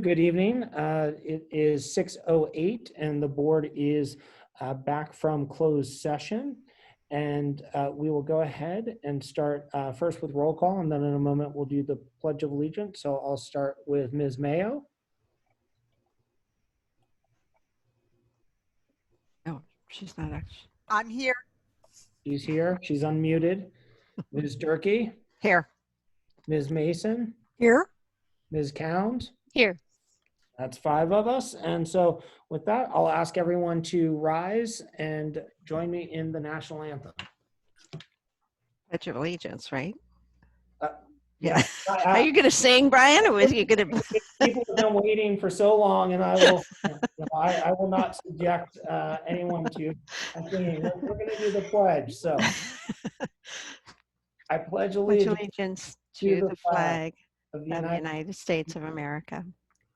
Good evening. It is 6:08 and the board is back from closed session. And we will go ahead and start first with roll call, and then in a moment we'll do the Pledge of Allegiance. So I'll start with Ms. Mayo. No, she's not actually. I'm here. She's here. She's unmuted. Ms. Durkee. Here. Ms. Mason. Here. Ms. Counds. Here. That's 5 of us. And so with that, I'll ask everyone to rise and join me in the national anthem. Pledge of Allegiance, right? Yeah. Are you going to sing, Brian, or was you going to? People have been waiting for so long, and I will, I will not subject anyone to singing. We're going to do the pledge. So, I pledge allegiance to the flag of of the United States of America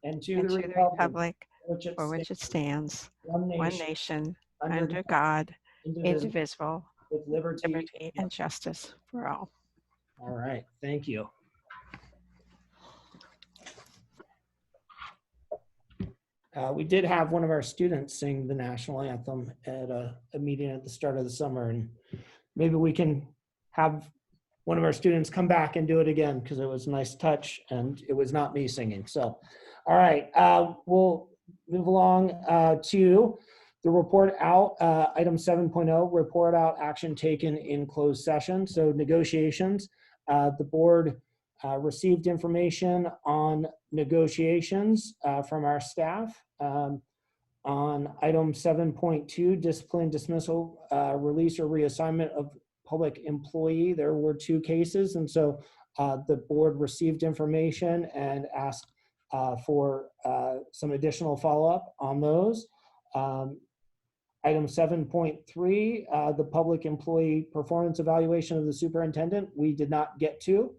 and to and the to the republic republic for which it stands, one one nation, nation, under under God, indivisible, indivisible, with liberty. and justice for all. All right. Thank you. We did have one of our students sing the national anthem at a meeting at the start of the summer, and maybe we can have one of our students come back and do it again, because it was a nice touch and it was not me singing. So, all right, we'll move along to the report out, item 7.0, report out action taken in closed session. So negotiations, the board received information on negotiations from our staff. On item 7.2, discipline, dismissal, release or reassignment of public employee, there were 2 cases. And so the board received information and asked for some additional follow-up on those. Item 7.3, the public employee performance evaluation of the superintendent, we did not get to.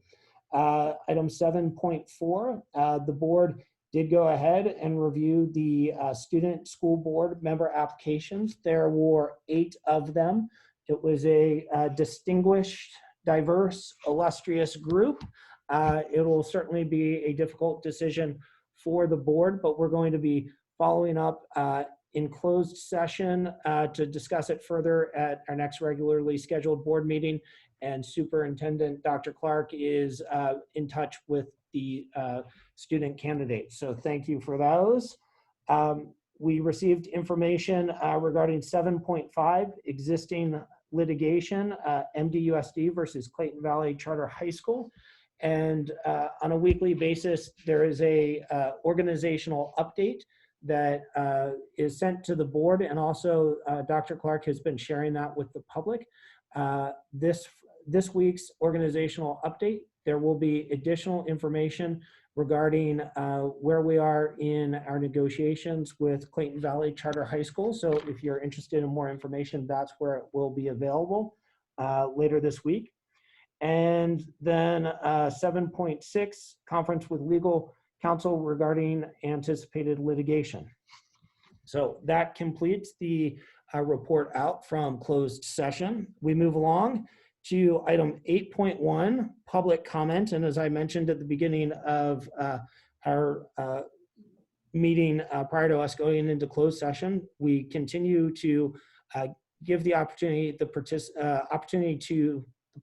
Item 7.4, the board did go ahead and review the student school board member applications. There were 8 of them. It was a distinguished, diverse, illustrious group. It will certainly be a difficult decision for the board, but we're going to be following up in closed session to discuss it further at our next regularly scheduled board meeting. And Superintendent Dr. Clark is in touch with the student candidates. So thank you for those. We received information regarding 7.5, existing litigation, MDUSD versus Clayton Valley Charter High School. And on a weekly basis, there is a organizational update that is sent to the board, and also Dr. Clark has been sharing that with the public. This week's organizational update, there will be additional information regarding where we are in our negotiations with Clayton Valley Charter High School. So if you're interested in more information, that's where it will be available later this week. And then 7.6, conference with legal counsel regarding anticipated litigation. So that completes the report out from closed session. We move along to item 8.1, public comment. And as I mentioned at the beginning of our meeting prior to us going into closed session, we continue to give the opportunity, the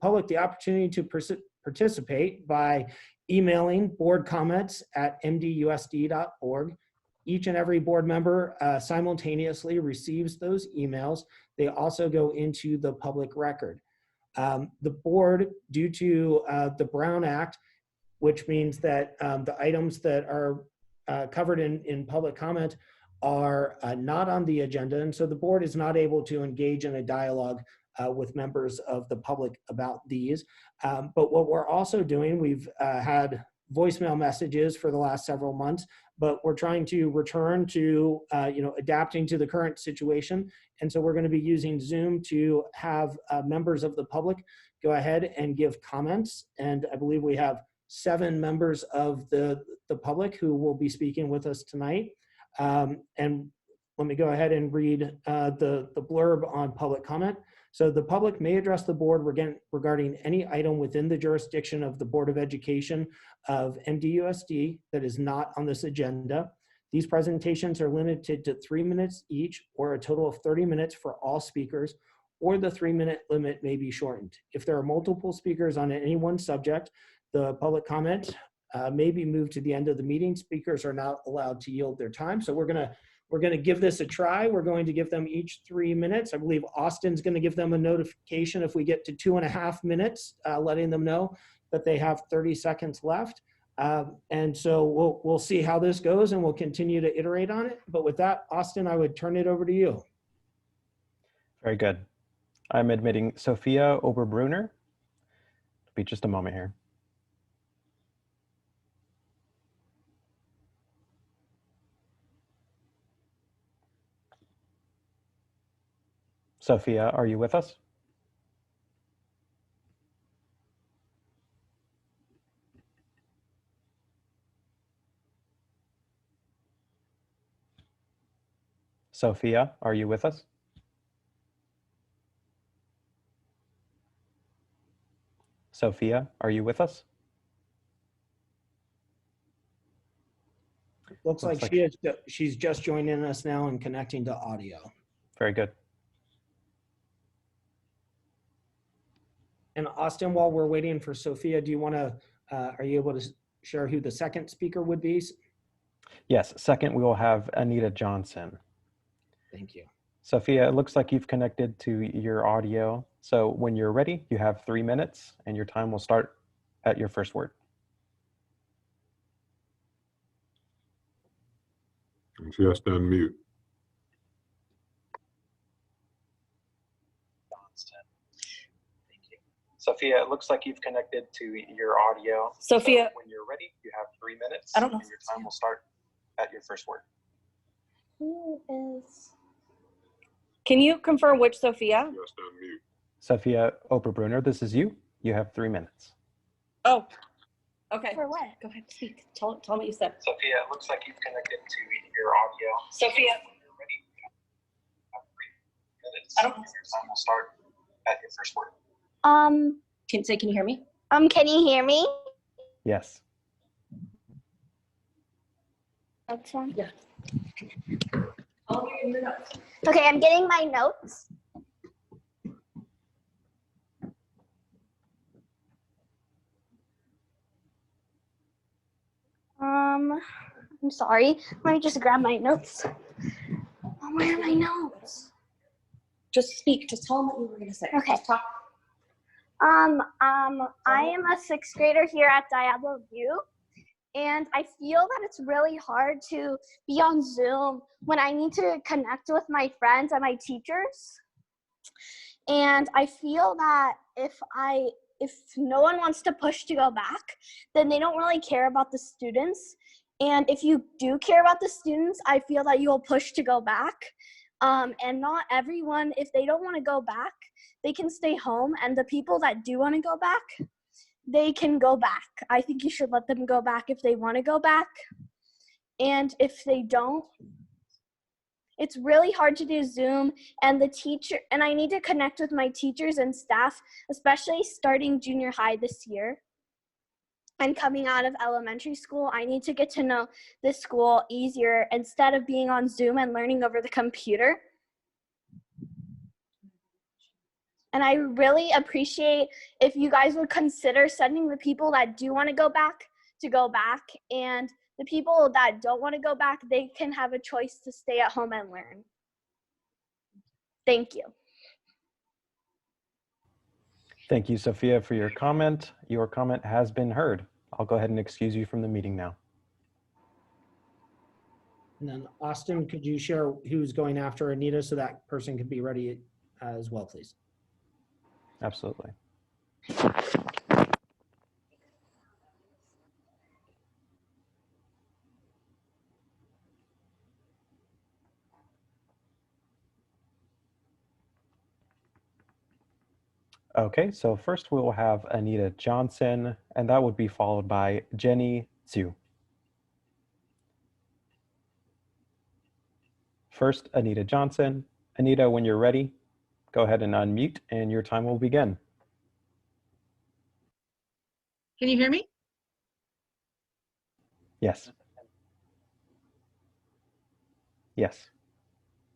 public the opportunity to participate by emailing board comments at mdusd.org. Each and every board member simultaneously receives those emails. They also go into the public record. The board, due to the Brown Act, which means that the items that are covered in public comment are not on the agenda, and so the board is not able to engage in a dialogue with members of the public about these. But what we're also doing, we've had voicemail messages for the last several months, but we're trying to return to adapting to the current situation. And so we're going to be using Zoom to have members of the public go ahead and give comments. And I believe we have 7 members of the public who will be speaking with us tonight. And let me go ahead and read the blurb on public comment. So the public may address the board regarding any item within the jurisdiction of the Board of Education of MDUSD that is not on this agenda. These presentations are limited to 3 minutes each, or a total of 30 minutes for all speakers, or the 3-minute limit may be shortened. If there are multiple speakers on any one subject, the public comment may be moved to the end of the meeting. Speakers are not allowed to yield their time. So we're gonna give this a try. We're going to give them each 3 minutes. I believe Austin's gonna give them a notification if we get to 2.5 minutes, letting them know that they have 30 seconds left. And so we'll see how this goes, and we'll continue to iterate on it. But with that, Austin, I would turn it over to you. Very good. I'm admitting Sophia Oberbrunner. It'll be just a moment here. Sophia, are you with us? Sophia, are you with us? Sophia, are you with us? Looks like she's just joining us now and connecting to audio. Very good. And Austin, while we're waiting for Sophia, do you want to, are you able to share who the second speaker would be? Yes, second we will have Anita Johnson. Thank you. Sophia, it looks like you've connected to your audio. So when you're ready, you have 3 minutes and your time will start at your first word. Just unmute. Sophia, it looks like you've connected to your audio. Sophia. So when you're ready, you have 3 minutes. I don't know. And your time will start at your first word. Who is? Can you confirm which Sophia? Just unmute. Sophia Oberbrunner, this is you. You have 3 minutes. Oh, okay. For what? Go ahead, speak. Tell me what you said. Sophia, it looks like you've connected to your audio. Sophia. When you're ready, you have 3 minutes. I don't- And your time will start at your first word. Can you hear me? Can you hear me? Yes. That's fine. Yeah. I'll give you your notes. Okay, I'm getting my notes. I'm sorry. Let me just grab my notes. Oh, where are my notes? Just speak. Just tell them what you were going to say. Okay. Just talk. I am a 6th grader here at Diablo View, and I feel that it's really hard to be on Zoom when I need to connect with my friends and my teachers. And I feel that if no one wants to push to go back, then they don't really care about the students. And if you do care about the students, I feel that you will push to go back. And not everyone, if they don't want to go back, they can stay home. And the people that do want to go back, they can go back. I think you should let them go back if they want to go back. And if they don't, it's really hard to do Zoom, and I need to connect with my teachers and staff, especially starting junior high this year. And coming out of elementary school, I need to get to know this school easier instead of being on Zoom and learning over the computer. And I really appreciate if you guys would consider sending the people that do want to go back, and the people that don't want to go back, they can have a choice to stay at home and learn. Thank you. Thank you, Sophia, for your comment. Your comment has been heard. I'll go ahead and excuse you from the meeting now. And then Austin, could you share who's going after Anita so that person could be ready as well, please? Absolutely. Okay, so first we will have Anita Johnson, and that would be followed by Jenny Zhu. First, Anita Johnson. Anita, when you're ready, go ahead and unmute and your time will begin. Can you hear me? Yes. Yes.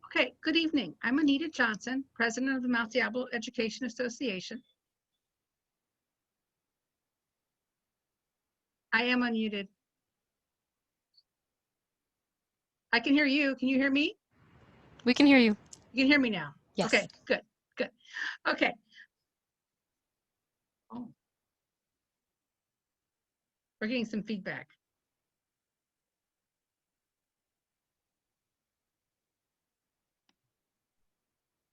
Okay, good evening. I'm Anita Johnson, president of the Mount Diablo Education Association. I am unmuted. I can hear you. Can you hear me? We can hear you. You can hear me now? Yes. Okay, good, good. Okay. Oh. We're getting some feedback.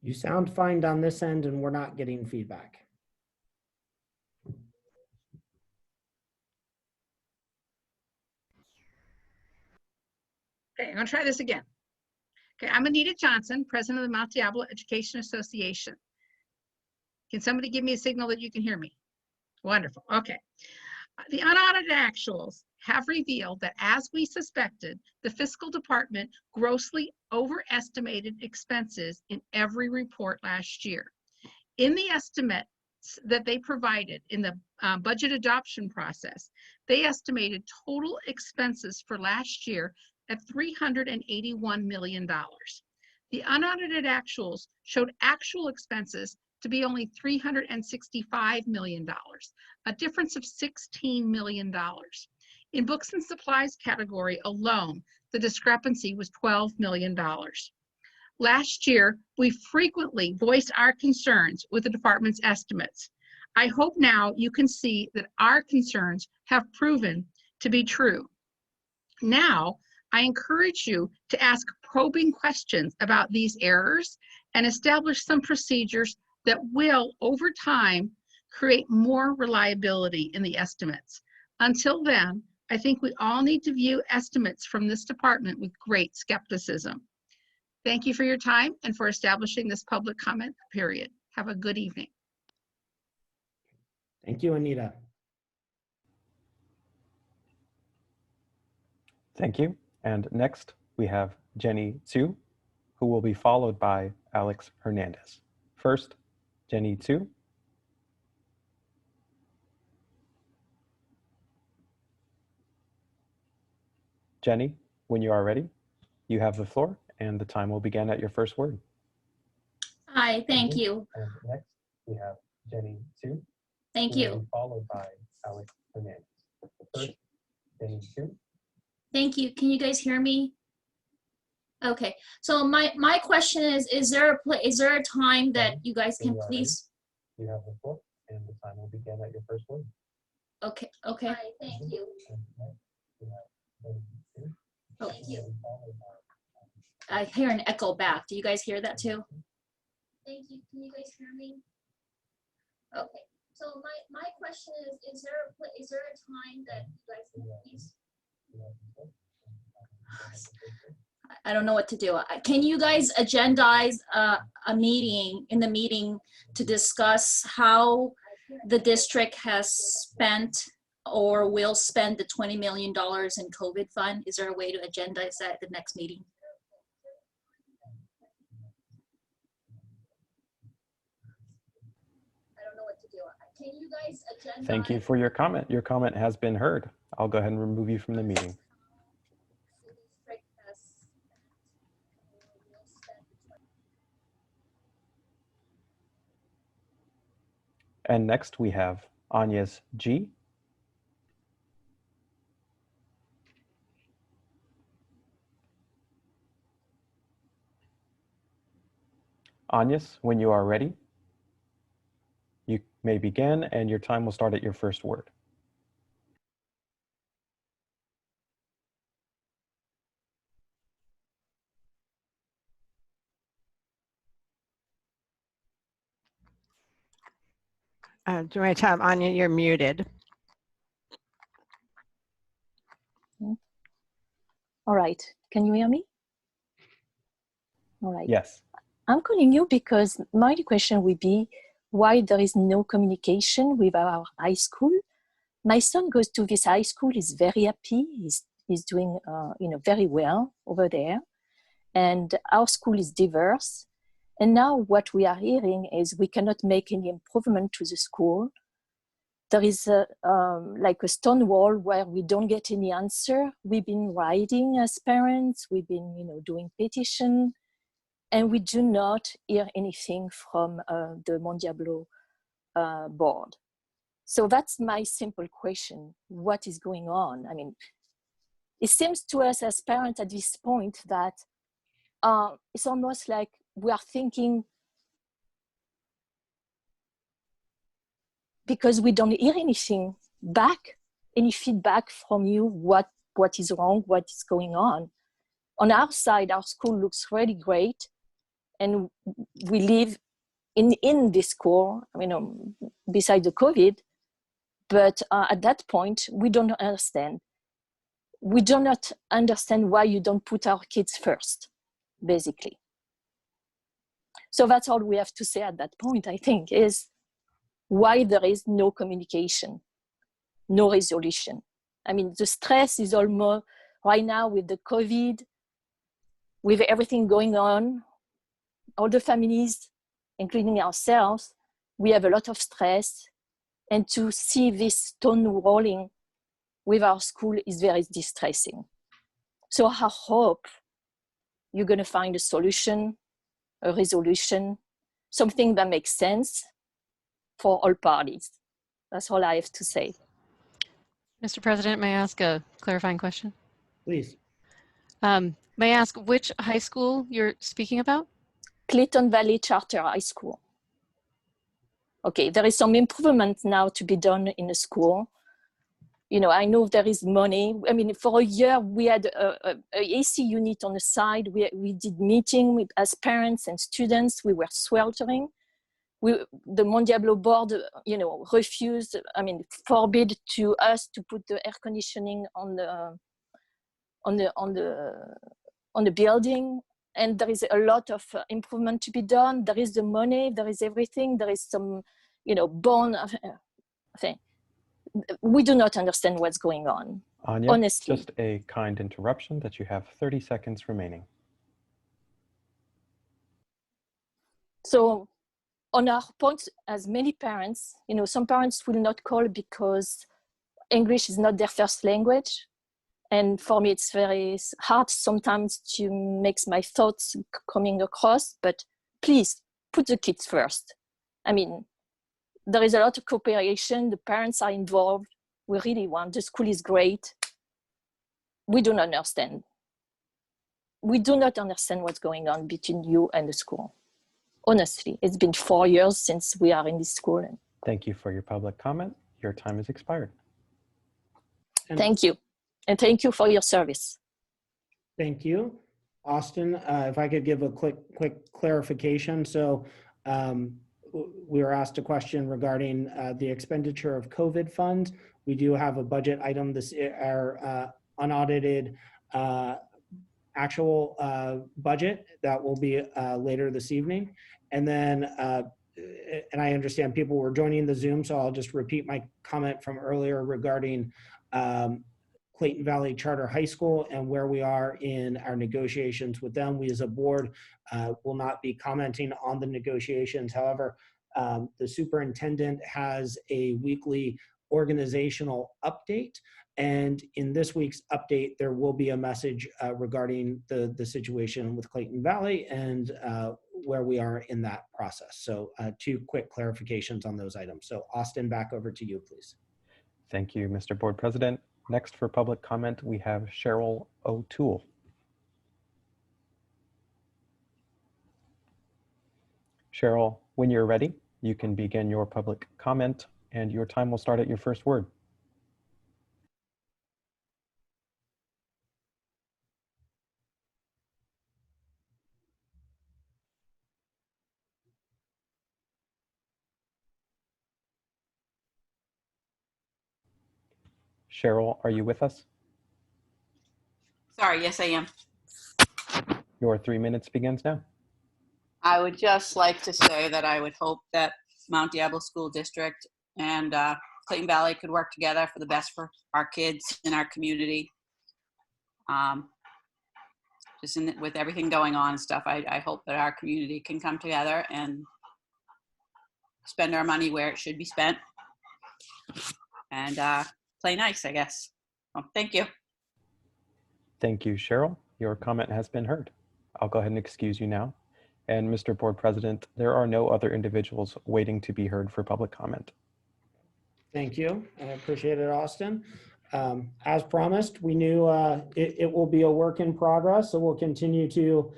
You sound fine on this end and we're not getting feedback. Okay, I'm gonna try this again. Okay, I'm Anita Johnson, president of the Mount Diablo Education Association. Can somebody give me a signal that you can hear me? Wonderful, okay. The unaudited actuals have revealed that, as we suspected, the fiscal department grossly overestimated expenses in every report last year. In the estimates that they provided in the budget adoption process, they estimated total expenses for last year at $381 million. The unaudited actuals showed actual expenses to be only $365 million, a difference of $16 million. In books and supplies category alone, the discrepancy was $12 million. Last year, we frequently voiced our concerns with the department's estimates. I hope now you can see that our concerns have proven to be true. Now, I encourage you to ask probing questions about these errors and establish some procedures that will, over time, create more reliability in the estimates. Until then, I think we all need to view estimates from this department with great skepticism. Thank you for your time and for establishing this public comment period. Have a good evening. Thank you, Anita. Thank you. And next we have Jenny Tsu, who will be followed by Alex Hernandez. First, Jenny Tsu. Jenny, when you are ready, you have the floor and the time will begin at your first word. Hi, thank you. And next we have Jenny Tsu. Thank who will you. be followed by Alex Hernandez. First, Jenny Tsu. Thank you. Can you guys hear me? Okay. So my question is there a time that you guys can please? You have the floor and the time will begin at your first word. Okay. Okay. Hi, thank you. Thank you. I hear an echo back. Do you guys hear that too? Thank you. Can you guys hear me? Okay. So my question is there a time that you guys can please? I don't know what to do. Can you guys agendize a meeting to discuss how the district has spent or will spend the $20 million in COVID fund? Is there a way to agendize that at the next meeting? I don't know what to do. Can you guys agendize? Thank you for your comment. Your comment has been heard. I'll go ahead and remove you from the meeting. And next we have Agnes G. Agnes, when you are ready, you may begin and your time will start at your first word. Do I tell Anya you're muted? All right. Can you hear me? All right. Yes. I'm calling you because my question would be why there is no communication with our high school. My son goes to this high school. He's very happy. He's doing very well over there. And our school is diverse. And now what we are hearing is we cannot make any improvement to the school. There is like a stone wall where we don't get any answer. We've been writing as parents, we've been doing petition, and we do not hear anything from the Mont Diablo board. So that's my simple question. What is going on? I mean, it seems to us as parents at this point that it's almost like we are thinking, because we don't hear anything back, any feedback from you, what is wrong, what is going on. On our side, our school looks really great, and we live in this school, beside the COVID, but at that point, we don't understand. We do not understand why you don't put our kids first, basically. So that's all we have to say at that point, I think, is why there is no communication, no resolution. I mean, the stress is almost, right now with the COVID, with everything going on, all the families, including ourselves, we have a lot of stress. And to see this stone rolling with our school is very distressing. So I hope you're going to find a solution, a resolution, something that makes sense for all parties. That's all I have to say. Mr. President, may I ask a clarifying question? Please. May I ask which high school you're speaking about? Clayton Valley Charter High School. Okay, there is some improvement now to be done in the school. I know there is money. I mean, for a year, we had a AC unit on the side. We did meeting as parents and students. We were sweltering. The Mont Diablo board, refused, forbid to us to put the air conditioning on the building. And there is a lot of improvement to be done. There is the money, there is everything. There is some, bond thing. We do not understand what's going on. Anya, honestly. just a kind interruption that you have 30 seconds remaining. So on our point, as many parents, some parents will not call because English is not their first language. And for me, it's very hard sometimes to make my thoughts coming across, but please put the kids first. I mean, there is a lot of cooperation. The parents are involved. We really want, the school is great. We do not understand. We do not understand what's going on between you and the school. Honestly, it's been 4 years since we are in this school. Thank you for your public comment. Your time has expired. Thank you. And thank you for your service. Thank you. Austin, if I could give a quick clarification. So we were asked a question regarding the expenditure of COVID funds. We do have a budget item, our unaudited actual budget that will be later this evening. And then, and I understand people were joining the Zoom, so I'll just repeat my comment from earlier regarding Clayton Valley Charter High School and where we are in our negotiations with them. We as a board will not be commenting on the negotiations. However, the superintendent has a weekly organizational update. And in this week's update, there will be a message regarding the situation with Clayton Valley and where we are in that process. So 2 quick clarifications on those items. So Austin, back over to you, please. Thank you, Mr. Board President. Next for public comment, we have Cheryl O'Toole. Cheryl, when you're ready, you can begin your public comment and your time will start at your first word. Cheryl, are you with us? Sorry, yes, I am. Your 3 minutes begins now. I would just like to say that I would hope that Mount Diablo School District and Clayton Valley could work together for the best for our kids in our community. just with everything going on and stuff, I hope that our community can come together and spend our money where it should be spent and play nice, I guess. Well, thank you. Thank you, Cheryl. Your comment has been heard. I'll go ahead and excuse you now. And Mr. Board President, there are no other individuals waiting to be heard for public comment. Thank you. I appreciate it, Austin. As promised, we knew it will be a work in progress, so we'll continue to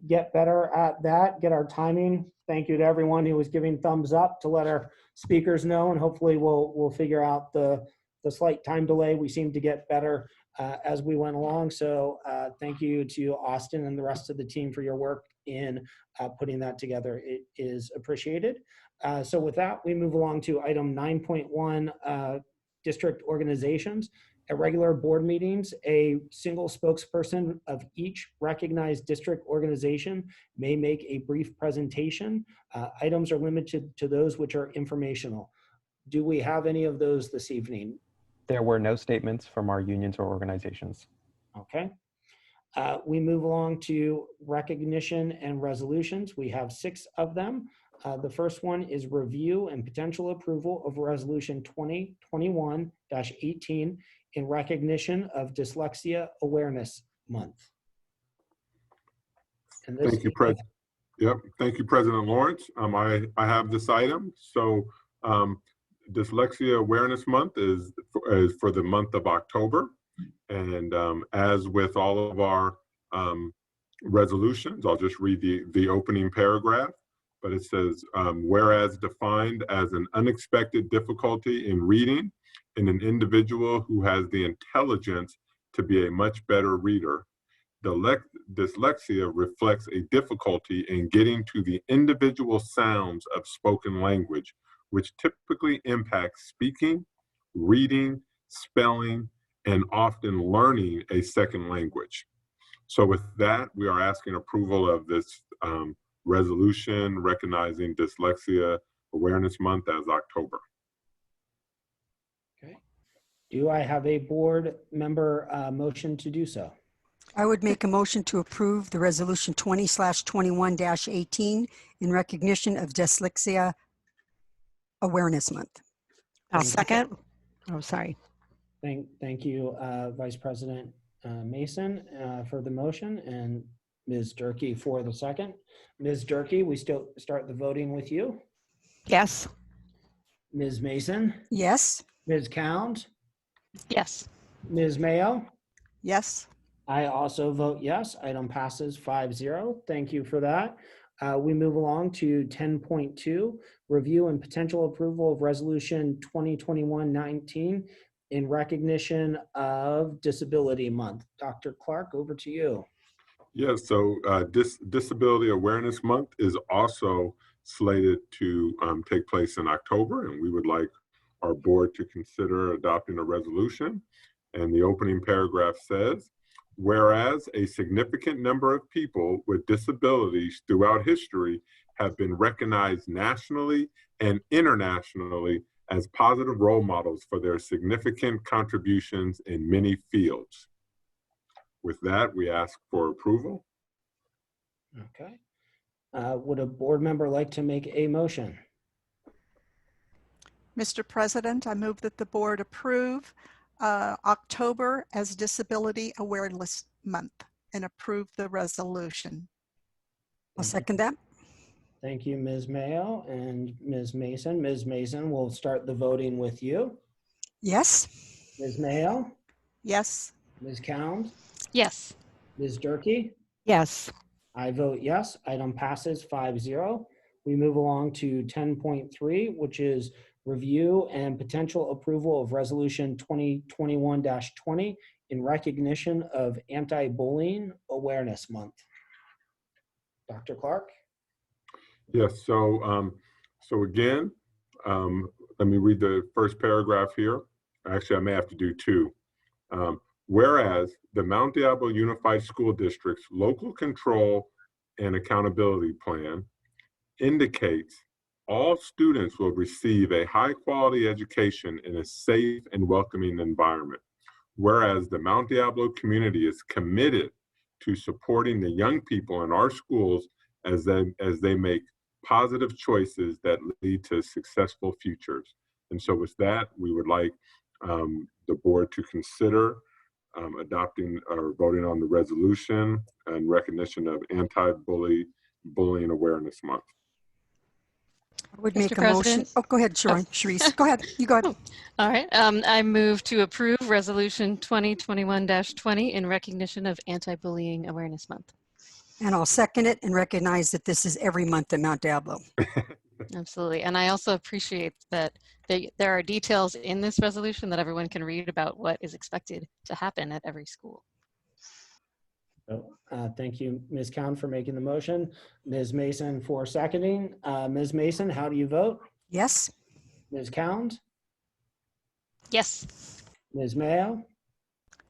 get better at that, get our timing. Thank you to everyone who was giving thumbs up to let our speakers know, and hopefully we'll figure out the slight time delay. We seem to get better as we went along. So thank you to Austin and the rest of the team for your work in putting that together. It is appreciated. So with that, we move along to item 9.1, district organizations. At regular board meetings, a single spokesperson of each recognized district organization may make a brief presentation. Items are limited to those which are informational. Do we have any of those this evening? There were no statements from our unions or organizations. Okay. We move along to recognition and resolutions. We have 6 of them. The first one is review and potential approval of Resolution 2021-18 in recognition of Dyslexia Awareness Month. And this Thank you, President. Yep. Thank you, President Lawrence. I have this item. So Dyslexia Awareness Month is for the month of October. And as with all of our resolutions, I'll just read the opening paragraph. But it says, whereas defined as an unexpected difficulty in reading in an individual who has the intelligence to be a much better reader, dyslexia reflects a difficulty in getting to the individual sounds of spoken language, which typically impacts speaking, reading, spelling, and often learning a second language. So with that, we are asking approval of this resolution recognizing Dyslexia Awareness Month as October. Okay. Do I have a board member motion to do so? I would make a motion to approve the resolution 20/21-18 in recognition of Dyslexia Awareness Month. I'll Thank you. second. Oh, sorry. Thank you, Vice President Mason, for the motion, and Ms. Durkee for the second. Ms. Durkee, we still start the voting with you. Yes. Ms. Mason, Yes. Ms. Cound, Yes. Ms. Mayo. Yes. I also vote yes. Item passes 5-0. Thank you for that. We move along to 10.2, review and potential approval of Resolution 2021-19 in recognition of Disability Month. Dr. Clark, over to you. Yes, so Disability Awareness Month is also slated to take place in October, and we would like our board to consider adopting a resolution. And the opening paragraph says, whereas a significant number of people with disabilities throughout history have been recognized nationally and internationally as positive role models for their significant contributions in many fields. With that, we ask for approval. Okay. Would a board member like to make a motion? Mr. President, I move that the board approve October as Disability Awareness Month and approve the resolution. I'll second that. Thank you, Ms. Mayo and Ms. Mason. Ms. Mason, we'll start the voting with you. Yes. Ms. Mayo, Yes. Ms. Cound, Yes. Ms. Durkee. Yes. I vote yes. Item passes 5-0. We move along to 10.3, which is review and potential approval of Resolution 2021-20 in recognition of Anti-Bullying Awareness Month. Dr. Clark? Yes, so again, let me read the first paragraph here. Actually, I may have to do 2. Whereas the Mount Diablo Unified School District's local control and accountability plan indicates all students will receive a high-quality education in a safe and welcoming environment. Whereas the Mount Diablo community is committed to supporting the young people in our schools as they make positive choices that lead to successful futures. And so with that, we would like the board to consider adopting or voting on the resolution in recognition of Anti-Bullying Awareness Month. I would Mr. make a motion. President? Oh, go ahead, Sharon. Sharice, go ahead. You go ahead. All right. I move to approve Resolution 2021-20 in recognition of Anti-Bullying Awareness Month. And I'll second it and recognize that this is every month at Mount Diablo. Absolutely. And I also appreciate that there are details in this resolution that everyone can read about what is expected to happen at every school. So, thank you, Ms. Cowan, for making the motion. Ms. Mason for seconding. Ms. Mason, how do you vote? Yes. Ms. Cowan? Yes. Ms. Mayo?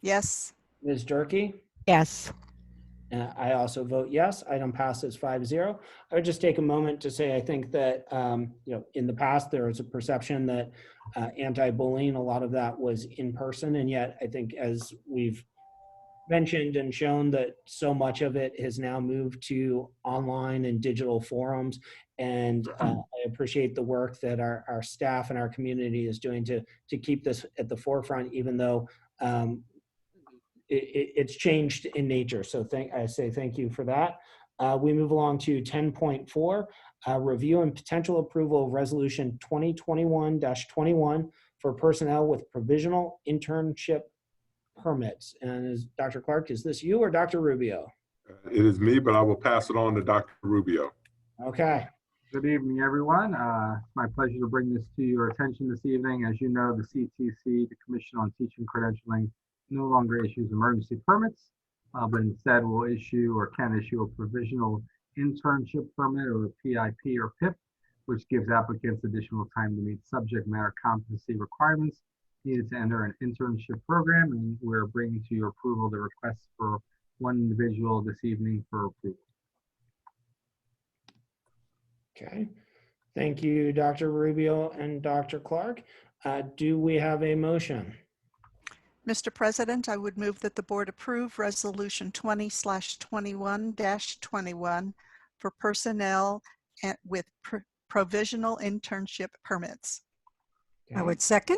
Yes. Ms. Durkee? Yes. I also vote yes. Item passes 5-0. I would just take a moment to say I think that in the past there was a perception that anti-bullying, a lot of that was in person, and yet I think as we've mentioned and shown that so much of it has now moved to online and digital forums, and I appreciate the work that our staff and our community is doing to keep this at the forefront, even though it's changed in nature. So I say thank you for that. We move along to 10.4, review and potential approval of resolution 2021-21 for personnel with provisional internship permits. And is Dr. Clark, is this you or Dr. Rubio? It is me, but I will pass it on to Dr. Rubio. Okay. Good evening, everyone. It's my pleasure to bring this to your attention this evening. As you know, the CTC, the Commission on Teaching Credentialing, no longer issues emergency permits, but instead will issue or can issue a provisional internship permit, or a PIP or PIP, which gives applicants additional time to meet subject matter competency requirements needed to enter an internship program. And we're bringing to your approval the request for one individual this evening for approval. Okay. Thank you, Dr. Rubio and Dr. Clark. Do we have a motion? Mr. President, I would move that the board approve resolution 20/21-21 for personnel with provisional internship permits. I would second.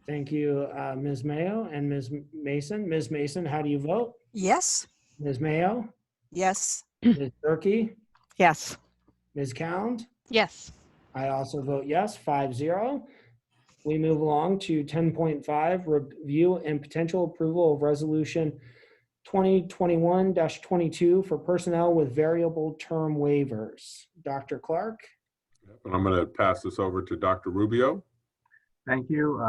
Thank you, Ms. Mayo and Ms. Mason. Ms. Mason, how do you vote? Yes. Ms. Mayo? Yes. Ms. Durkee? Yes. Ms. Cowan? Yes. I also vote yes, 5-0. We move along to 10.5, review and potential approval of resolution 2021-22 for personnel with variable term waivers. Dr. Clark? And I'm going to pass this over to Dr. Rubio. Thank you.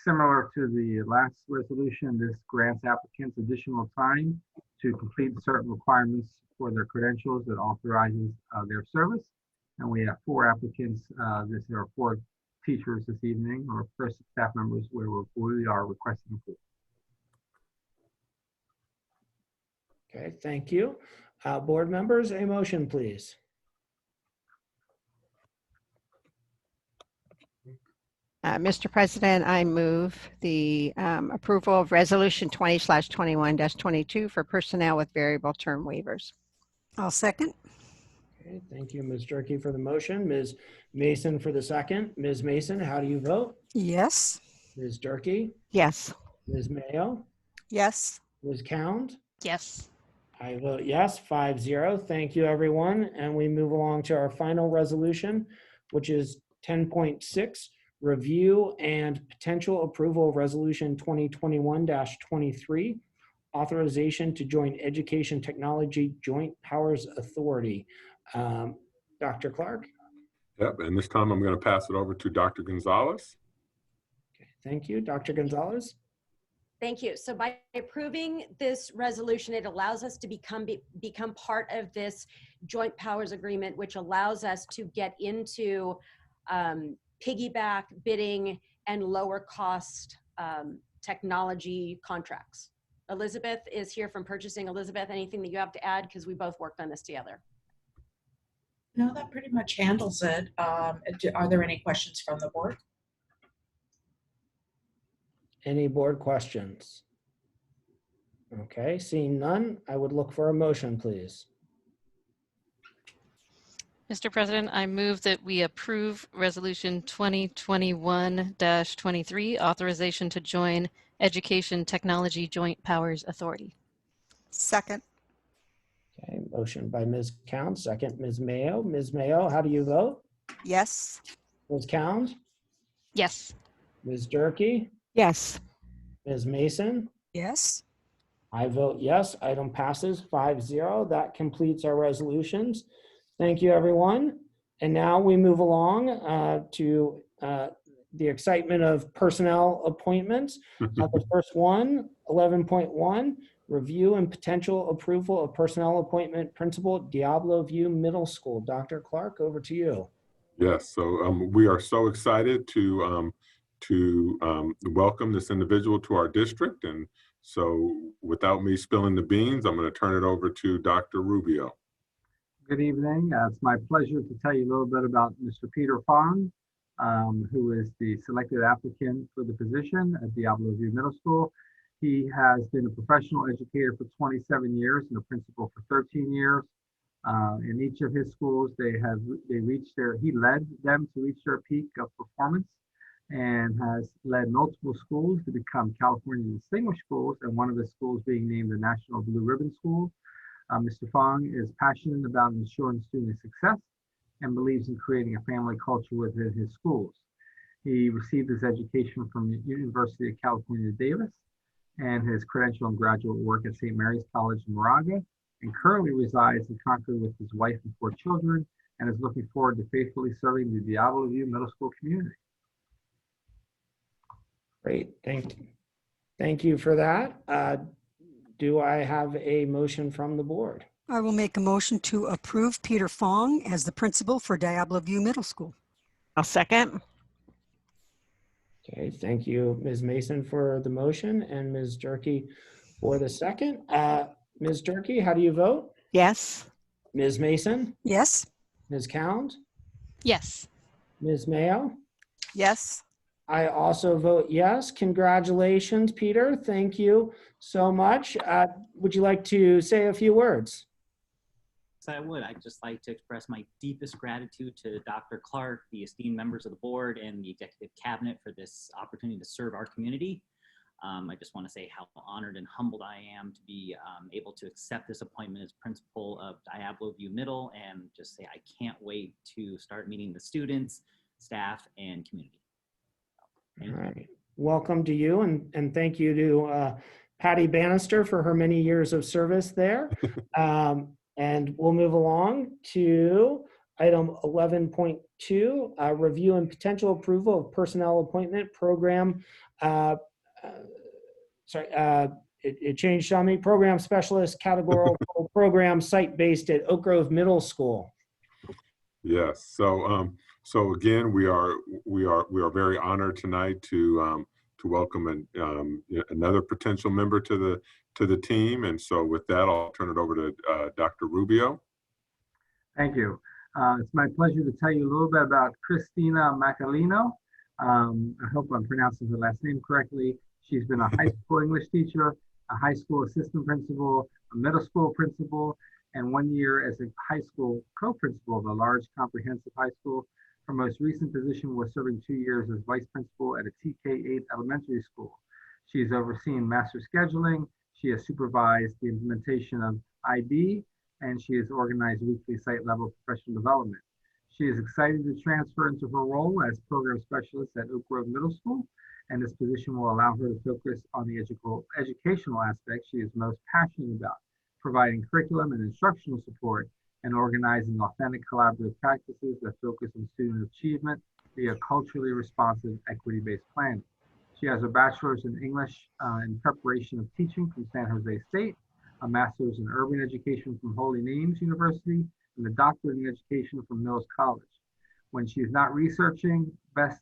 Similar to the last resolution, this grants applicants additional time to complete certain requirements for their credentials that authorizes their service. And we have 4 applicants. There are 4 teachers this evening, or first staff members, where we are requesting approval. Okay, thank you. Board members, a motion, please. Mr. President, I move the approval of resolution 20/21-22 for personnel with variable term waivers. I'll second. Okay, thank you, Ms. Durkee, for the motion. Ms. Mason for the second. Ms. Mason, how do you vote? Yes. Ms. Durkee? Yes. Ms. Mayo? Yes. Ms. Cowan? Yes. I vote yes, 5-0. Thank you, everyone. And we move along to our final resolution, which is 10.6, review and potential approval of resolution 2021-23, authorization to join Education Technology Joint Powers Authority. Dr. Clark? Yep, and this time I'm going to pass it over to Dr. Gonzalez. Okay, thank you. Dr. Gonzalez? Thank you. So by approving this resolution, it allows us to become part of this joint powers agreement, which allows us to get into piggyback bidding and lower cost technology contracts. Elizabeth is here from purchasing. Elizabeth, anything that you have to add? Because we both worked on this together. No, that pretty much handles it. Are there any questions from the board? Any board questions? Okay, seeing none, I would look for a motion, please. Mr. President, I move that we approve Resolution 2021-23, authorization to join Education Technology Joint Powers Authority. Second. Okay, motion by Ms. Count, second Ms. Mayo. Ms. Mayo, how do you vote? Yes. Ms. Count? Yes. Ms. Durkee? Yes. Ms. Mason? Yes. I vote yes. Item passes 5-0. That completes our resolutions. Thank you, everyone. And now we move along to the excitement of personnel appointments. The first one, 11.1, review and potential approval of personnel appointment principal, Diablo View Middle School. Dr. Clark, over to you. Yes, so we are so excited to welcome this individual to our district. And so without me spilling the beans, I'm going to turn it over to Dr. Rubio. Good evening. It's my pleasure to tell you a little bit about Mr. Peter Fong, who is the selected applicant for the position at Diablo View Middle School. He has been a professional educator for 27 years and a principal for 13 years. In each of his schools, he led them to reach their peak of performance and has led multiple schools to become California Distinguished Schools, and one of his schools being named the National Blue Ribbon School. Mr. Fong is passionate about ensuring student success and believes in creating a family culture within his schools. He received his education from the University of California, Davis, and his credential and graduate work at St. Mary's College in Moraga, and currently resides in Concord with his wife and 4 children, and is looking forward to faithfully serving the Diablo View Middle School community. Great, thank you for that. Do I have a motion from the board? I will make a motion to approve Peter Fong as the principal for Diablo View Middle School. I'll second. Okay, thank you, Ms. Mason, for the motion and Ms. Durkee for the second. Ms. Durkee, how do you vote? Yes. Ms. Mason? Yes. Ms. Count? Yes. Ms. Mayo? Yes. I also vote yes. Congratulations, Peter. Thank you so much. Would you like to say a few words? Yes, I would. I'd just like to express my deepest gratitude to Dr. Clark, the esteemed members of the board, and the executive cabinet for this opportunity to serve our community. I just want to say how honored and humbled I am to be able to accept this appointment as principal of Diablo View Middle, and just say I can't wait to start meeting the students, staff, and community. All right. Welcome to you, and thank you to Patty Bannister for her many years of service there. And we'll move along to item 11.2, review and potential approval of personnel appointment program. It changed on me. Program specialist, categorical program, site-based at Oak Grove Middle School. Yes. So again, we are very honored tonight to welcome another potential member to the team. And so with that, I'll turn it over to Dr. Rubio. Thank you. It's my pleasure to tell you a little bit about Christina Macalino. I hope I'm pronouncing her last name correctly. She's been a high school English teacher, a high school assistant principal, a middle school principal, and 1 year as a high school co-principal of a large comprehensive high school. Her most recent position was serving 2 years as vice principal at a TK-8 elementary school. She has overseen master scheduling. She has supervised the implementation of IB, and she has organized weekly site level professional development. She is excited to transfer into her role as program specialist at Oak Grove Middle School, and this position will allow her to focus on the educational aspects she is most passionate about, providing curriculum and instructional support, and organizing authentic collaborative practices that focus on student achievement via culturally responsive, equity-based planning. She has a bachelor's in English in preparation of teaching from San Jose State, a master's in urban education from Holy Names University, and a doctorate in education from Mills College. When she is not researching when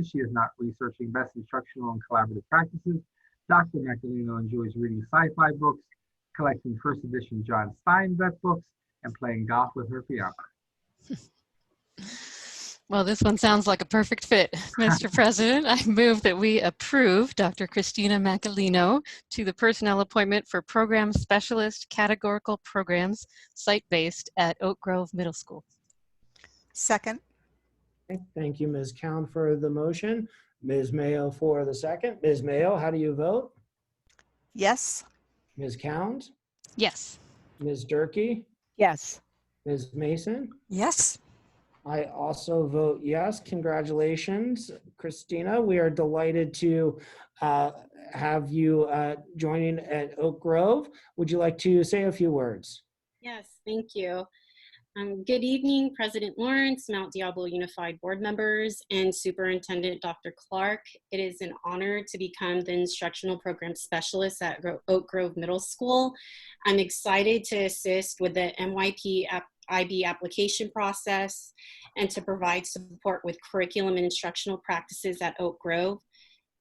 she is not researching best instructional and collaborative practices, Dr. Macalino enjoys reading sci-fi books, collecting first edition John Steinbeck books, and playing golf with her fiance. Well, this one sounds like a perfect fit. Mr. President, I move that we approve Dr. Christina Macalino to the personnel appointment for Program Specialist Categorical Programs, site-based at Oak Grove Middle School. Second. Okay, thank you, Ms. Cowan, for the motion. Ms. Mayo for the second. Ms. Mayo, how do you vote? Yes. Ms. Cowan? Yes. Ms. Durkee? Yes. Ms. Mason? Yes. I also vote yes. Congratulations, Christina. We are delighted to have you joining at Oak Grove. Would you like to say a few words? Yes, thank you. Good evening, President Lawrence, Mount Diablo Unified Board members, and Superintendent Dr. Clark. It is an honor to become the Instructional Program Specialist at Oak Grove Middle School. I'm excited to assist with the MYP IB application process and to provide support with curriculum and instructional practices at Oak Grove.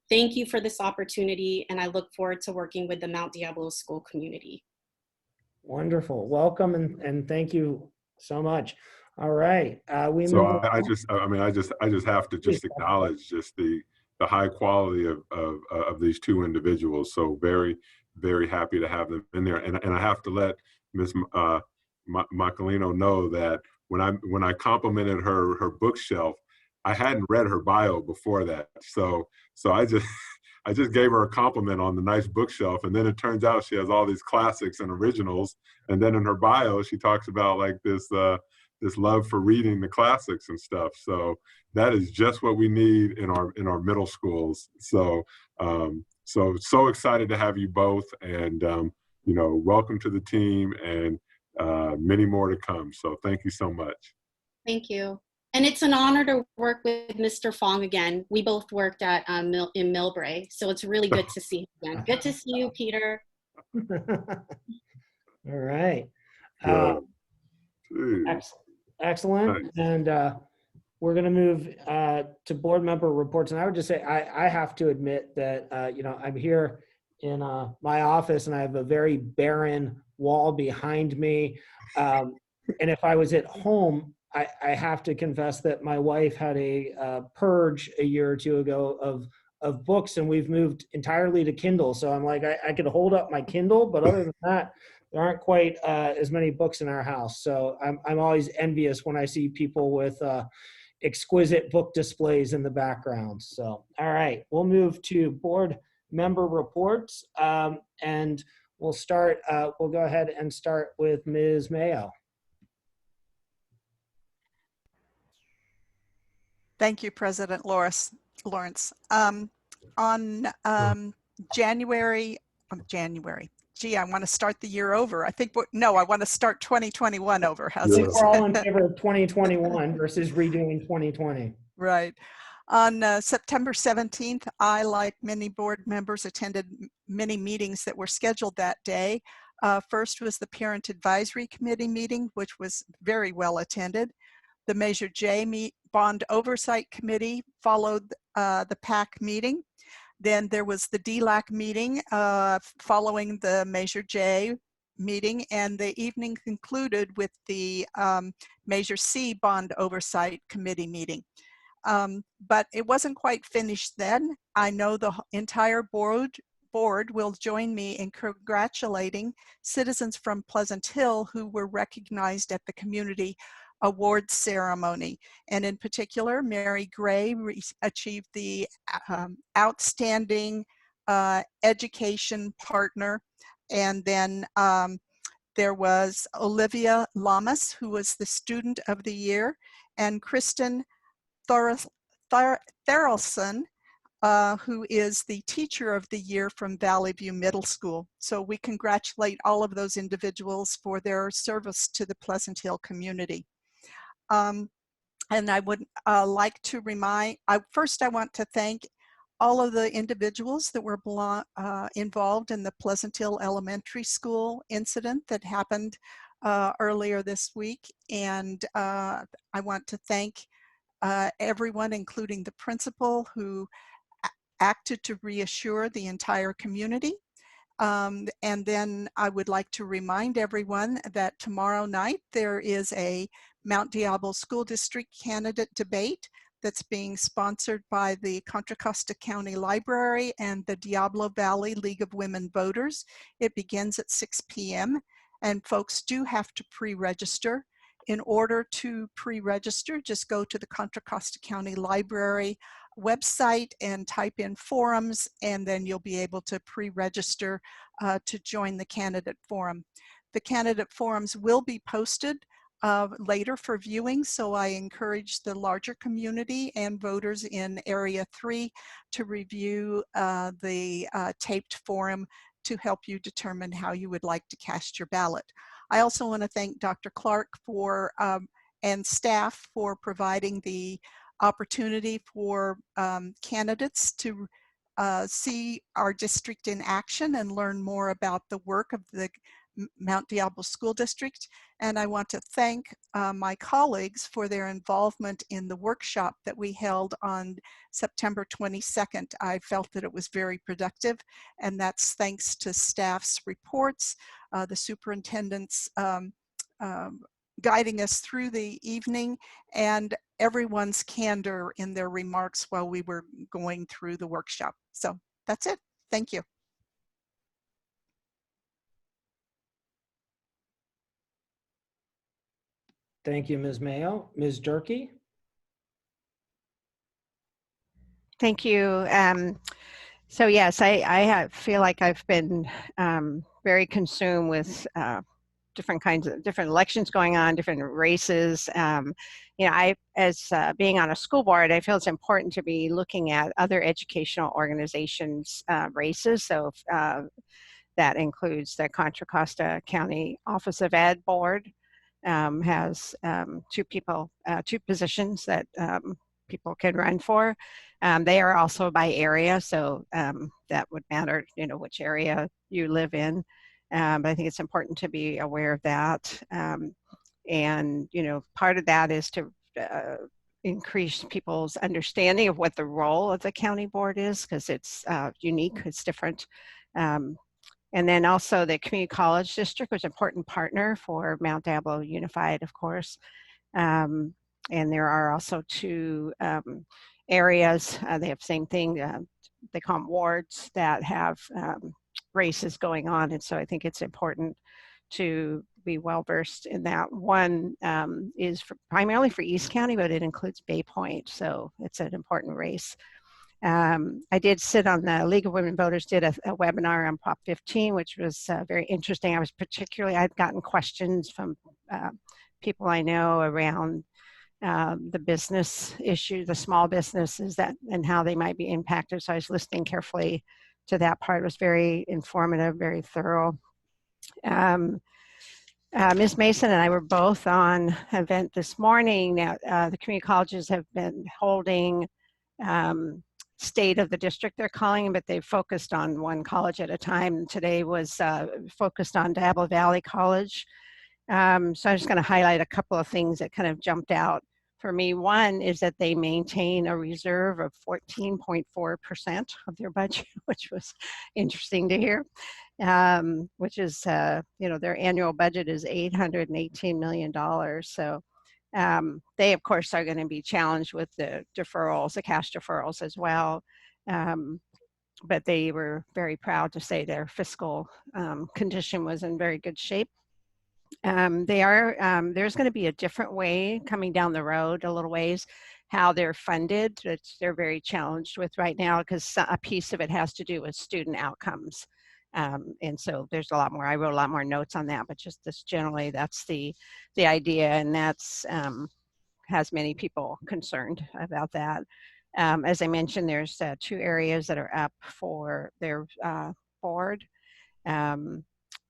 Thank you for this opportunity, and I look forward to working with the Mount Diablo school community. Wonderful. Welcome and thank you so much. All right. We So move I just have to just acknowledge just the high quality of these two individuals. So very, very happy to have them in there. And I have to let Ms. Macalino know that when I complimented her bookshelf, I hadn't read her bio before that. So I just gave her a compliment on the nice bookshelf, and then it turns out she has all these classics and originals. And then in her bio, she talks about like this love for reading the classics and stuff. So that is just what we need in our middle schools. So so excited to have you both, and welcome to the team, and many more to come. So thank you so much. Thank you. And it's an honor to work with Mr. Fong again. We both worked at in Millbrae, so it's really good to see him again. Good to see you, Peter. All right. Excellent. Nice. And we're going to move to board member reports. And I would just say I have to admit that I'm here in my office, and I have a very barren wall behind me. And if I was at home, I have to confess that my wife had a purge a year or two ago of books, and we've moved entirely to Kindle. So I'm like, I could hold up my Kindle, but other than that, there aren't quite as many books in our house. So I'm always envious when I see people with exquisite book displays in the background. So, all right, we'll move to board member reports, and we'll start. We'll go ahead and start with Ms. Mayo. Thank you, President Lawrence. On January, gee, I want to start the year over. I want to start 2021 over. How's it? We're all in favor of 2021 versus redoing 2020. Right. On September 17th, I, like many board members, attended many meetings that were scheduled that day. First was the Parent Advisory Committee meeting, which was very well attended. The Measure J Bond Oversight Committee followed the PAC meeting. Then there was the DLAC meeting following the Measure J meeting, and the evening concluded with the Measure C Bond Oversight Committee meeting. But it wasn't quite finished then. I know the entire board will join me in congratulating citizens from Pleasant Hill who were recognized at the Community Awards ceremony. And in particular, Mary Gray achieved the Outstanding Education Partner. And then there was Olivia Lamas, who was the Student of the Year, and Kristen Tharelson, who is the Teacher of the Year from Valley View Middle School. So we congratulate all of those individuals for their service to the Pleasant Hill community. And I would like to first I want to thank all of the individuals that were involved in the Pleasant Hill Elementary School incident that happened earlier this week. And I want to thank everyone, including the principal, who acted to reassure the entire community. And then I would like to remind everyone that tomorrow night there is a Mount Diablo School District candidate debate that's being sponsored by the Contra Costa County Library and the Diablo Valley League of Women Voters. It begins at 6 p.m. and folks do have to pre-register. In order to pre-register, just go to the Contra Costa County Library website and type in forums, and then you'll be able to pre-register to join the candidate forum. The candidate forums will be posted later for viewing, so I encourage the larger community and voters in Area 3 to review the taped forum to help you determine how you would like to cast your ballot. I also want to thank Dr. Clark for and staff for providing the opportunity for candidates to see our district in action and learn more about the work of the Mount Diablo School District. And I want to thank my colleagues for their involvement in the workshop that we held on September 22nd. I felt that it was very productive, and that's thanks to staff's reports, the superintendent's guiding us through the evening, and everyone's candor in their remarks while we were going through the workshop. So that's it. Thank you. Thank you, Ms. Mayo. Ms. Durkee? Thank you. So yes, I feel like I've been very consumed with different kinds of different elections going on, different races. You know, as being on a school board, I feel it's important to be looking at other educational organizations' races. So that includes the Contra Costa County Office of Ed Board has two positions that people can run for. They are also by area, so that would matter, you know, which area you live in. But I think it's important to be aware of that. And, you know, part of that is to increase people's understanding of what the role of the county board is, because it's unique, it's different. And then also the community college district was an important partner for Mount Diablo Unified, of course. And there are also two areas, they have the same thing, they call them wards, that have races going on. And so I think it's important to be well versed in that. One is primarily for East County, but it includes Bay Point. So it's an important race. I did sit on the League of Women Voters, did a webinar on Prop 15, which was very interesting. I'd gotten questions from people I know around the business issue, the small businesses and how they might be impacted. So I was listening carefully to that part. It was very informative, very thorough. Ms. Mason and I were both on an event this morning. Now, the community colleges have been holding state of the district, they're calling, but they've focused on one college at a time. Today was focused on Diablo Valley College. So I'm just going to highlight a couple of things that kind of jumped out for me. One is that they maintain a reserve of 14.4% of their budget, which was interesting to hear, which is, you know, their annual budget is $818 million. So they, of course, are going to be challenged with the deferrals, the cash deferrals as well. But they were very proud to say their fiscal condition was in very good shape. There's going to be a different way coming down the road a little ways, how they're funded, which they're very challenged with right now, because a piece of it has to do with student outcomes. And so there's a lot more, I wrote a lot more notes on that, but just this generally, that's the idea, and that's has many people concerned about that. As I mentioned, there's two areas that are up for their board.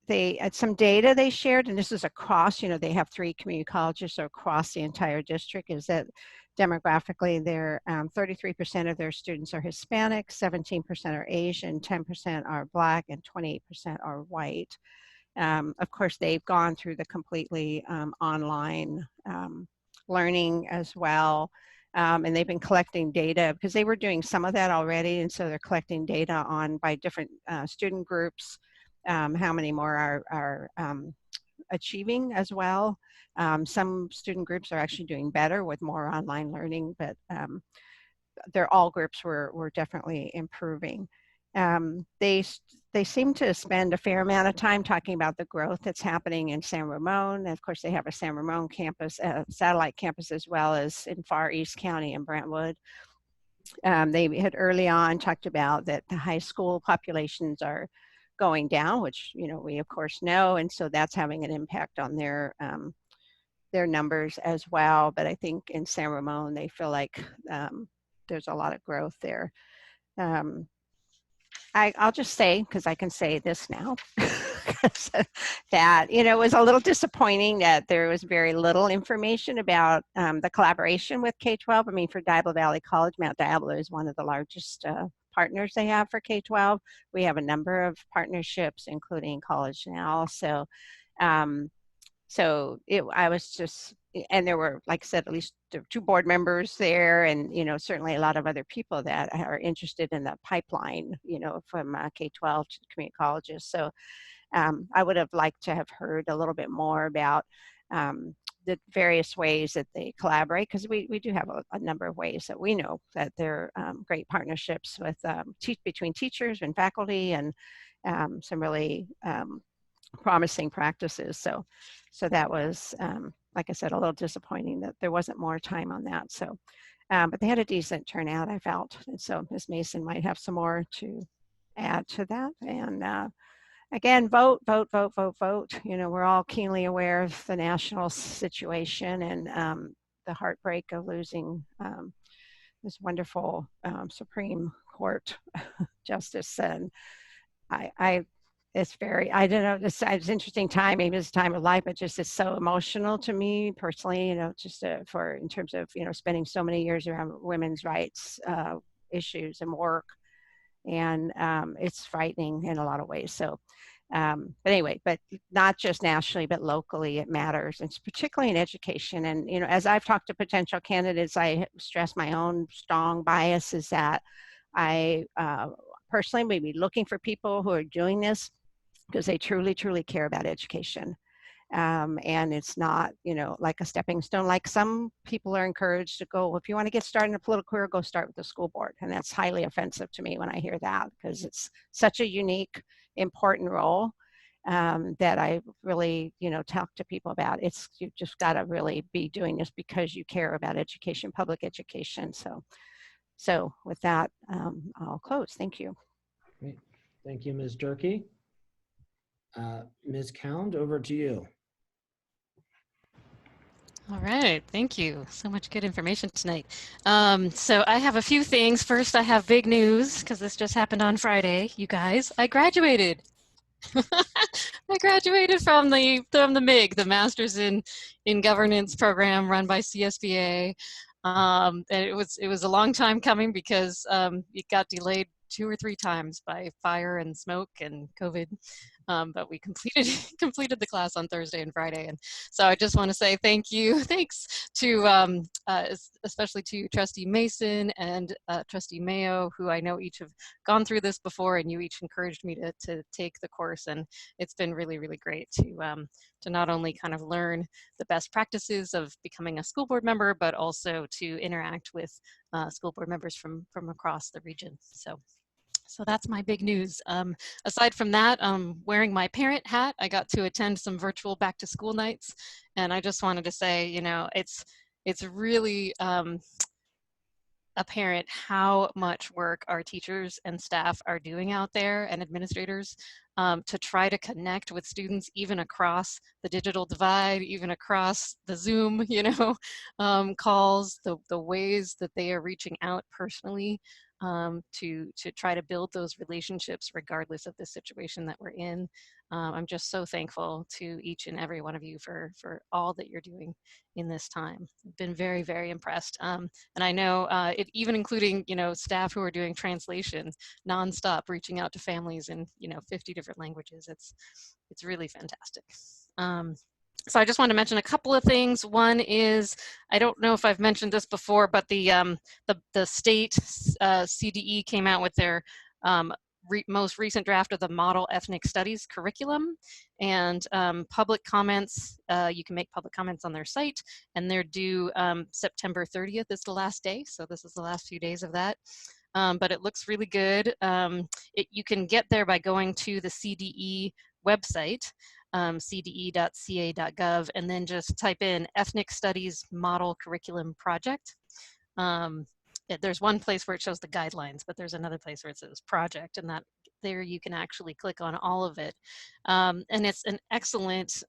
They had some data they shared, and this is across, you know, they have 3 community colleges, so across the entire district, is that demographically, they're 33% of their students are Hispanic, 17% are Asian, 10% are Black, and 28% are white. Of course, they've gone through the completely online learning as well. And they've been collecting data because they were doing some of that already. And so they're collecting data by different student groups. how many more are achieving as well. Some student groups are actually doing better with more online learning, but all groups were definitely improving. They seem to spend a fair amount of time talking about the growth that's happening in San Ramon. And of course, they have a San Ramon campus, satellite campus, as well as in Far East County and Brentwood. They had early on talked about that the high school populations are going down, which we of course know, and so that's having an impact on their numbers as well. But I think in San Ramon, they feel like there's a lot of growth there. I'll just say, because I can say this now, that it was a little disappointing that there was very little information about the collaboration with K-12. I mean, for Diablo Valley College, Mount Diablo is one of the largest partners they have for K-12. We have a number of partnerships, including College Now. So, I was just, and there were, like I said, at least 2 board members there, and certainly a lot of other people that are interested in the pipeline, from K-12 to community colleges. So I would have liked to have heard a little bit more about the various ways that they collaborate, because we do have a number of ways that we know that they're great partnerships with between teachers and faculty, and some really promising practices. So that was, like I said, a little disappointing that there wasn't more time on that. So, but they had a decent turnout, I felt. And so Ms. Mason might have some more to add to that. And again, vote. We're all keenly aware of the national situation and the heartbreak of losing this wonderful Supreme Court justice. And it's very, I don't know, it's an interesting time, maybe it's a time of life, but just it's so emotional to me personally, just in terms of, spending so many years around women's rights issues and work. And it's frightening in a lot of ways. So, but anyway, but not just nationally, but locally, it matters. It's particularly in education. And, as I've talked to potential candidates, I stress my own strong bias is that I personally may be looking for people who are doing this because they truly, truly care about education. And it's not, like a stepping stone. Like some people are encouraged to go, if you want to get started in a political career, go start with the school board. And that's highly offensive to me when I hear that, because it's such a unique, important role that I really, talk to people about. You've just got to really be doing this because you care about education, public education. So with that, I'll close. Thank you. Great. Thank you, Ms. Durkee. Ms. Cound, over to you. All right, thank you. So much good information tonight. So I have a few things. First, I have big news because this just happened on Friday. You guys, I graduated. I graduated from the MIG, the Masters in Governance program run by CSBA. And it was a long time coming because it got delayed 2 or 3 times by fire and smoke and COVID. But we completed the class on Thursday and Friday. And so I just want to say thanks to, especially to Trustee Mason and Trustee Mayo, who I know each have gone through this before, and you each encouraged me to take the course. And it's been really, really great to not only kind of learn the best practices of becoming a school board member, but also to interact with school board members from across the region. So that's my big news. Aside from that, wearing my parent hat, I got to attend some virtual back to school nights. And I just wanted to say, it's really apparent how much work our teachers and staff are doing out there, and administrators, to try to connect with students even across the digital divide, even across the Zoom, calls, the ways that they are reaching out personally to try to build those relationships regardless of the situation that we're in. I'm just so thankful to each and every one of you for all that you're doing in this time. I've been very, very impressed. And I know even including, staff who are doing translation nonstop, reaching out to families in, 50 different languages. It's really fantastic. So I just want to mention a couple of things. One is, I don't know if I've mentioned this before, but the state CDE came out with their most recent draft of the Model Ethnic Studies curriculum, and public comments, you can make public comments on their site, and they're due September 30th is the last day, so this is the last few days of that. But it looks really good. You can get there by going to the CDE website, cde.ca.gov, and then just type in Ethnic Studies Model Curriculum Project. There's one place where it shows the guidelines, but there's another place where it says project, and that there you can actually click on all of it. And it's an excellent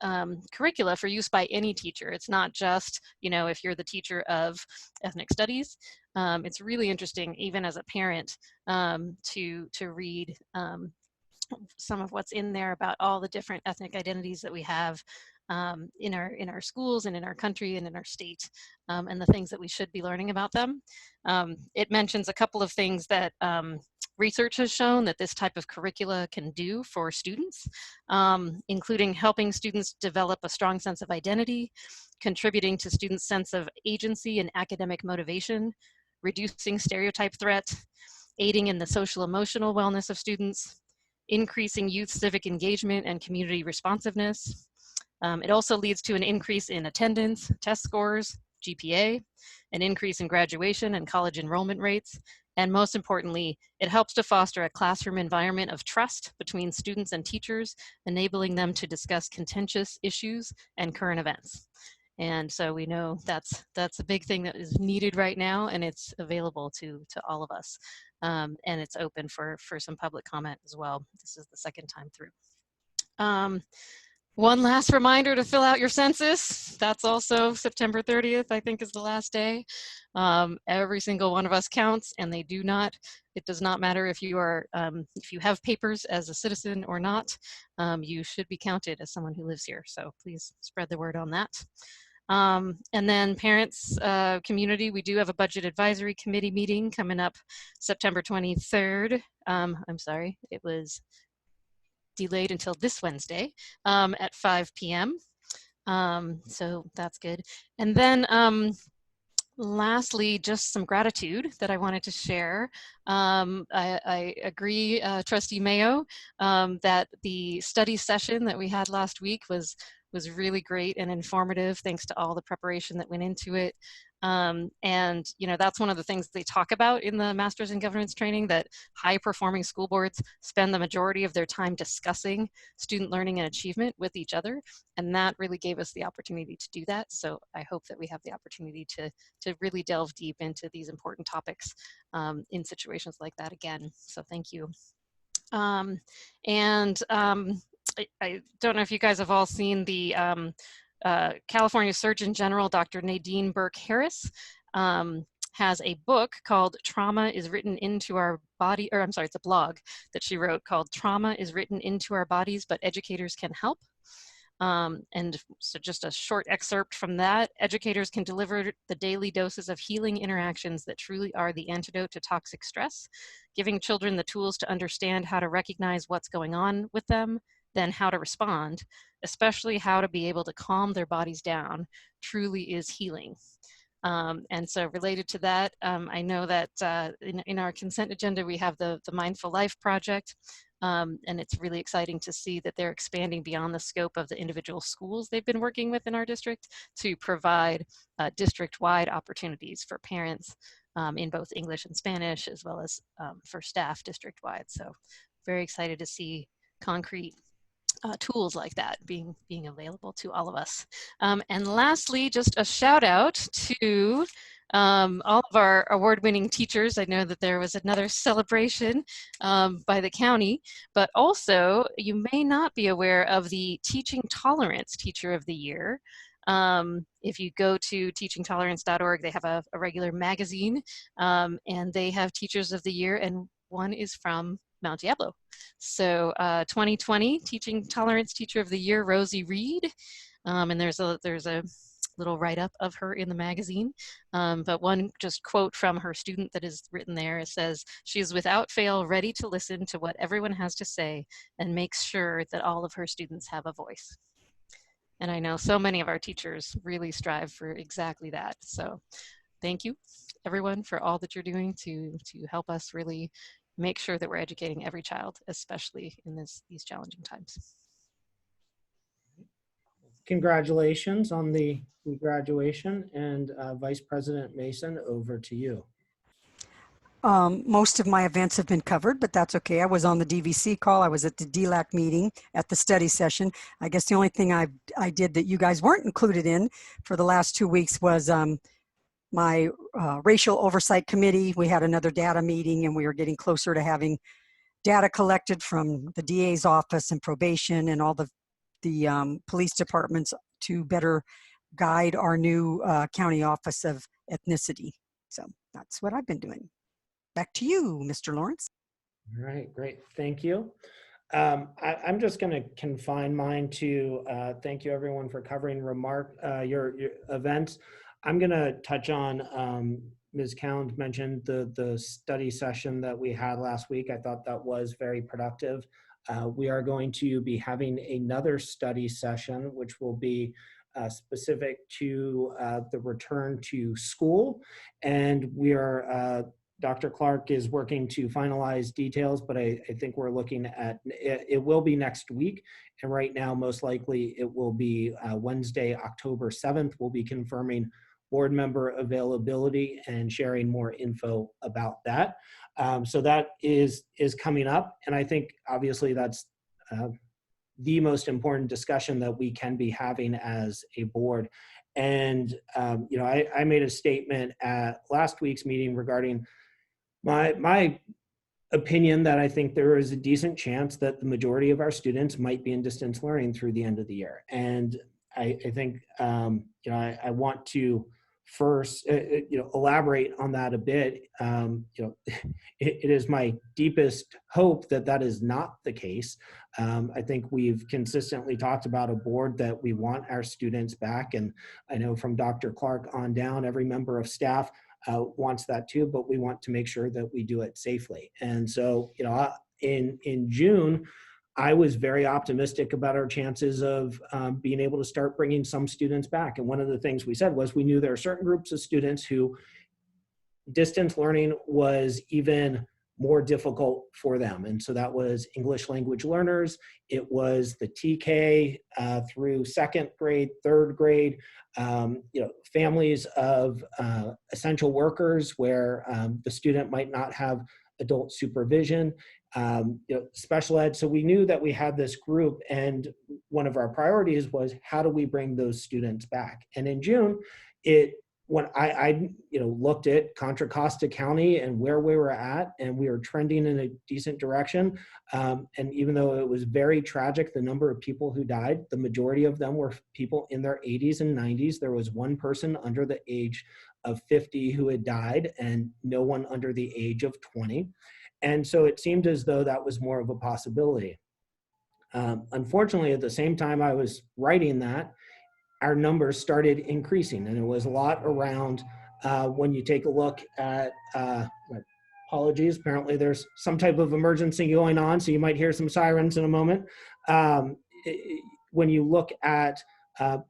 curricula for use by any teacher. It's not just, if you're the teacher of ethnic studies. It's really interesting, even as a parent, to read some of what's in there about all the different ethnic identities that we have in our schools and in our country and in our state, and the things that we should be learning about them. It mentions a couple of things that research has shown that this type of curricula can do for students, including helping students develop a strong sense of identity, contributing to students' sense of agency and academic motivation, reducing stereotype threat, aiding in the social emotional wellness of students, increasing youth civic engagement and community responsiveness. It also leads to an increase in attendance, test scores, GPA, an increase in graduation and college enrollment rates, and most importantly, it helps to foster a classroom environment of trust between students and teachers, enabling them to discuss contentious issues and current events. And so we know that's a big thing that is needed right now, and it's available to all of us. And it's open for some public comment as well. This is the second time through. One last reminder to fill out your census. That's also September 30th, I think, is the last day. Every single one of us counts, and it does not matter if you are, if you have papers as a citizen or not, you should be counted as someone who lives here. So please spread the word on that. And then parents, community, we do have a budget advisory committee meeting coming up September 23rd. I'm sorry, it was delayed until this Wednesday at 5 p.m. So that's good. And then lastly, just some gratitude that I wanted to share. I agree, Trustee Mayo, that the study session that we had last week was really great and informative, thanks to all the preparation that went into it. And that's one of the things they talk about in the Masters in Governance training, that high-performing school boards spend the majority of their time discussing student learning and achievement with each other, and that really gave us the opportunity to do that. So I hope that we have the opportunity to really delve deep into these important topics in situations like that again. So thank you. I don't know if you guys have all seen the California Surgeon General, Dr. Nadine Burke Harris, has a book called Trauma is Written into Our Body, or I'm sorry, it's a blog that she wrote called Trauma is Written into Our Bodies, but Educators Can Help. And so just a short excerpt from that: educators can deliver the daily doses of healing interactions that truly are the antidote to toxic stress, giving children the tools to understand how to recognize what's going on with them, then how to respond, especially how to be able to calm their bodies down, truly is healing. And so related to that, I know that in our consent agenda, we have the Mindful Life Project, and it's really exciting to see that they're expanding beyond the scope of the individual schools they've been working with in our district to provide district-wide opportunities for parents in both English and Spanish, as well as for staff district-wide. So very excited to see concrete tools like that being available to all of us. And lastly, just a shout out to all of our award-winning teachers. I know that there was another celebration by the county, but also you may not be aware of the Teaching Tolerance Teacher of the Year. If you go to teachingtolerance.org, they have a regular magazine, and they have Teachers of the Year, and one is from Mount Diablo. So 2020 Teaching Tolerance Teacher of the Year, Rosie Reed, and there's a little write-up of her in the magazine, but one just quote from her student that is written there. It says, "She is without fail ready to listen to what everyone has to say and makes sure that all of her students have a voice." And I know so many of our teachers really strive for exactly that. So thank you everyone for all that you're doing to help us really make sure that we're educating every child, especially in these challenging times. Congratulations on the graduation, and Vice President Mason, over to you. Most of my events have been covered, but that's okay. I was on the DVC call. I was at the DLAC meeting at the study session. I guess the only thing I did that you guys weren't included in for the last 2 weeks was my racial oversight committee. We had another data meeting, and we were getting closer to having data collected from the DA's office and probation and all the police departments to better guide our new county office of ethnicity. So that's what I've been doing. Back to you, Mr. Lawrence. All right, great. Thank you. I'm just going to confine mine to thank you everyone for covering your events. I'm going to touch on Ms. Cound mentioned the study session that we had last week. I thought that was very productive. We are going to be having another study session, which will be specific to the return to school. And we are, Dr. Clark is working to finalize details, but I think we're looking at, it will be next week. And right now, most likely it will be Wednesday, October 7th. We'll be confirming board member availability and sharing more info about that. So that is coming up. And I think obviously that's the most important discussion that we can be having as a board. And, you know, I made a statement at last week's meeting regarding my opinion that I think there is a decent chance that the majority of our students might be in distance learning through the end of the year. And I think, you know, I want to first, you know, elaborate on that a bit. You know, it is my deepest hope that that is not the case. I think we've consistently talked about a board that we want our students back. And I know from Dr. Clark on down, every member of staff wants that too, but we want to make sure that we do it safely. And so, you know, in June, I was very optimistic about our chances of being able to start bringing some students back. And one of the things we said was we knew there are certain groups of students who distance learning was even more difficult for them. And so that was English language learners. It was the TK through second grade, third grade, you know, families of essential workers where the student might not have adult supervision, you know, special ed. So we knew that we had this group, and one of our priorities was how do we bring those students back? And in June, when I you know, looked at Contra Costa County and where we were at, and we were trending in a decent direction. And even though it was very tragic, the number of people who died, the majority of them were people in their 80s and 90s. There was one person under the age of 50 who had died, and no one under the age of 20. And so it seemed as though that was more of a possibility. Unfortunately, at the same time I was writing that, our numbers started increasing, and it was a lot around when you take a look at, apologies, apparently there's some type of emergency going on, so you might hear some sirens in a moment. When you look at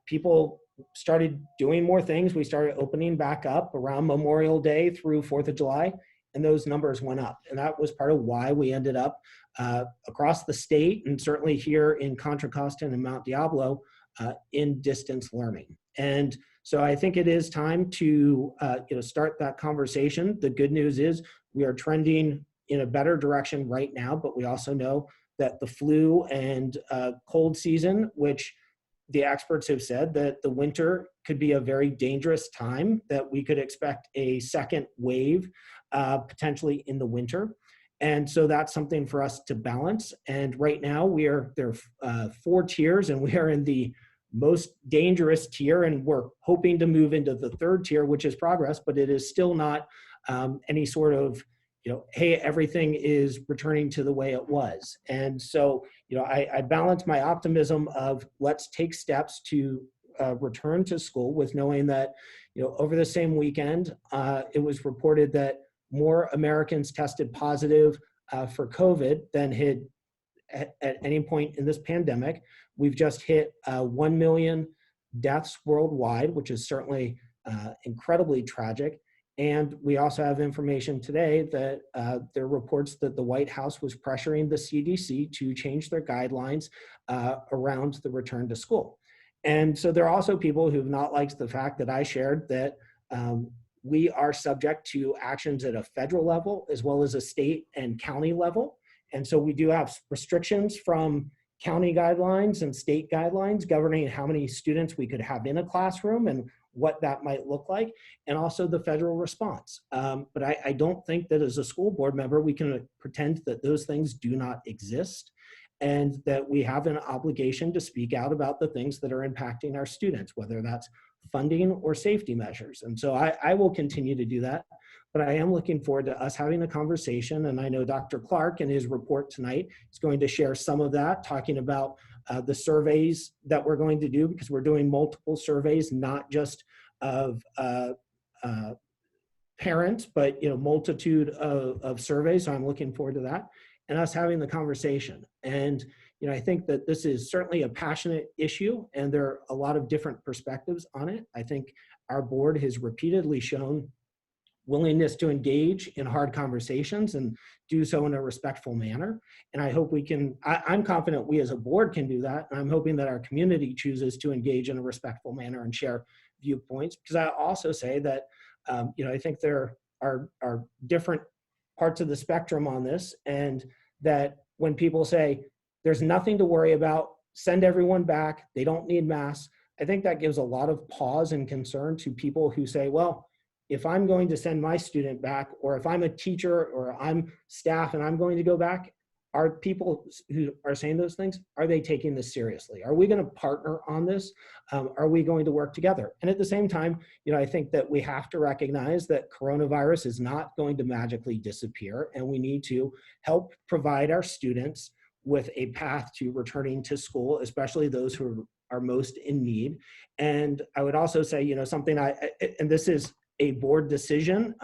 people started doing more things, we started opening back up around Memorial Day through 4th of July, and those numbers went up. And that was part of why we ended up across the state, and certainly here in Contra Costa and Mount Diablo, in distance learning. And so I think it is time to you know, start that conversation. The good news is we are trending in a better direction right now, but we also know that the flu and cold season, which the experts have said that the winter could be a very dangerous time, that we could expect a second wave potentially in the winter. And so that's something for us to balance. And right now there are 4 tiers, and we are in the most dangerous tier, and we're hoping to move into the 3rd tier, which is progress, but it is still not any sort of, you know, hey, everything is returning to the way it was. And so, you know, I balance my optimism of let's take steps to return to school with knowing that, you know, over the same weekend, it was reported that more Americans tested positive for COVID than had at any point in this pandemic. We've just hit 1 million deaths worldwide, which is certainly incredibly tragic. And we also have information today that there are reports that the White House was pressuring the CDC to change their guidelines around the return to school. And so there are also people who've not liked the fact that I shared that we are subject to actions at a federal level as well as a state and county level. And so we do have restrictions from county guidelines and state guidelines governing how many students we could have in a classroom and what that might look like, and also the federal response. But I don't think that as a school board member, we can pretend that those things do not exist and that we have an obligation to speak out about the things that are impacting our students, whether that's funding or safety measures. And so I will continue to do that, but I am looking forward to us having a conversation. And I know Dr. Clark in his report tonight is going to share some of that, talking about the surveys that we're going to do, because we're doing multiple surveys, not just of parents, but multitude of surveys. So I'm looking forward to that and us having the conversation. And I think that this is certainly a passionate issue, and there are a lot of different perspectives on it. I think our board has repeatedly shown willingness to engage in hard conversations and do so in a respectful manner. And I hope we can, I'm confident we as a board can do that. And I'm hoping that our community chooses to engage in a respectful manner and share viewpoints. Because I also say that, I think there are different parts of the spectrum on this, and that when people say, there's nothing to worry about, send everyone back, they don't need masks, I think that gives a lot of pause and concern to people who say, well, if I'm going to send my student back, or if I'm a teacher or I'm staff and I'm going to go back, are people who are saying those things, are they taking this seriously? Are we going to partner on this? Are we going to work together? And at the same time, I think that we have to recognize that coronavirus is not going to magically disappear, and we need to help provide our students with a path to returning to school, especially those who are most in need. And I would also say, something and this is a board decision,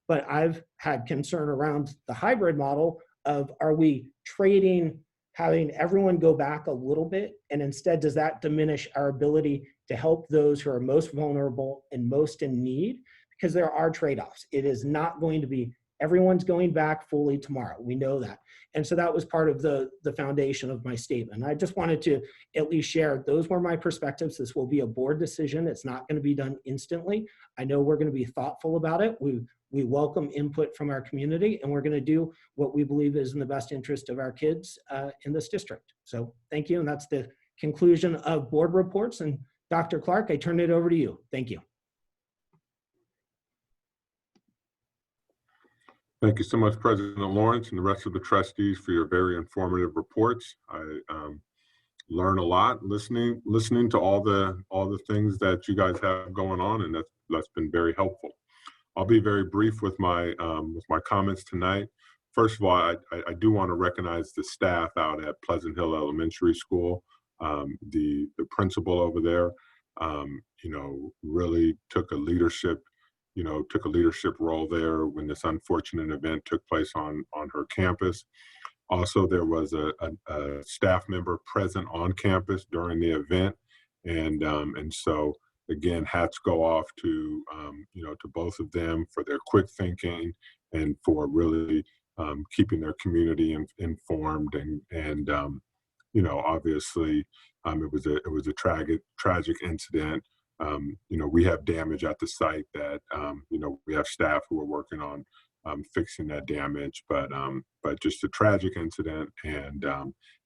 but I've had concern around the hybrid model of, are we trading having everyone go back a little bit, and instead does that diminish our ability to help those who are most vulnerable and most in need? Because there are trade-offs. It is not going to be everyone's going back fully tomorrow. We know that. And so that was part of the foundation of my statement. I just wanted to at least share, those were my perspectives. This will be a board decision. It's not going to be done instantly. I know we're going to be thoughtful about it. We welcome input from our community, and we're going to do what we believe is in the best interest of our kids in this district. So thank you. And that's the conclusion of board reports. And Dr. Clark, I turn it over to you. Thank you. Thank you so much, President Lawrence, and the rest of the trustees for your very informative reports. I learn a lot listening to all the things that you guys have going on, and that's been very helpful. I'll be very brief with my comments tonight. First of all, I do want to recognize the staff out at Pleasant Hill Elementary School. The principal over there, really took a leadership role there when this unfortunate event took place on her campus. Also, there was a staff member present on campus during the event, and so again, hats go off to to both of them for their quick thinking and for really keeping their community informed, and obviously it was a tragic incident. We have damage at the site that we have staff who are working on fixing that damage, but just a tragic incident, and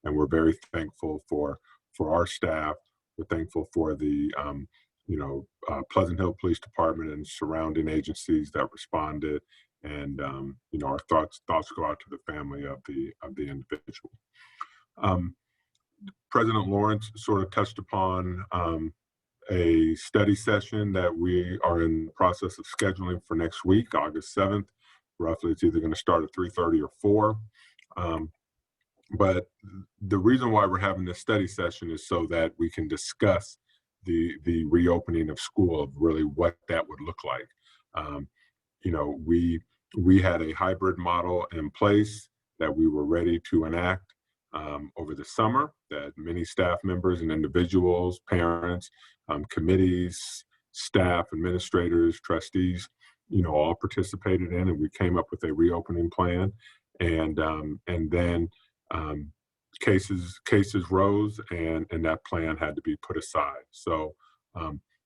we're very thankful for our staff. We're thankful for the Pleasant Hill Police Department and surrounding agencies that responded, and our thoughts go out to the family of the individual. President Lawrence sort of touched upon a study session that we are in the process of scheduling for next week, August 7th. Roughly, it's either going to start at 3:30 or 4. But the reason why we're having this study session is so that we can discuss the reopening of school, of really what that would look like. We had a hybrid model in place that we were ready to enact over the summer, that many staff members and individuals, parents, committees, staff, administrators, trustees, all participated in, and we came up with a reopening plan. And then cases rose, and that plan had to be put aside. So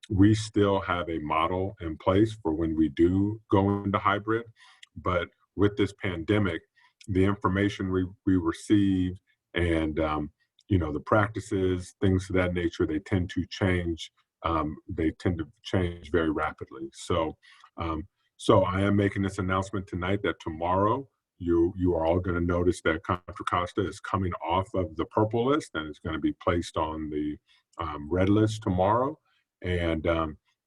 we still have a model in place for when we do go into hybrid, but with this pandemic, the information we received and the practices, things of that nature, they tend to change. They tend to change very rapidly. So I am making this announcement tonight that tomorrow you are all going to notice that Contra Costa is coming off of the purple list and is going to be placed on the red list tomorrow. And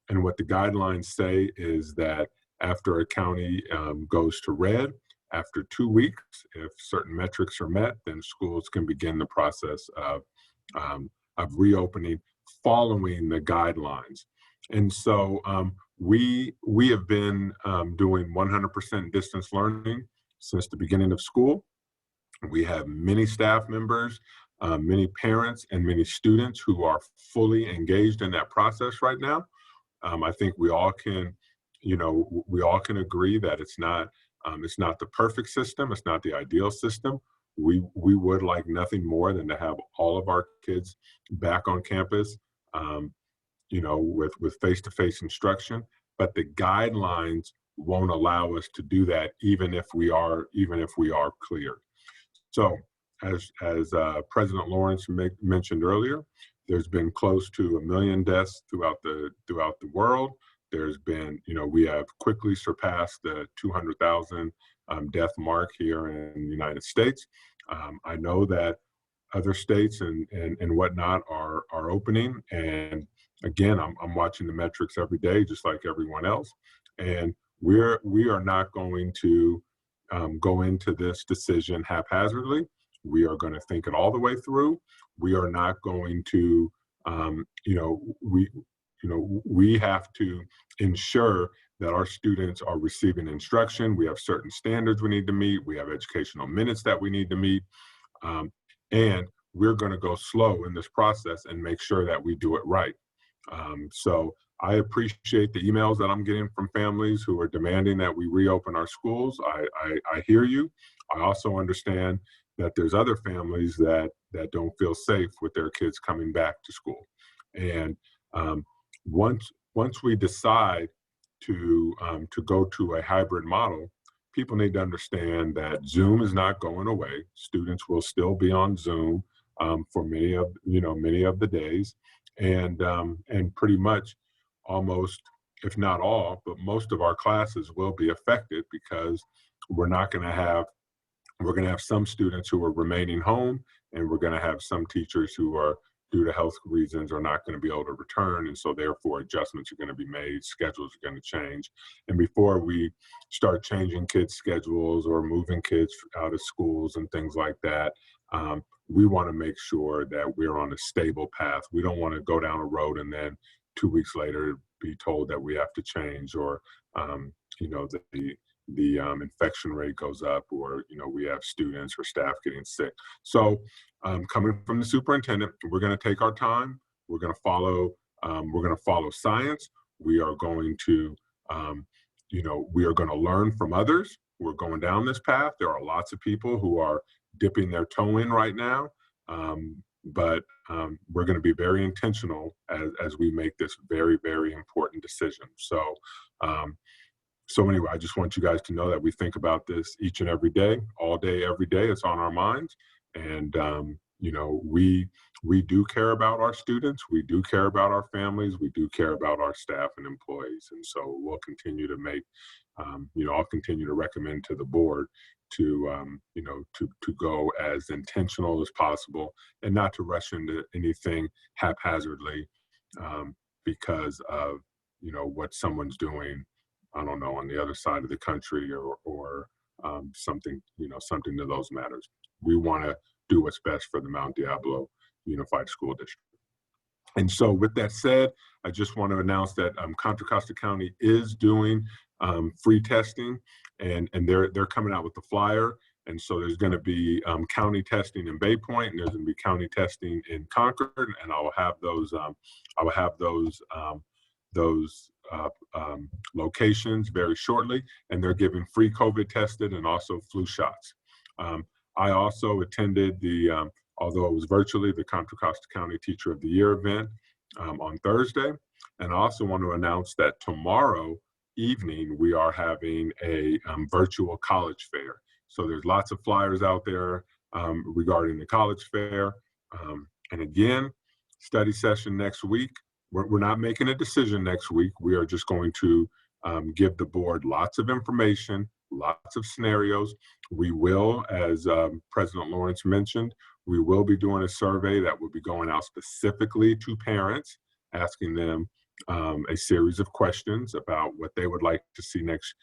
what the guidelines say is that after a county goes to red, after 2 weeks, if certain metrics are met, then schools can begin the process of reopening following the guidelines. And so we have been doing 100% distance learning since the beginning of school. We have many staff members, many parents, and many students who are fully engaged in that process right now. I think we all can agree that it's not the perfect system. It's not the ideal system. We would like nothing more than to have all of our kids back on campus, with face-to-face instruction. But the guidelines won't allow us to do that, even if we are cleared. So, as President Lawrence mentioned earlier, there's been close to 1 million deaths throughout the world. There's been, we have quickly surpassed the 200,000 death mark here in the United States. I know that other states and whatnot are opening. And again, I'm watching the metrics every day, just like everyone else. And we are not going to go into this decision haphazardly. We are going to think it all the way through. We are not going to, we have to ensure that our students are receiving instruction. We have certain standards we need to meet. We have educational minutes that we need to meet. And we're going to go slow in this process and make sure that we do it right. So I appreciate the emails that I'm getting from families who are demanding that we reopen our schools. I hear you. I also understand that there's other families that don't feel safe with their kids coming back to school. And once we decide to go to a hybrid model, people need to understand that Zoom is not going away. Students will still be on Zoom for many of the days, and pretty much almost, if not all, but most of our classes will be affected because we're going to have some students who are remaining home, and we're going to have some teachers who are, due to health reasons, are not going to be able to return. And so therefore adjustments are going to be made, schedules are going to change. And before we start changing kids' schedules or moving kids out of schools and things like that, we want to make sure that we're on a stable path. We don't want to go down a road and then 2 weeks later be told that we have to change, or the infection rate goes up, or we have students or staff getting sick. So coming from the superintendent, we're going to take our time. We're going to follow science. We are going to learn from others. We're going down this path. There are lots of people who are dipping their toe in right now, but we're going to be very intentional as we make this very, very important decision. So anyway, I just want you guys to know that we think about this each and every day, all day, every day. It's on our minds. And, we do care about our students. We do care about our families. We do care about our staff and employees. And so we'll continue to make, I'll continue to recommend to the board to go as intentional as possible and not to rush into anything haphazardly because of, what someone's doing, I don't know, on the other side of the country or something to those matters. We want to do what's best for the Mount Diablo Unified School District. And so with that said, I just want to announce that Contra Costa County is doing free testing, and they're coming out with the flyer. And so there's going to be county testing in Bay Point, and there's going to be county testing in Concord, and I will have those locations very shortly, and they're giving free COVID tested and also flu shots. I also attended the, although it was virtually, the Contra Costa County Teacher of the Year event on Thursday. And I also want to announce that tomorrow evening we are having a virtual college fair. So there's lots of flyers out there regarding the college fair. And again, study session next week. We're not making a decision next week. We are just going to give the board lots of information, lots of scenarios. We will, as President Lawrence mentioned, we will be doing a survey that will be going out specifically to parents, asking them a series of questions about what they would like to see next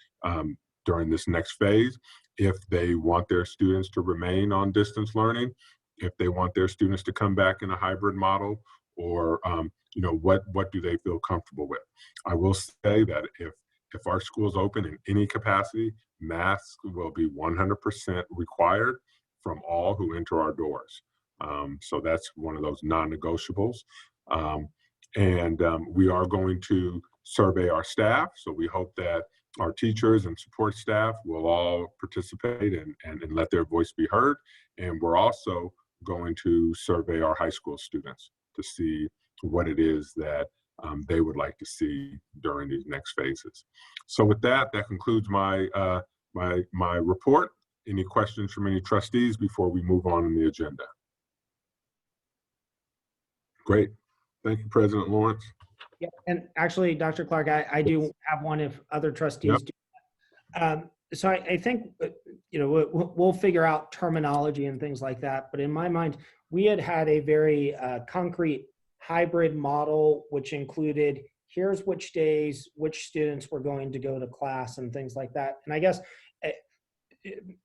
during this next phase. If they want their students to remain on distance learning, if they want their students to come back in a hybrid model, or you know, what do they feel comfortable with? I will say that if our schools open in any capacity, masks will be 100% required from all who enter our doors. So that's one of those non-negotiables. We are going to survey our staff. So we hope that our teachers and support staff will all participate and let their voice be heard. And we're also going to survey our high school students to see what it is that they would like to see during these next phases. So with that, that concludes my my report. Any questions from any trustees before we move on in the agenda? Great. Thank you, President Lawrence. Yeah, and actually, Dr. Clark, I do have one if other trustees do. So I think, you know, we'll figure out terminology and things like that. But in my mind, we had a very concrete hybrid model, which included here's which days, which students were going to go to class and things like that. And I guess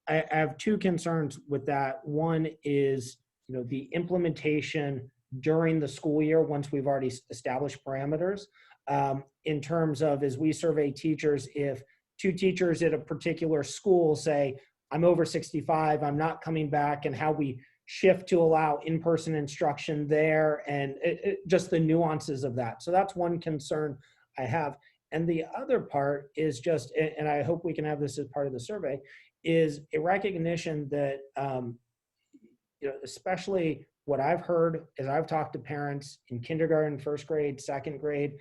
I have two concerns with that. One is, you know, the implementation during the school year, once we've already established parameters, in terms of, as we survey teachers, if two teachers at a particular school say, I'm over 65, I'm not coming back, and how we shift to allow in-person instruction there, and just the nuances of that. So that's one concern I have. And the other part is just, and I hope we can have this as part of the survey, is a recognition that, you know, especially what I've heard as I've talked to parents in kindergarten, first grade, second grade,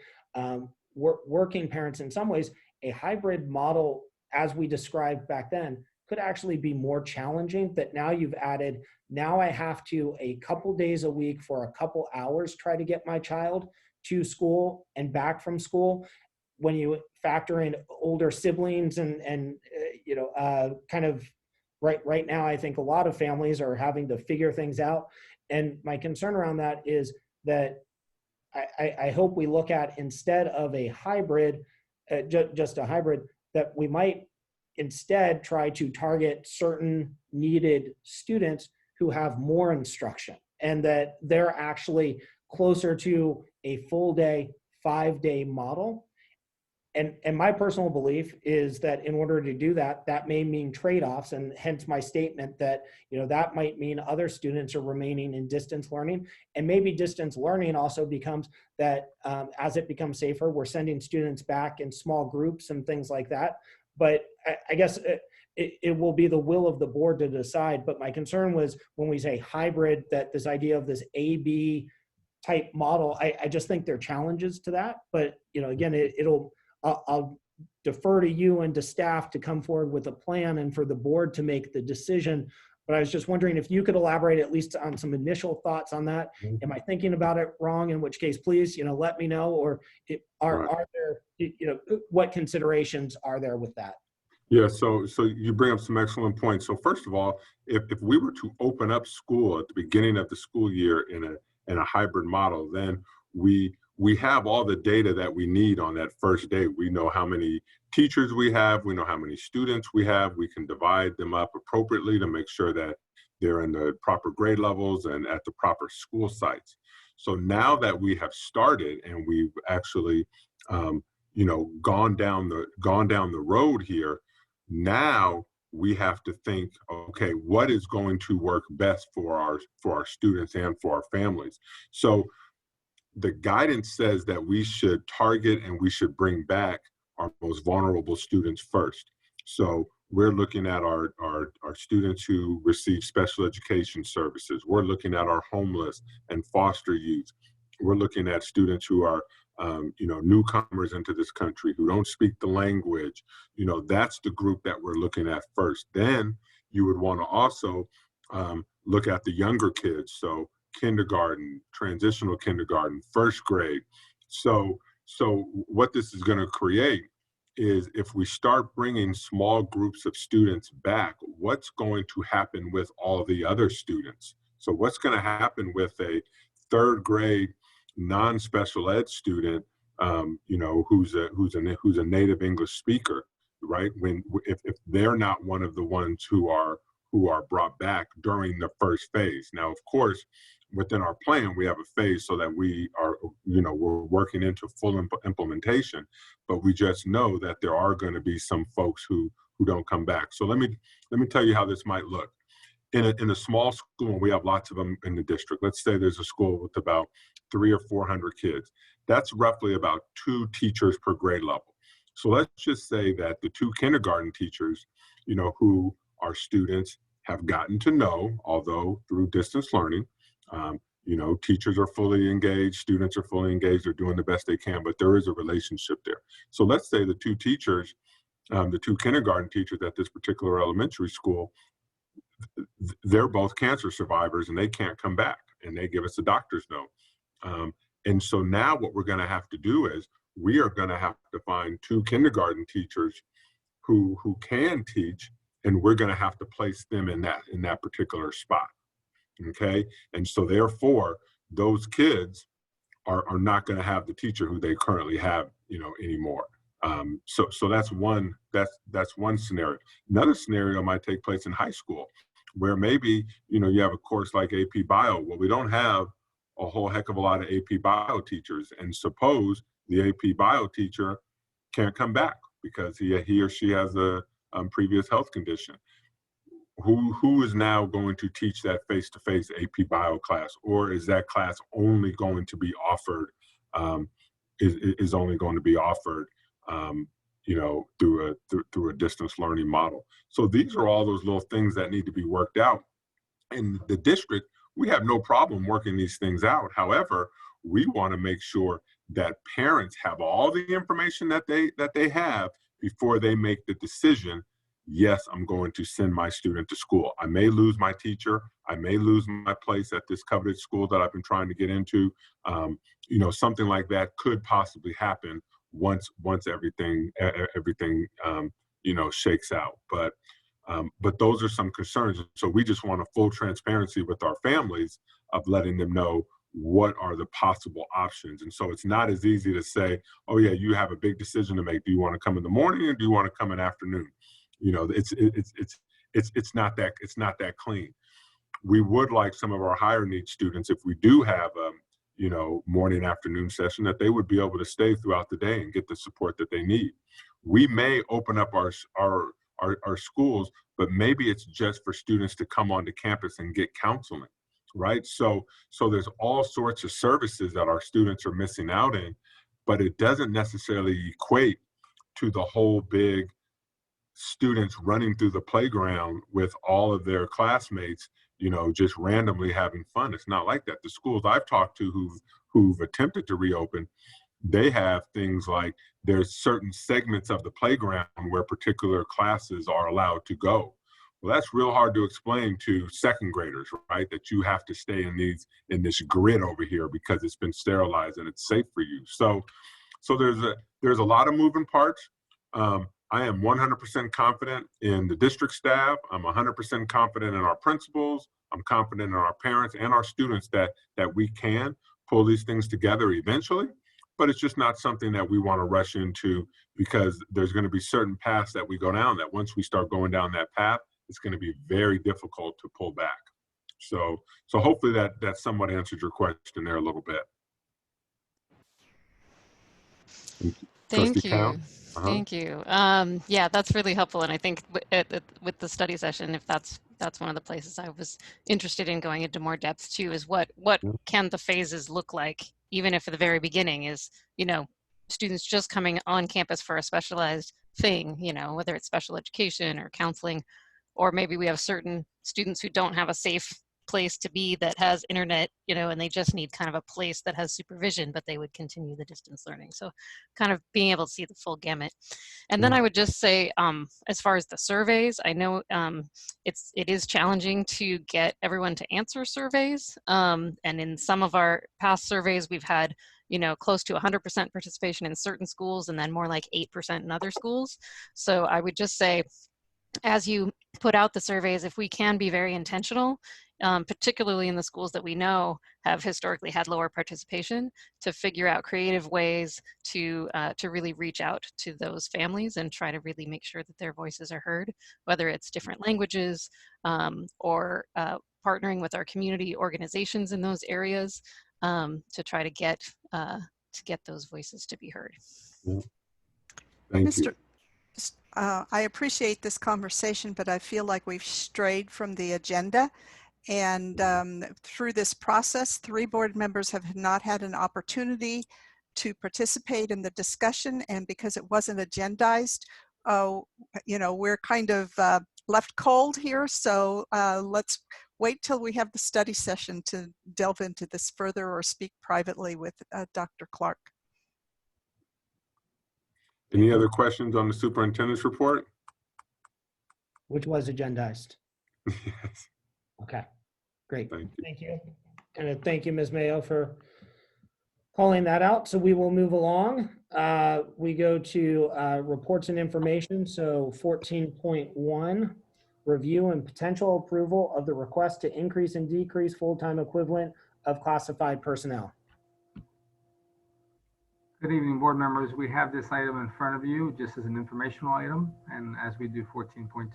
working parents, in some ways, a hybrid model, as we described back then, could actually be more challenging. That now you've added, now I have to, a couple days a week for a couple hours, try to get my child to school and back from school. When you factor in older siblings and you know, kind of right now, I think a lot of families are having to figure things out. And my concern around that is that I hope we look at, instead of a hybrid, just a hybrid, that we might instead try to target certain needed students who have more instruction, and that they're actually closer to a full day, 5-day model. And my personal belief is that in order to do that, that may mean trade-offs, and hence my statement that, you know, that might mean other students are remaining in distance learning. And maybe distance learning also becomes that, as it becomes safer, we're sending students back in small groups and things like that. But I guess it will be the will of the board to decide. But my concern was, when we say hybrid, that this idea of this A-B type model, I just think there are challenges to that. But, you know, again, I'll defer to you and to staff to come forward with a plan, and for the board to make the decision. But I was just wondering if you could elaborate at least on some initial thoughts on that. Am I thinking about it wrong? In which case, please, you know, let me know. Or are there, you know, what considerations are there with that? Yeah, so you bring up some excellent points. So first of all, if we were to open up school at the beginning of the school year in a hybrid model, then we have all the data that we need on that first day. We know how many teachers we have, we know how many students we have, we can divide them up appropriately to make sure that they're in the proper grade levels and at the proper school sites. So now that we have started and we've actually, you know, gone down the road here, now we have to think, okay, what is going to work best for our students and for our families? So the guidance says that we should target and we should bring back our most vulnerable students first. So we're looking at our students who receive special education services. We're looking at our homeless and foster youth. We're looking at students who are newcomers into this country who don't speak the language. That's the group that we're looking at first. Then you would want to also look at the younger kids. So kindergarten, transitional kindergarten, first grade. So what this is going to create is, if we start bringing small groups of students back, what's going to happen with all the other students? So what's going to happen with a third grade non-special ed student, who's a native English speaker, right? If they're not one of the ones who are brought back during the first phase. Now, of course, within our plan, we have a phase so that we are, we're working into full implementation, but we just know that there are going to be some folks who don't come back. So let me tell you how this might look. In a small school, and we have lots of them in the district, let's say there's a school with about 300 or 400 kids. That's roughly about 2 teachers per grade level. So let's just say that the 2 kindergarten teachers, who our students have gotten to know, although through distance learning, teachers are fully engaged, students are fully engaged, they're doing the best they can, but there is a relationship there. So let's say the 2 teachers, the 2 kindergarten teachers at this particular elementary school, they're both cancer survivors and they can't come back, and they give us a doctor's note. And so now what we're going to have to do is, we are going to have to find 2 kindergarten teachers who can teach, and we're going to have to place them in that particular spot. Okay. And so therefore, those kids are not going to have the teacher who they currently have, anymore. So that's one scenario. Another scenario might take place in high school, where maybe, you have a course like AP Bio. Well, we don't have a whole heck of a lot of AP Bio teachers. And suppose the AP Bio teacher can't come back because he or she has a previous health condition. Who is now going to teach that face-to-face AP Bio class? Or is that class only going to be offered, is only going to be offered, through a distance learning model? So these are all those little things that need to be worked out. In the district, we have no problem working these things out. However, we want to make sure that parents have all the information that they have before they make the decision. Yes, I'm going to send my student to school. I may lose my teacher. I may lose my place at this coveted school that I've been trying to get into. Something like that could possibly happen once everything shakes out. But those are some concerns. So we just want a full transparency with our families of letting them know what are the possible options. And so it's not as easy to say, oh yeah, you have a big decision to make. Do you want to come in the morning or do you want to come in afternoon? It's not that clean. We would like some of our higher need students, if we do have morning afternoon session, that they would be able to stay throughout the day and get the support that they need. We may open up our schools, but maybe it's just for students to come onto campus and get counseling, right? So there's all sorts of services that our students are missing out in, but it doesn't necessarily equate to the whole big students running through the playground with all of their classmates, just randomly having fun. It's not like that. The schools I've talked to who've attempted to reopen, they have things like there's certain segments of the playground where particular classes are allowed to go. Well, that's real hard to explain to second graders, right? That you have to stay in this grid over here because it's been sterilized and it's safe for you. So there's a lot of moving parts. I am 100% confident in the district staff. I'm 100% confident in our principals. I'm confident in our parents and our students that we can pull these things together eventually, but it's just not something that we want to rush into, because there's going to be certain paths that we go down that once we start going down that path, it's going to be very difficult to pull back. So hopefully that somewhat answered your question there a little bit. Thank Trustee you. Cowan? Thank you. Yeah, that's really helpful. And I think with the study session, if that's one of the places I was interested in going into more depth too, is what can the phases look like even if at the very beginning is, you know, students just coming on campus for a specialized thing, you know, whether it's special education or counseling, or maybe we have certain students who don't have a safe place to be that has internet, you know, and they just need kind of a place that has supervision, but they would continue the distance learning. So kind of being able to see the full gamut. And then I would just say, as far as the surveys, I know it is challenging to get everyone to answer surveys. And in some of our past surveys, we've had, you know, close to 100% participation in certain schools and then more like 8% in other schools. So I would just say, as you put out the surveys, if we can be very intentional, particularly in the schools that we know have historically had lower participation, to figure out creative ways to really reach out to those families and try to really make sure that their voices are heard, whether it's different languages or partnering with our community organizations in those areas to try to get those voices to be heard. Thank you. I appreciate this conversation, but I feel like we've strayed from the agenda. And through this process, 3 board members have not had an opportunity to participate in the discussion. And because it wasn't agendized, you know, we're kind of left cold here. So let's wait till we have the study session to delve into this further or speak privately with Dr. Clark. Any other questions on the superintendent's report? Which was agendized. Yes. Okay, great. Thank you. Thank you. And thank you, Ms. Mayo, for calling that out. So we will move along. We go to reports and information. So 14.1, review and potential approval of the request to increase and decrease full-time equivalent of classified personnel. Good evening, board members. We have this item in front of you just as an informational item, and as we do 14.2.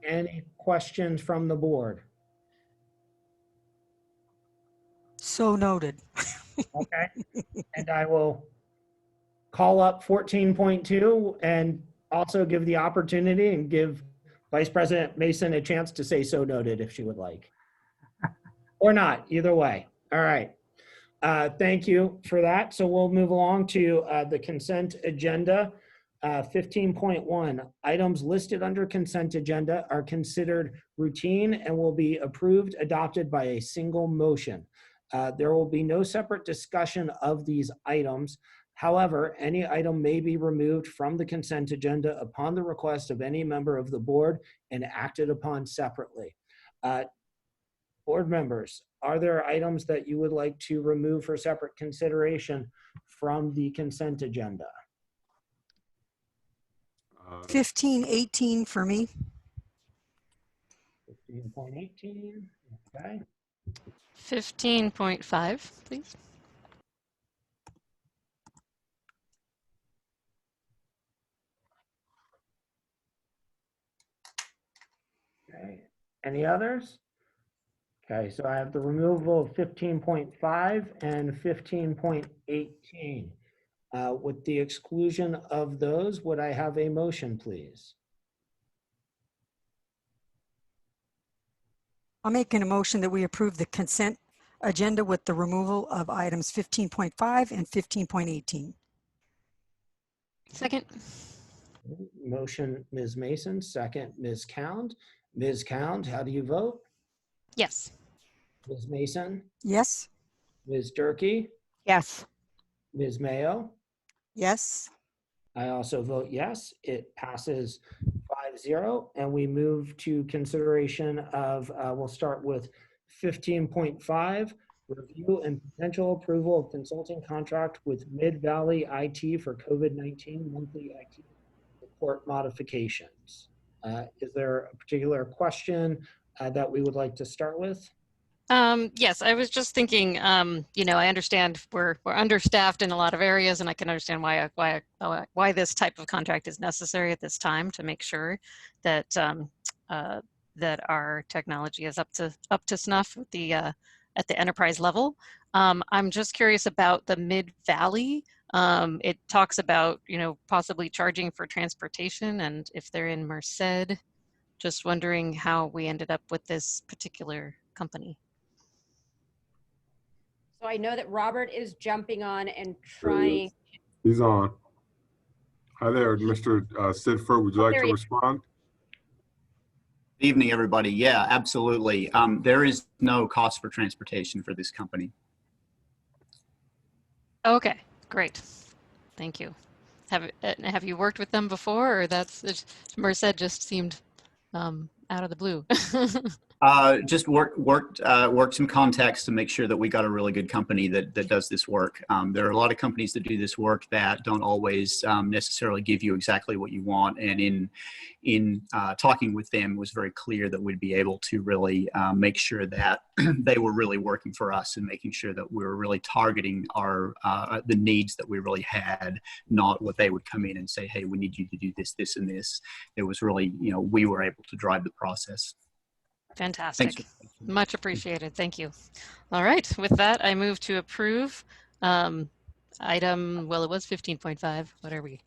Any questions from the board? So noted. Okay. And I will call up 14.2 and also give the opportunity and give Vice President Mason a chance to say so noted if she would like. Or not, either way. All right. Thank you for that. So we'll move along to the consent agenda. 15.1, items listed under consent agenda are considered routine and will be approved, adopted by a single motion. There will be no separate discussion of these items. However, any item may be removed from the consent agenda upon the request of any member of the board and acted upon separately. Board members, are there items that you would like to remove for separate consideration from the consent agenda? 1518 for me. 15.18, okay. 15.5, please. Okay, any others? Okay, so I have the removal of 15.5 and 15.18. With the exclusion of those, would I have a motion, please? I'm making a motion that we approve the consent agenda with the removal of items 15.5 and 15.18. Second. Motion, Ms. Mason, second, Ms. Cound. Ms. Cound, how do you vote? Yes. Ms. Mason? Yes. Ms. Durkee? Yes. Ms. Mayo? Yes. I also vote yes. It passes 5-0, and we move to consideration of, we'll start with 15.5, review and potential approval of consulting contract with Mid-Valley IT for COVID-19 monthly IT support modifications. Is there a particular question that we would like to start with? Yes, I was just thinking, you know, I understand we're understaffed in a lot of areas, and I can understand why this type of contract is necessary at this time to make sure that that our technology is up to snuff at the enterprise level. I'm just curious about the Mid-Valley. It talks about, you know, possibly charging for transportation, and if they're in Merced, just wondering how we ended up with this particular company. So I know that Robert is jumping on and trying. He's on. Hi there, Mr. Sidford. Would you like There to he- respond? Good evening, everybody. Yeah, absolutely. There is no cost for transportation for this company. Okay, great. Thank you. Have you worked with them before, or Merced just seemed out of the blue? Just worked some context to make sure that we got a really good company that does this work. There are a lot of companies that do this work that don't always necessarily give you exactly what you want. And in talking with them, it was very clear that we'd be able to really make sure that they were really working for us and making sure that we were really targeting our the needs that we really had, not what they would come in and say, hey, we need you to do this, this, and this. It was really, we were able to drive the process. Fantastic. Thanks. Much appreciated. Thank you. All right. With that, I move to approve item, well, it was 15.5. What are we?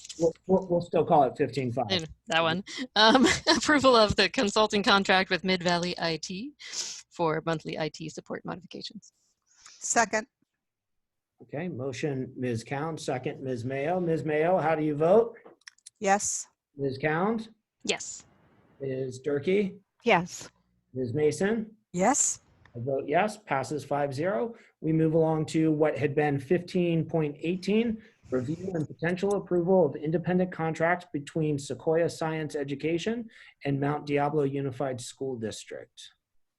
We'll still call it 15.5. That one. Approval of the consulting contract with Mid-Valley IT for monthly IT support modifications. Second. Okay, motion, Ms. Cound, second, Ms. Mayo. Ms. Mayo, how do you vote? Yes. Ms. Cound? Yes. Ms. Durkee? Yes. Ms. Mason? Yes. I vote yes, passes 5-0. We move along to what had been 15.18, review and potential approval of independent contracts between Sequoia Science Education and Mount Diablo Unified School District.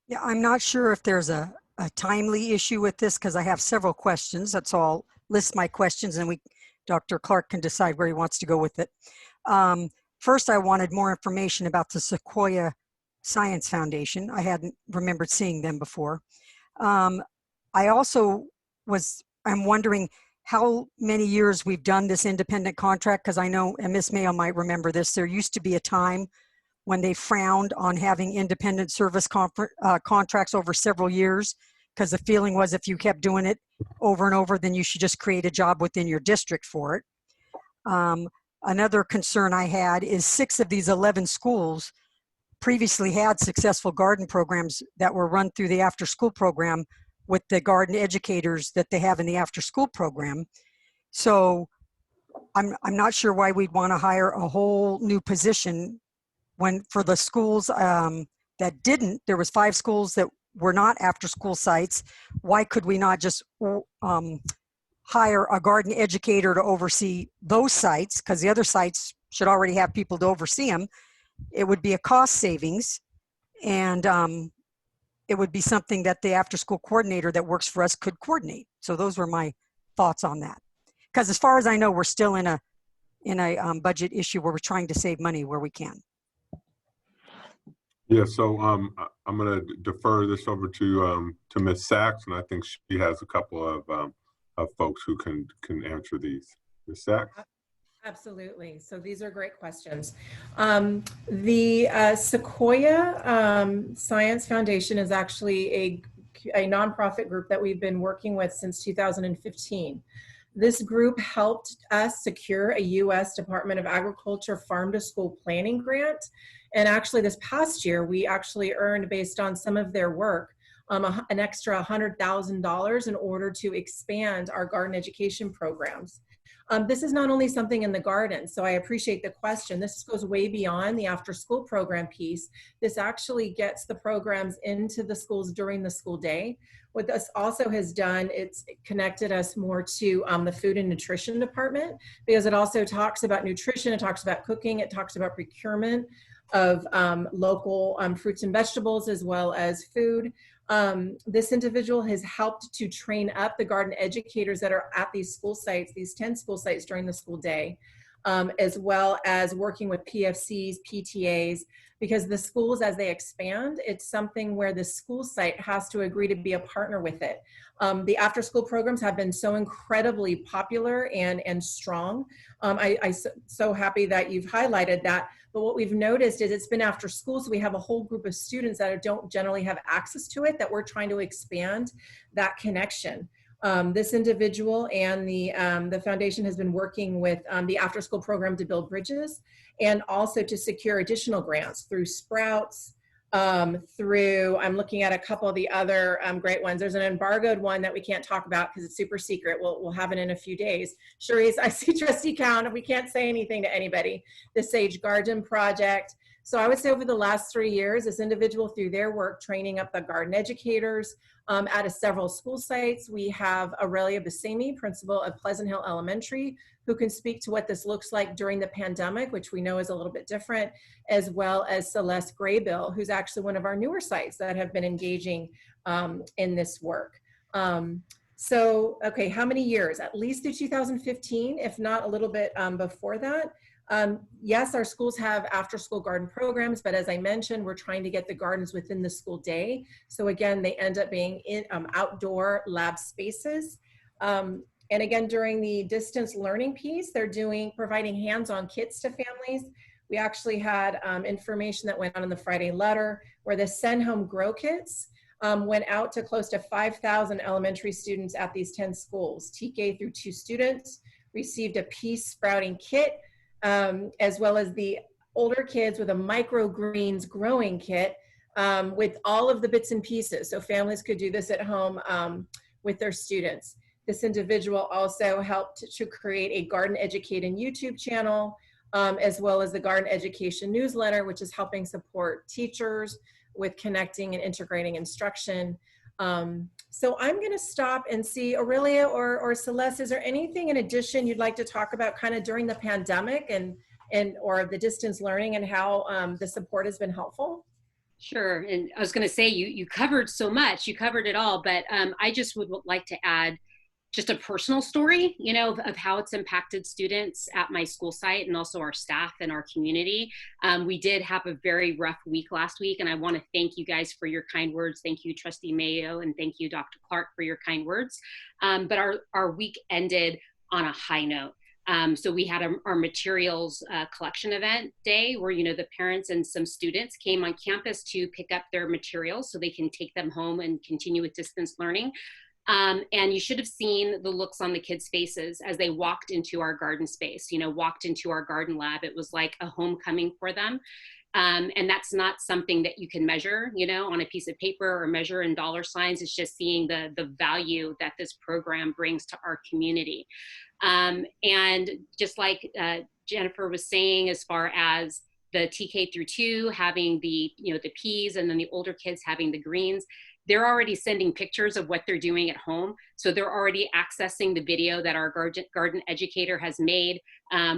Yeah, I'm not sure if there's a timely issue with this because I have several questions. That's all. List my questions and Dr. Clark can decide where he wants to go with it. First, I wanted more information about the Sequoia Science Foundation. I hadn't remembered seeing them before. I also I'm wondering how many years we've done this independent contract, because I know, and Ms. Mayo might remember this, there used to be a time when they frowned on having independent service contracts over several years, because the feeling was if you kept doing it over and over, then you should just create a job within your district for it. Another concern I had is 6 of these 11 schools previously had successful garden programs that were run through the after-school program with the garden educators that they have in the after-school program. So I'm not sure why we'd want to hire a whole new position when for the schools that didn't. There was 5 schools that were not after-school sites. Why could we not just hire a garden educator to oversee those sites? Because the other sites should already have people to oversee them. It would be a cost savings, and it would be something that the after-school coordinator that works for us could coordinate. So those were my thoughts on that. Because as far as I know, we're still in a budget issue where we're trying to save money where we can. Yeah, so I'm going to defer this over to Ms. Sachs, and I think she has a couple of folks who can answer these. Ms. Sachs? Absolutely. So these are great questions. The Sequoia Science Foundation is actually a nonprofit group that we've been working with since 2015. This group helped us secure a U.S. Department of Agriculture Farm to School Planning Grant. And actually this past year, we actually earned, based on some of their work, an extra $100,000 in order to expand our garden education programs. This is not only something in the garden, so I appreciate the question. This goes way beyond the after-school program piece. This actually gets the programs into the schools during the school day. What this also has done, it's connected us more to the food and nutrition department, because it also talks about nutrition, it talks about cooking, it talks about procurement of local fruits and vegetables as well as food. This individual has helped to train up the garden educators that are at these school sites, these 10 school sites during the school day, as well as working with PFCs, PTAs, because the schools, as they expand, it's something where the school site has to agree to be a partner with it. The after school programs have been so incredibly popular and strong. I'm so happy that you've highlighted that. But what we've noticed is it's been after school, so we have a whole group of students that don't generally have access to it, that we're trying to expand that connection. This individual and the foundation has been working with the after school program to build bridges and also to secure additional grants through Sprouts, through, I'm looking at a couple of the other great ones. There's an embargoed one that we can't talk about because it's super secret. We'll have it in a few days. Cherise, I see Trustee Count. We can't say anything to anybody. The Sage Garden Project. So I would say over the last 3 years, this individual through their work training up the garden educators at several school sites. We have Aurelia Buscemi, principal of Pleasant Hill Elementary, who can speak to what this looks like during the pandemic, which we know is a little bit different, as well as Celeste Graybill, who's actually one of our newer sites that have been engaging in this work. So, okay, how many years? At least through 2015, if not a little bit before that. Yes, our schools have after-school garden programs, but as I mentioned, we're trying to get the gardens within the school day. So again, they end up being in outdoor lab spaces. And again, during the distance learning piece, they're providing hands-on kits to families. We actually had information that went out in the Friday letter where the Send Home Grow Kits went out to close to 5,000 elementary students at these 10 schools. TK through 2 students received a pea sprouting kit, as well as the older kids with a microgreens growing kit with all of the bits and pieces. So families could do this at home with their students. This individual also helped to create a Garden Educating YouTube channel, as well as the Garden Education newsletter, which is helping support teachers with connecting and integrating instruction. So I'm going to stop and see, Aurelia or Celeste, is there anything in addition you'd like to talk about kind of during the pandemic or the distance learning and how the support has been helpful? Sure. And I was going to say, you covered so much, you covered it all, but I just would like to add just a personal story, you know, of how it's impacted students at my school site and also our staff and our community. We did have a very rough week last week, and I want to thank you guys for your kind words. Thank you, Trustee Mayo, and thank you, Dr. Clark, for your kind words. But our week ended on a high note. So we had our materials collection event day where, you know, the parents and some students came on campus to pick up their materials so they can take them home and continue with distance learning. And you should have seen the looks on the kids' faces as they walked into our garden space, you know, walked into our garden lab. It was like a homecoming for them. And that's not something that you can measure, you know, on a piece of paper or measure in dollar signs. It's just seeing the value that this program brings to our community. And just like Jennifer was saying, as far as the TK through 2 having the, you know, the peas and then the older kids having the greens, they're already sending pictures of what they're doing at home. So they're already accessing the video that our garden educator has made,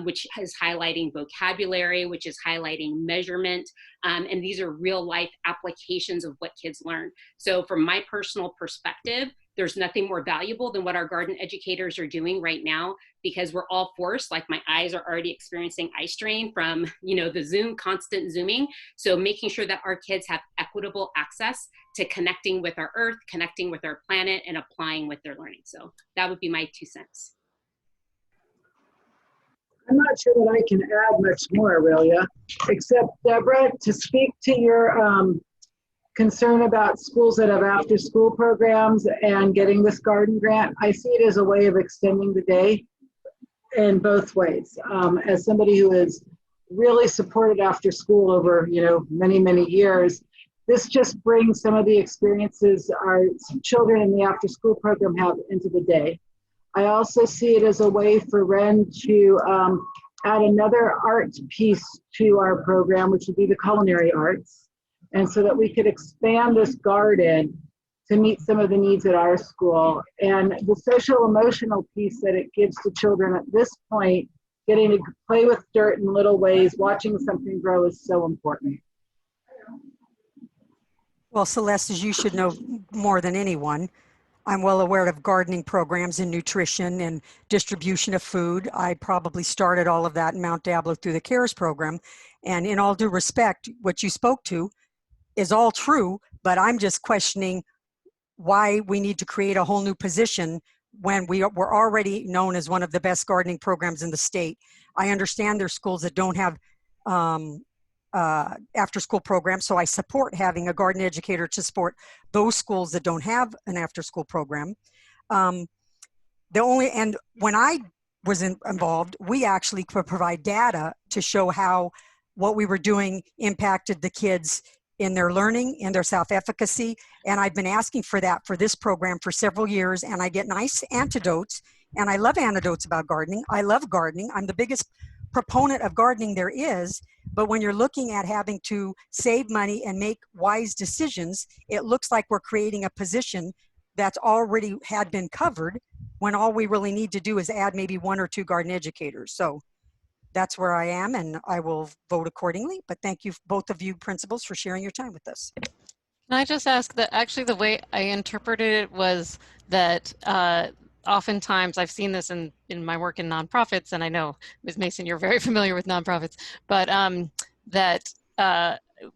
which is highlighting vocabulary, which is highlighting measurement. And these are real life applications of what kids learn. So from my personal perspective, there's nothing more valuable than what our garden educators are doing right now, because we're all forced, like my eyes are already experiencing eye strain from, you know, the constant zooming. So making sure that our kids have equitable access to connecting with our earth, connecting with our planet, and applying with their learning. So that would be my 2 cents. I'm not sure that I can add much more, Aurelia, except Deborah, to speak to your concern about schools that have after-school programs and getting this garden grant. I see it as a way of extending the day in both ways. As somebody who has really supported after school over, you know, many, many years, this just brings some of the experiences our children in the after-school program have into the day. I also see it as a way for Ren to add another art piece to our program, which would be the culinary arts. And so that we could expand this garden to meet some of the needs at our school. And the social emotional piece that it gives to children at this point, getting to play with dirt in little ways, watching something grow is so important. Well, Celeste, as you should know more than anyone, I'm well aware of gardening programs in nutrition and distribution of food. I probably started all of that in Mount Diablo through the CARES program. And in all due respect, what you spoke to is all true, but I'm just questioning why we need to create a whole new position when we're already known as one of the best gardening programs in the state. I understand there's schools that don't have after-school programs, so I support having a garden educator to support those schools that don't have an after-school program. And when I was involved, we actually could provide data to show how what we were doing impacted the kids in their learning, in their self-efficacy. And I've been asking for that for this program for several years, and I get nice antidotes. And I love anecdotes about gardening. I love gardening. I'm the biggest proponent of gardening there is. But when you're looking at having to save money and make wise decisions, it looks like we're creating a position that's already had been covered when all we really need to do is add maybe 1 or 2 garden educators. So that's where I am, and I will vote accordingly. But thank you, both of you principals, for sharing your time with us. Can I just ask that actually the way I interpreted it was that oftentimes I've seen this in my work in nonprofits, and I know, Ms. Mason, you're very familiar with nonprofits, but that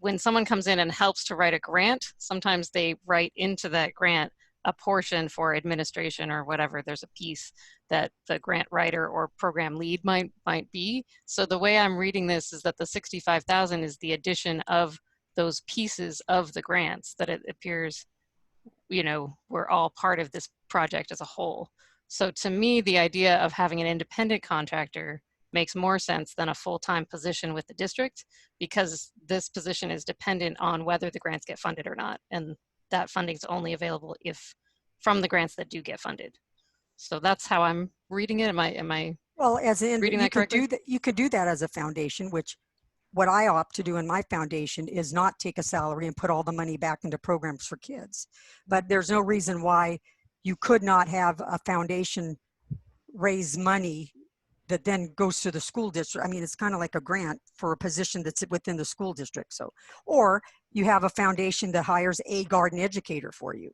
when someone comes in and helps to write a grant, sometimes they write into that grant a portion for administration or whatever. There's a piece that the grant writer or program lead might be. So the way I'm reading this is that the 65,000 is the addition of those pieces of the grants, that it appears, you know, we're all part of this project as a whole. So to me, the idea of having an independent contractor makes more sense than a full-time position with the district, because this position is dependent on whether the grants get funded or not. And that funding is only available if from the grants that do get funded. So that's how I'm reading it. Am I well, as in, reading that correctly? You could do that as a foundation, which what I opt to do in my foundation is not take a salary and put all the money back into programs for kids. But there's no reason why you could not have a foundation raise money that then goes to the school district. I mean, it's kind of like a grant for a position that's within the school district. So, or you have a foundation that hires a garden educator for you.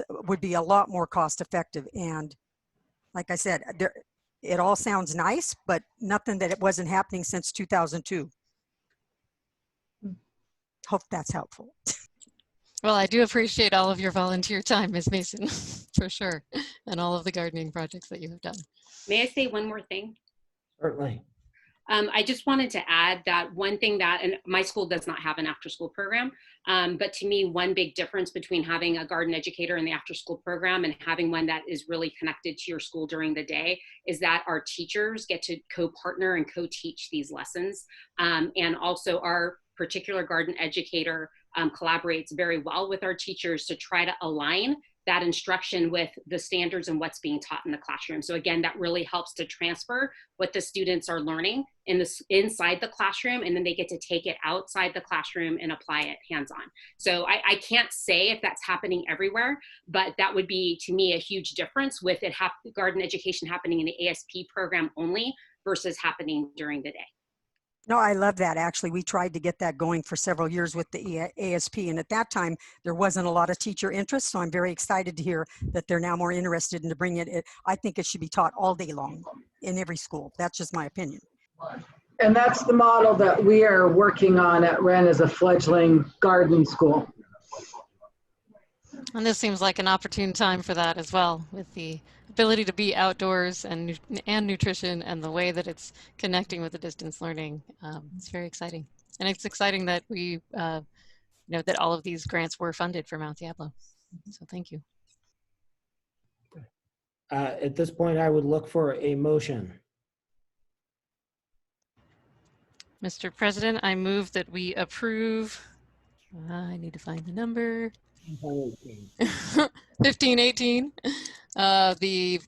Would be a lot more cost effective. And like I said, it all sounds nice, but nothing that it wasn't happening since 2002. Hope that's helpful. Well, I do appreciate all of your volunteer time, Ms. Mason, for sure, and all of the gardening projects that you have done. May I say one more thing? Certainly. I just wanted to add that one thing that, and my school does not have an after-school program, but to me, one big difference between having a garden educator in the after-school program and having one that is really connected to your school during the day is that our teachers get to co-partner and co-teach these lessons. And also our particular garden educator collaborates very well with our teachers to try to align that instruction with the standards and what's being taught in the classroom. So again, that really helps to transfer what the students are learning inside the classroom, and then they get to take it outside the classroom and apply it hands-on. So I can't say if that's happening everywhere, but that would be, to me, a huge difference with garden education happening in the ASP program only versus happening during the day. No, I love that. Actually, we tried to get that going for several years with the ASP. And at that time, there wasn't a lot of teacher interest. So I'm very excited to hear that they're now more interested in to bring it. I think it should be taught all day long in every school. That's just my opinion. And that's the model that we are working on at Wren as a fledgling garden school. And this seems like an opportune time for that as well, with the ability to be outdoors and nutrition and the way that it's connecting with the distance learning. It's very exciting. And it's exciting that we know that all of these grants were funded for Mount Diablo. So thank you. At this point, I would look for a motion. Mr. President, I move that we approve, I need to find the number. 1518, the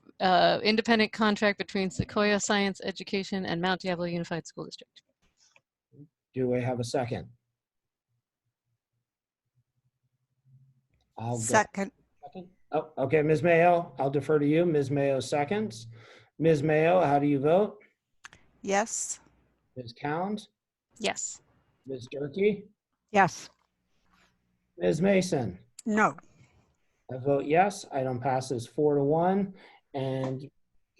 independent contract between Sequoia Science Education and Mount Diablo Unified School District. Do I have a second? Second. Oh, okay, Ms. Mayo, I'll defer to you. Ms. Mayo seconds. Ms. Mayo, how do you vote? Yes. Ms. Counds? Yes. Ms. Durkee? Yes. Ms. Mason? No. I vote yes. Item passes 4-1. And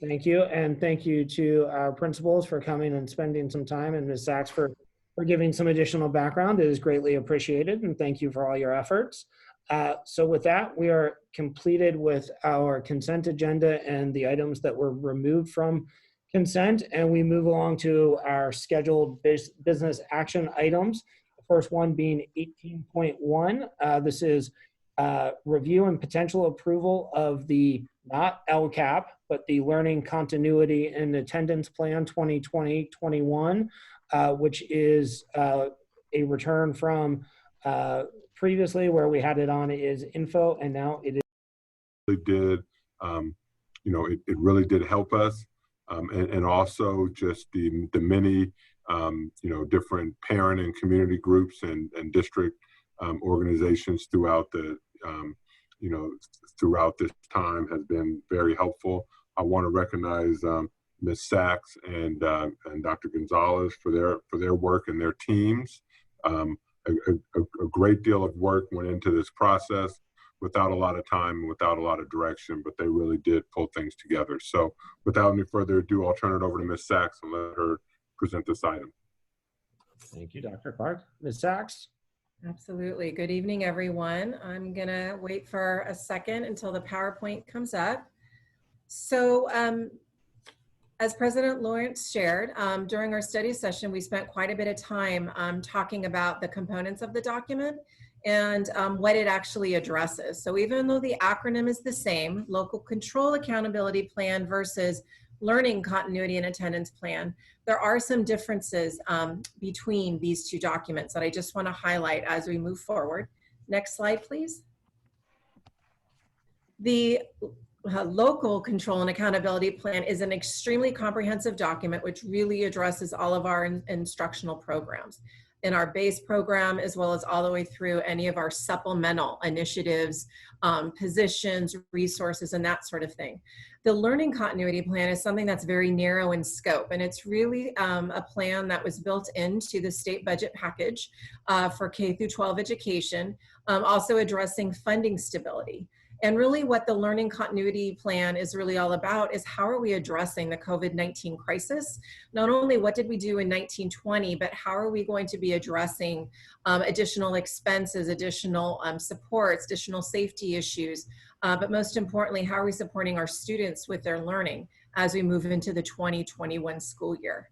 thank you. And thank you to our principals for coming and spending some time, and Ms. Sachs for giving some additional background. It is greatly appreciated, and thank you for all your efforts. So with that, we are completed with our consent agenda and the items that were removed from consent, and we move along to our scheduled business action items. The first one being 18.1. This is review and potential approval of the not LCAP, but the Learning Continuity and Attendance Plan 2020-21, which is a return from previously where we had it on is info, and now it is. Really did, it really did help us. And also just the many, different parent and community groups and district organizations throughout throughout this time has been very helpful. I want to recognize Ms. Sachs and Dr. Gonzalez for their work and their teams. A great deal of work went into this process without a lot of time and without a lot of direction, but they really did pull things together. So without any further ado, I'll turn it over to Ms. Sachs and let her present this item. Thank you, Dr. Clark. Ms. Sachs? Absolutely. Good evening, everyone. I'm going to wait for a second until the PowerPoint comes up. So as President Lawrence shared, during our study session, we spent quite a bit of time talking about the components of the document and what it actually addresses. So even though the acronym is the same, Local Control Accountability Plan versus Learning Continuity and Attendance Plan, there are some differences between these two documents that I just want to highlight as we move forward. Next slide, please. The Local Control and Accountability Plan is an extremely comprehensive document which really addresses all of our instructional programs in our base program, as well as all the way through any of our supplemental initiatives, positions, resources, and that sort of thing. The Learning Continuity Plan is something that's very narrow in scope, and it's really a plan that was built into the state budget package for K through 12 education, also addressing funding stability. And really what the Learning Continuity Plan is really all about is how are we addressing the COVID-19 crisis? Not only what did we do in 1920, but how are we going to be addressing additional expenses, additional supports, additional safety issues, but most importantly, how are we supporting our students with their learning as we move into the 2021 school year?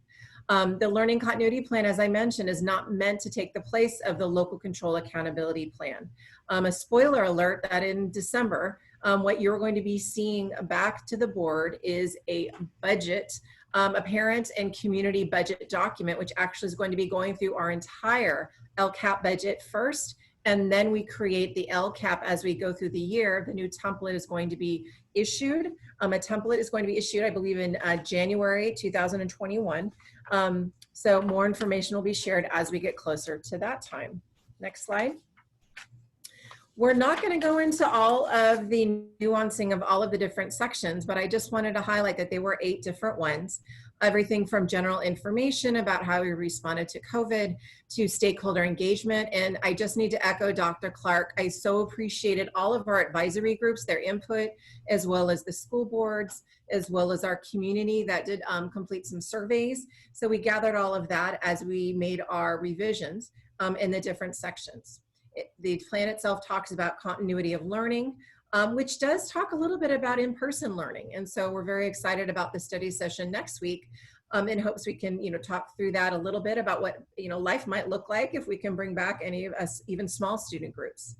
The Learning Continuity Plan, as I mentioned, is not meant to take the place of the Local Control Accountability Plan. A spoiler alert that in December, what you're going to be seeing back to the board is a budget, a parent and community budget document, which actually is going to be going through our entire LCAP budget first, and then we create the LCAP as we go through the year. The new template is going to be issued. A template is going to be issued, I believe, in January 2021. So more information will be shared as we get closer to that time. Next slide. We're not going to go into all of the nuancing of all of the different sections, but I just wanted to highlight that there were 8 different ones. Everything from general information about how we responded to COVID to stakeholder engagement. And I just need to echo Dr. Clark. I so appreciated all of our advisory groups, their input, as well as the school boards, as well as our community that did complete some surveys. So we gathered all of that as we made our revisions in the different sections. The plan itself talks about continuity of learning, which does talk a little bit about in-person learning. And so we're very excited about the study session next week in hopes we can, talk through that a little bit about what, life might look like if we can bring back any of us, even small student groups.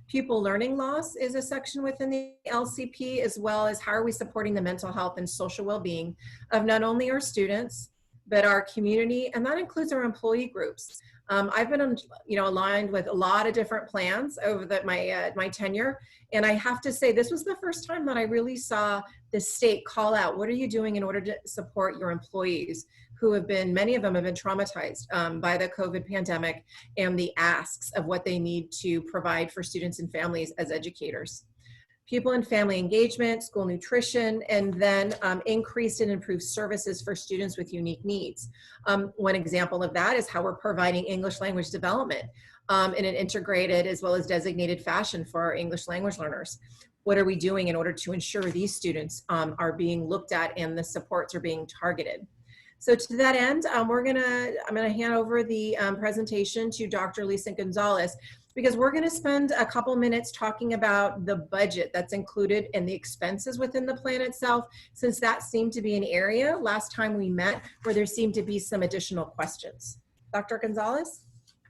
Pupil learning loss is a section within the LCP, as well as how are we supporting the mental health and social well-being of not only our students, but our community, and that includes our employee groups. I've been, aligned with a lot of different plans over my tenure, and I have to say this was the first time that I really saw the state call out, what are you doing in order to support your employees who have been, many of them have been traumatized by the COVID pandemic and the asks of what they need to provide for students and families as educators. Pupil and family engagement, school nutrition, and then increased and improved services for students with unique needs. One example of that is how we're providing English language development in an integrated as well as designated fashion for our English language learners. What are we doing in order to ensure these students are being looked at and the supports are being targeted? So to that end, I'm gonna hand over the presentation to Dr. Lisa Gonzalez, because we're going to spend a couple minutes talking about the budget that's included and the expenses within the plan itself, since that seemed to be an area last time we met where there seemed to be some additional questions. Dr. Gonzalez?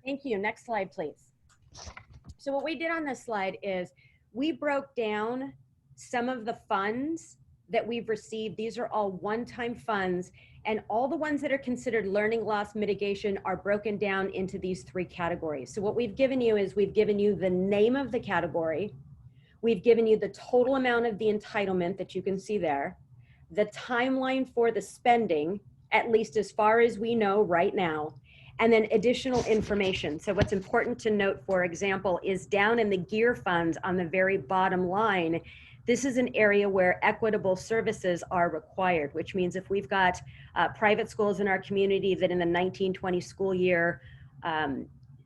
Thank you. Next slide, please. So what we did on this slide is we broke down some of the funds that we've received, these are all one-time funds, and all the ones that are considered learning loss mitigation are broken down into these 3 categories. So what we've given you is we've given you the name of the category, we've given you the total amount of the entitlement that you can see there, the timeline for the spending, at least as far as we know right now, and then additional information. So what's important to note, for example, is down in the gear funds on the very bottom line, this is an area where equitable services are required, which means if we've got private schools in our community that in the 1920 school year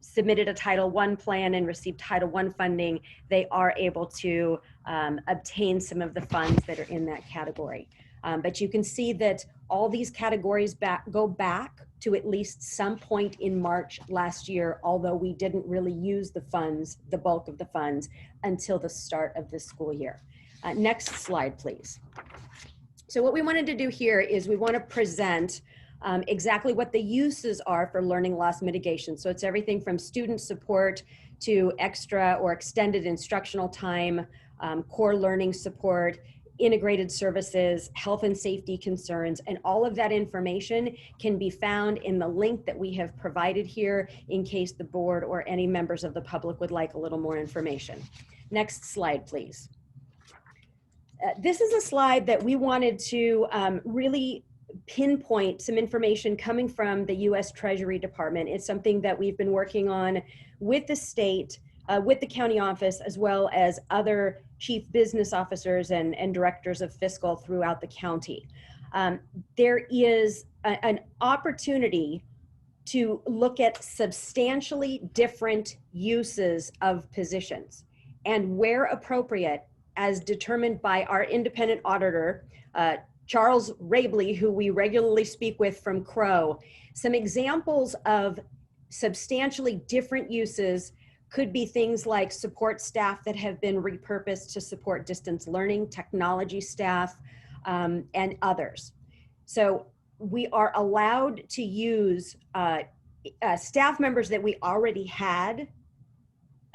submitted a Title I plan and received Title I funding, they are able to obtain some of the funds that are in that category. But you can see that all these categories go back to at least some point in March last year, although we didn't really use the funds, the bulk of the funds, until the start of this school year. Next slide, please. So what we wanted to do here is we want to present exactly what the uses are for learning loss mitigation. So it's everything from student support to extra or extended instructional time, core learning support, integrated services, health and safety concerns, and all of that information can be found in the link that we have provided here in case the board or any members of the public would like a little more information. Next slide, please. This is a slide that we wanted to really pinpoint some information coming from the U.S. Treasury Department. It's something that we've been working on with the state, with the county office, as well as other chief business officers and directors of fiscal throughout the county. There is an opportunity to look at substantially different uses of positions, and where appropriate, as determined by our independent auditor, Charles Rabley, who we regularly speak with from Crow, some examples of substantially different uses could be things like support staff that have been repurposed to support distance learning, technology staff, and others. So we are allowed to use staff members that we already had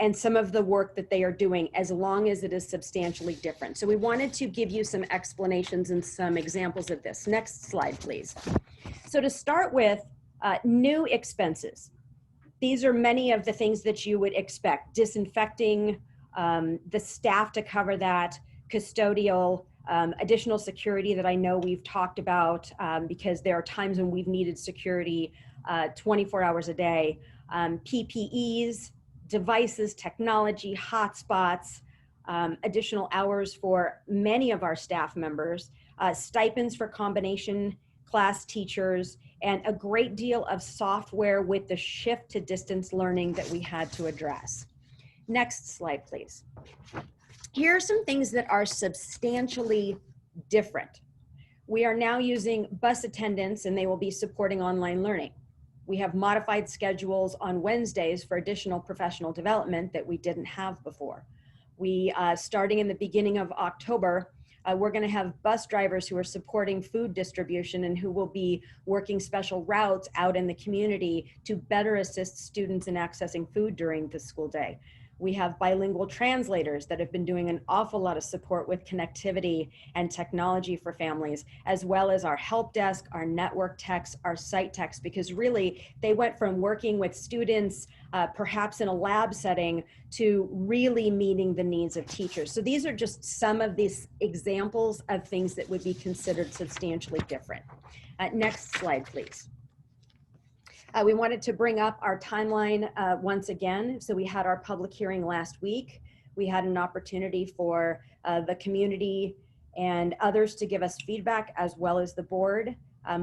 and some of the work that they are doing, as long as it is substantially different. So we wanted to give you some explanations and some examples of this. Next slide, please. So to start with, new expenses. These are many of the things that you would expect: disinfecting, the staff to cover that, custodial, additional security that I know we've talked about because there are times when we've needed security 24 hours a day, PPEs, devices, technology, hotspots, additional hours for many of our staff members, stipends for combination class teachers, and a great deal of software with the shift to distance learning that we had to address. Next slide, please. Here are some things that are substantially different. We are now using bus attendants, and they will be supporting online learning. We have modified schedules on Wednesdays for additional professional development that we didn't have before. We, starting in the beginning of October, we're going to have bus drivers who are supporting food distribution and who will be working special routes out in the community to better assist students in accessing food during the school day. We have bilingual translators that have been doing an awful lot of support with connectivity and technology for families, as well as our help desk, our network techs, our site techs, because really they went from working with students perhaps in a lab setting to really meeting the needs of teachers. So these are just some of these examples of things that would be considered substantially different. Next slide, please. We wanted to bring up our timeline once again. So we had our public hearing last week. We had an opportunity for the community and others to give us feedback, as well as the board.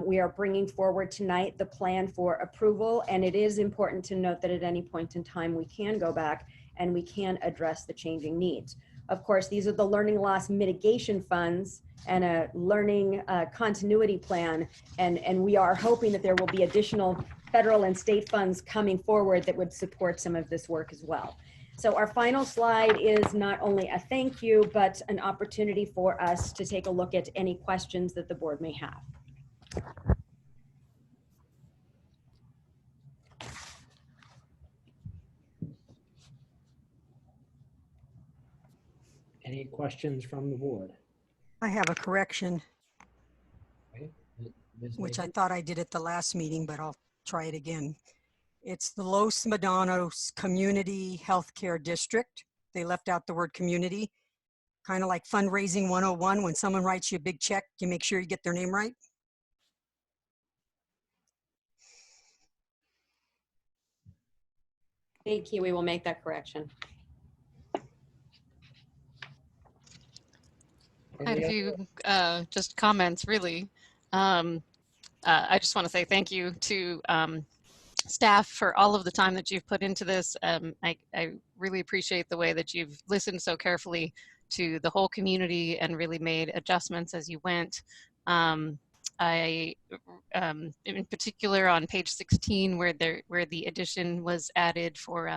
We are bringing forward tonight the plan for approval, and it is important to note that at any point in time we can go back and we can address the changing needs. Of course, these are the learning loss mitigation funds and a learning continuity plan, and we are hoping that there will be additional federal and state funds coming forward that would support some of this work as well. So our final slide is not only a thank you, but an opportunity for us to take a look at any questions that the board may have. Any questions from the board? I have a correction, Okay. Ms. which I Mason? thought I did at the last meeting, but I'll try it again. It's the Los Medanos Community Healthcare District. They left out the word community, kind of like fundraising 101. When someone writes you a big check, you make sure you get their name right. Thank you. We will make that correction. I had a few just comments, really. I just want to say thank you to staff for all of the time that you've put into this. I really appreciate the way that you've listened so carefully to the whole community and really made adjustments as you went. In particular on page 16, where the addition was added for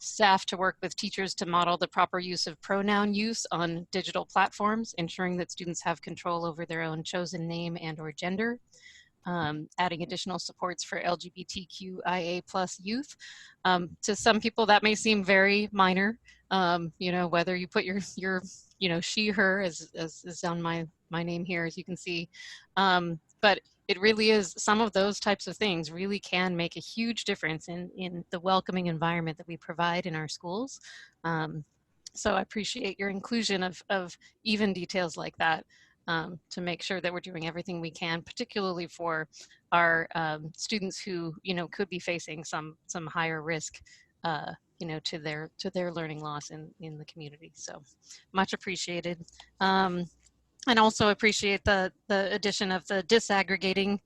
staff to work with teachers to model the proper use of pronoun use on digital platforms, ensuring that students have control over their own chosen name and/or gender. Adding additional supports for LGBTQIA+ youth. To some people that may seem very minor, whether you put your she, her as is on my name here, as you can see. But it really is, some of those types of things really can make a huge difference in the welcoming environment that we provide in our schools. So I appreciate your inclusion of even details like that. To make sure that we're doing everything we can, particularly for our students who could be facing some higher risk, to their learning loss in the community. So much appreciated, and also appreciate the addition of the disaggregating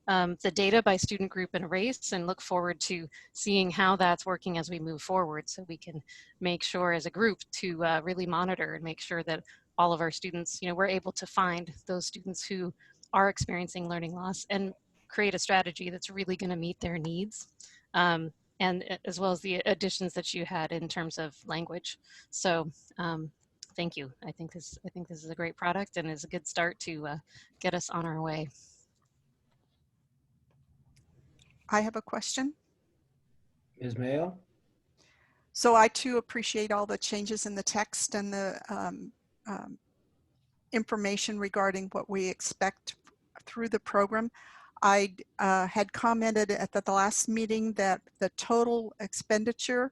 the data by student group and race, and look forward to seeing how that's working as we move forward, so we can make sure as a group to really monitor and make sure that all of our students, we're able to find those students who are experiencing learning loss and create a strategy that's really going to meet their needs, and as well as the additions that you had in terms of language. So thank you. I think this is a great product and is a good start to get us on our way. I have a question. Ms. Mayo? So I too appreciate all the changes in the text and the information regarding what we expect through the program. I had commented at the last meeting that the total expenditure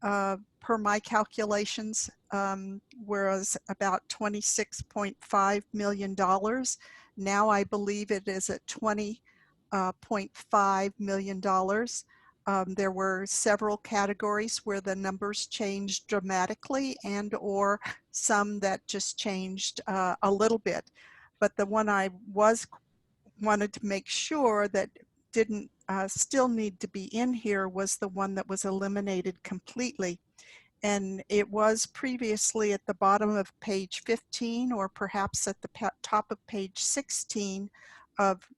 per my calculations was about $26.5 million. Now I believe it is at $20.5 million. There were several categories where the numbers changed dramatically, and or some that just changed a little bit. But the one I wanted to make sure that didn't still need to be in here was the one that was eliminated completely. And it was previously at the bottom of page 15, or perhaps at the top of page 16 of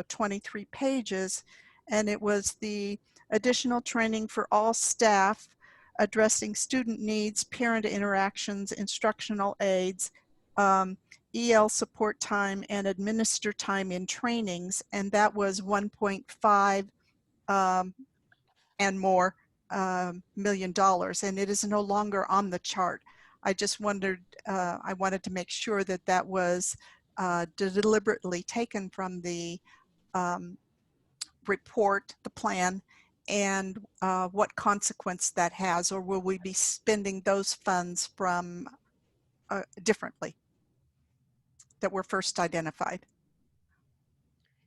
23 pages. And it was the additional training for all staff addressing student needs, parent interactions, instructional aids, EL support time, and administer time in trainings. And that was 1.5 and more $million, and it is no longer on the chart. I just wondered, I wanted to make sure that that was deliberately taken from the report, the plan, and what consequence that has, or will we be spending those funds from differently that were first identified?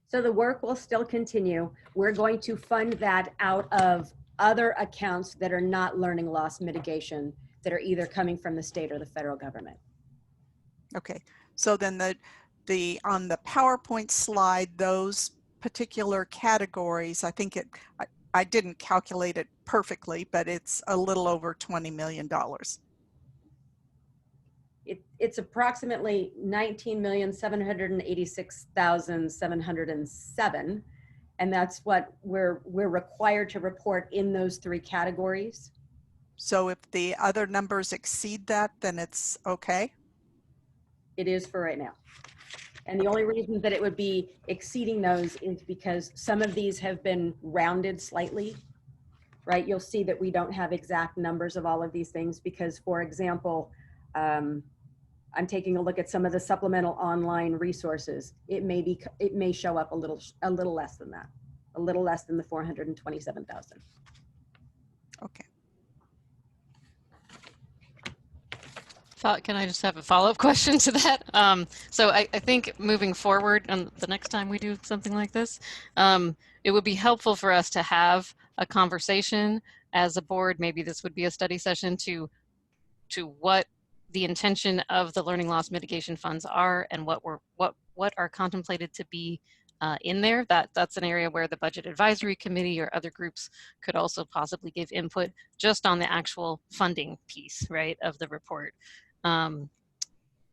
So the work will still continue. We're going to fund that out of other accounts that are not learning loss mitigation, that are either coming from the state or the federal government. Okay, so then the on the PowerPoint slide, those particular categories, I think I didn't calculate it perfectly, but it's a little over $20 million. It's approximately 19,786,707, and that's what we're required to report in those three categories. So if the other numbers exceed that, then it's okay? It is for right now. And the only reason that it would be exceeding those is because some of these have been rounded slightly, right? You'll see that we don't have exact numbers of all of these things because, for example, I'm taking a look at some of the supplemental online resources. It may show up a little less than that, a little less than the 427,000. Okay. Can I just have a follow-up question to that? So I think moving forward, and the next time we do something like this, it would be helpful for us to have a conversation as a board. Maybe this would be a study session to what the intention of the learning loss mitigation funds are and what are contemplated to be in there. That's an area where the Budget Advisory Committee or other groups could also possibly give input just on the actual funding piece, right, of the report.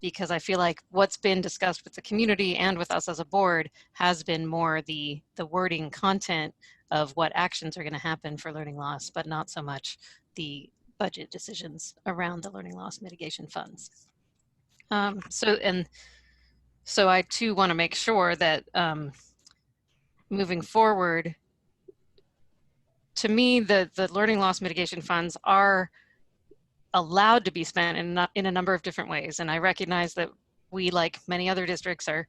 Because I feel like what's been discussed with the community and with us as a board has been more the wording content of what actions are going to happen for learning loss, but not so much the budget decisions around the learning loss mitigation funds. So I too want to make sure that moving forward, to me, the learning loss mitigation funds are allowed to be spent in a number of different ways. And I recognize that we, like many other districts, are,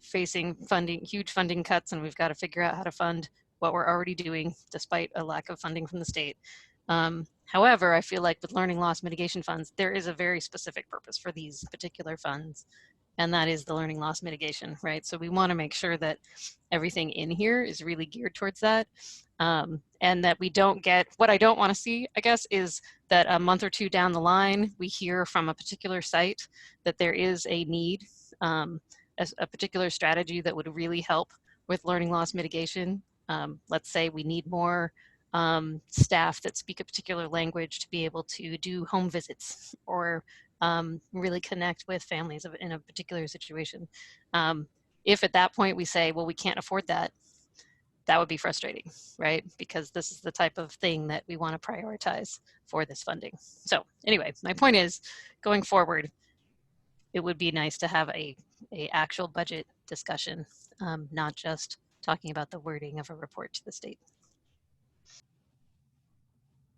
facing huge funding cuts, and we've got to figure out how to fund what we're already doing despite a lack of funding from the state. However, I feel like with learning loss mitigation funds, there is a very specific purpose for these particular funds, and that is the learning loss mitigation, right? So we want to make sure that everything in here is really geared towards that. And that we don't get, what I don't want to see, I guess, is that a month or two down the line, we hear from a particular site that there is a need, a particular strategy that would really help with learning loss mitigation. Let's say we need more staff that speak a particular language to be able to do home visits or really connect with families in a particular situation. If at that point we say, well, we can't afford that, that would be frustrating, right? Because this is the type of thing that we want to prioritize for this funding. So anyway, my point is, going forward, it would be nice to have a actual budget discussion, not just talking about the wording of a report to the state.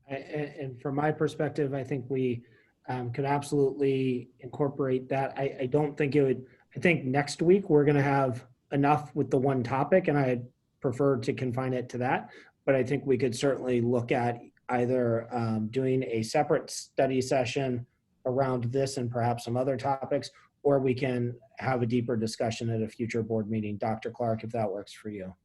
And from my perspective, I think we could absolutely incorporate that. I don't think it would, I think next week we're going to have enough with the one topic, and I prefer to confine it to that. But I think we could certainly look at either doing a separate study session around this and perhaps some other topics, or we can have a deeper discussion at a future board meeting. Dr. Clark, if that works for you.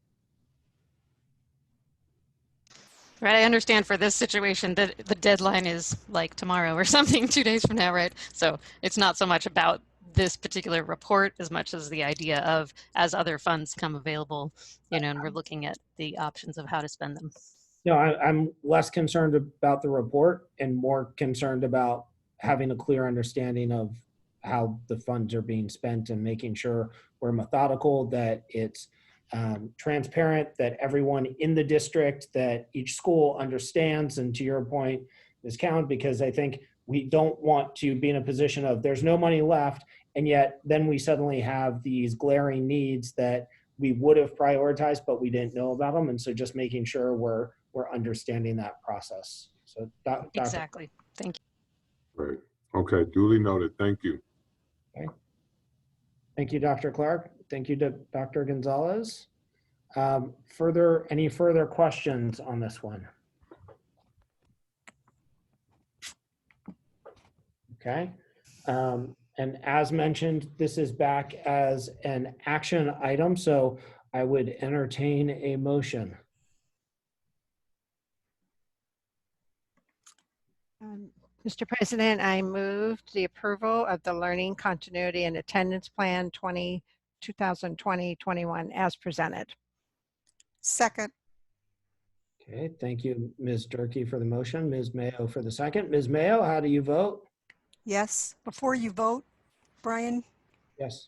Right, I understand for this situation that the deadline is like tomorrow or something, 2 days from now, right? So it's not so much about this particular report as much as the idea of, as other funds come available, and we're looking at the options of how to spend them. No, I'm less concerned about the report and more concerned about having a clear understanding of how the funds are being spent and making sure we're methodical, that it's transparent, that everyone in the district, that each school understands. And to your point, Ms. Count, because I think we don't want to be in a position of there's no money left, and yet then we suddenly have these glaring needs that we would have prioritized, but we didn't know about them. And so just making sure we're understanding that process. So Exactly. Thank you. Right. Okay. Duly noted. Thank you. Okay. Thank you, Dr. Clark. Thank you to Dr. Gonzalez. Any further questions on this one? Okay. And as mentioned, this is back as an action item, so I would entertain a motion. Mr. President, I moved the approval of the Learning Continuity and Attendance Plan 2020-21 as presented. Second. Okay, thank you, Ms. Durkee, for the motion. Ms. Mayo for the second. Ms. Mayo, how do you vote? Yes. Before you vote, Brian? Yes.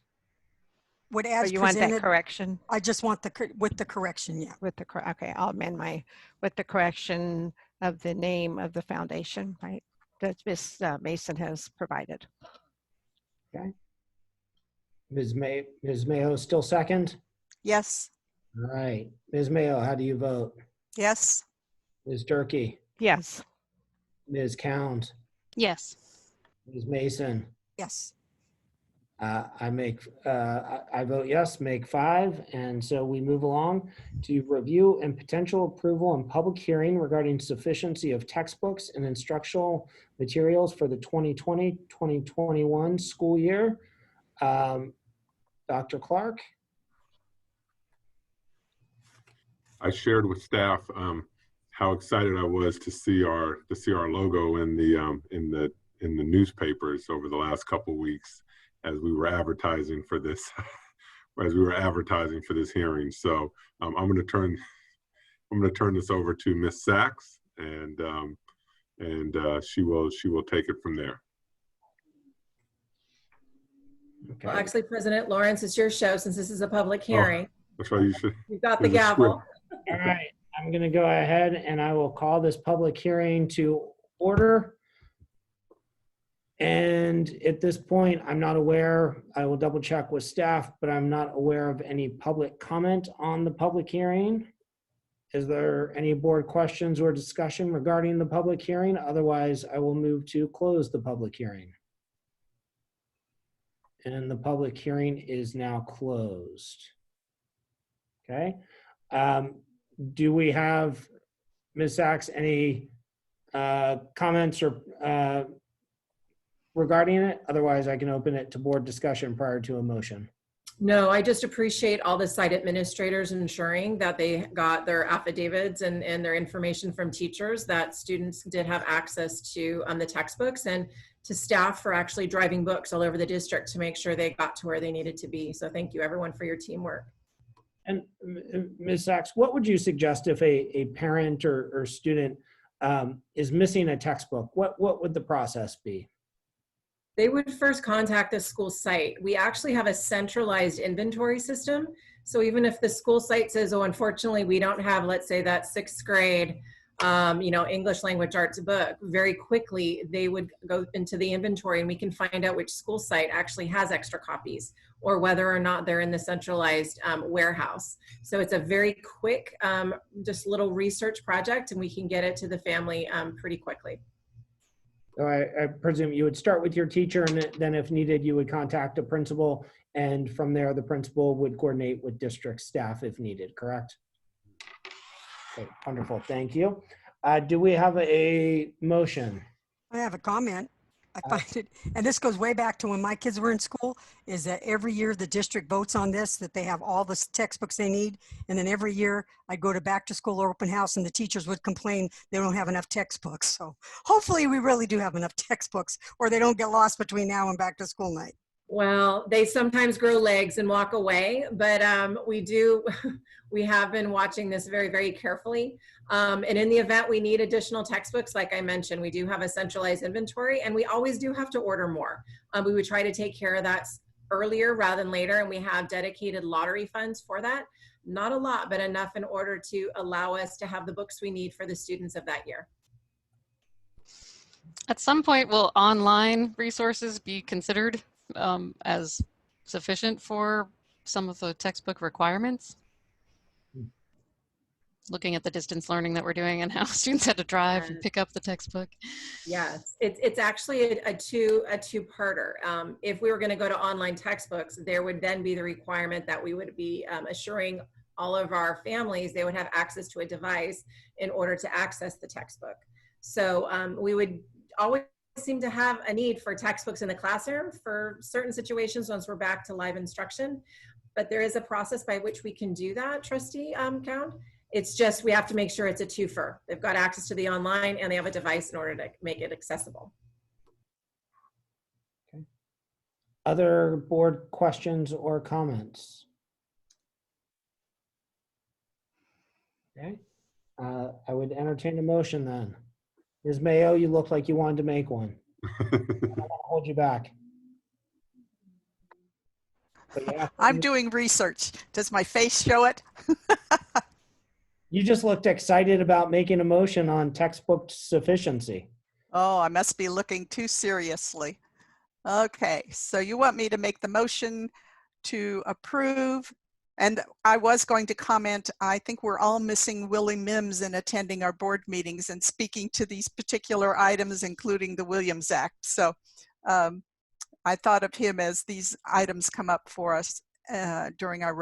What as you presented, want that correction? I just want with the correction, yeah. With the okay, I'll amend with the correction of the name of the foundation, right? That Ms. Mason has provided. Okay. Ms. Mayo still second? Yes. All right. Ms. Mayo, how do you vote? Yes. Ms. Durkee? Yes. Ms. Count? Yes. Ms. Mason? Yes. I vote yes, make 5. And so we move along to review and potential approval and public hearing regarding sufficiency of textbooks and instructional materials for the 2020-2021 school year. Dr. Clark? I shared with staff how excited I was to see our logo in the newspapers over the last couple of weeks as we were advertising for this hearing. So I'm going to turn this over to Ms. Sachs, and she will take it from there. Okay. Well, actually, President Lawrence, it's your show since this is a public hearing. Oh, that's why you should. You've got the gavel. All right, I'm going to go ahead and I will call this public hearing to order. And at this point, I'm not aware, I will double check with staff, but I'm not aware of any public comment on the public hearing. Is there any board questions or discussion regarding the public hearing? Otherwise, I will move to close the public hearing. And the public hearing is now closed. Okay. Do we have, Ms. Sachs, any comments or regarding it? Otherwise, I can open it to board discussion prior to a motion. No, I just appreciate all the site administrators ensuring that they got their affidavits and their information from teachers, that students did have access to the textbooks, and to staff for actually driving books all over the district to make sure they got to where they needed to be. So thank you everyone for your teamwork. And Ms. Sachs, what would you suggest if a parent or student is missing a textbook? What would the process be? They would first contact the school site. We actually have a centralized inventory system. So even if the school site says, oh, unfortunately, we don't have, let's say, that 6th grade, English language arts book, very quickly, they would go into the inventory and we can find out which school site actually has extra copies or whether or not they're in the centralized warehouse. So it's a very quick, just little research project, and we can get it to the family pretty quickly. So I presume you would start with your teacher, and then if needed, you would contact a principal, and from there, the principal would coordinate with district staff if needed, correct? Okay, wonderful, thank you. Do we have a motion? I have a comment. I find it, and this goes way back to when my kids were in school, is that every year the district votes on this, that they have all the textbooks they need. And then every year I'd go to back to school or open house and the teachers would complain they don't have enough textbooks. So hopefully we really do have enough textbooks, or they don't get lost between now and back to school night. Well, they sometimes grow legs and walk away, but we have been watching this very, very carefully. And in the event we need additional textbooks, like I mentioned, we do have a centralized inventory, and we always do have to order more. We would try to take care of that earlier rather than later, and we have dedicated lottery funds for that. Not a lot, but enough in order to allow us to have the books we need for the students of that year. At some point, will online resources be considered as sufficient for some of the textbook requirements? Looking at the distance learning that we're doing and how students had to drive and pick up the textbook. Yes, it's actually a two-parter. If we were going to go to online textbooks, there would then be the requirement that we would be assuring all of our families they would have access to a device in order to access the textbook. So we would always seem to have a need for textbooks in the classroom for certain situations once we're back to live instruction. But there is a process by which we can do that, Trustee Count. It's just we have to make sure it's a twofer. They've got access to the online and they have a device in order to make it accessible. Okay. Other board questions or comments? Okay. I would entertain a motion then. Ms. Mayo, you look like you wanted to make one. I don't want to hold you back. Yeah, I'm doing research. Does my face show it? You just looked excited about making a motion on textbook sufficiency. Oh, I must be looking too seriously. Okay, so you want me to make the motion to approve? And I was going to comment, I think we're all missing Willie Mims in attending our board meetings and speaking to these particular items, including the Williams Act. So I thought of him as these items come up for us during our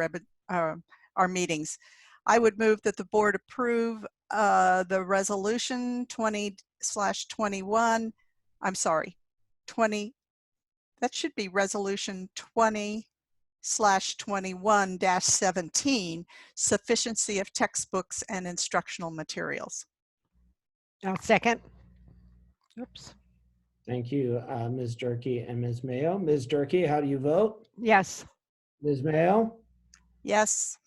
meetings. I would move that the board approve the resolution 20/21. I'm sorry, 20. That should be resolution 20/21-17, sufficiency of textbooks and instructional materials. I'll second. Oops. Thank you, Ms. Durkee and Ms. Mayo. Ms. Durkee, how do you vote? Yes. Ms. Mayo? Yes.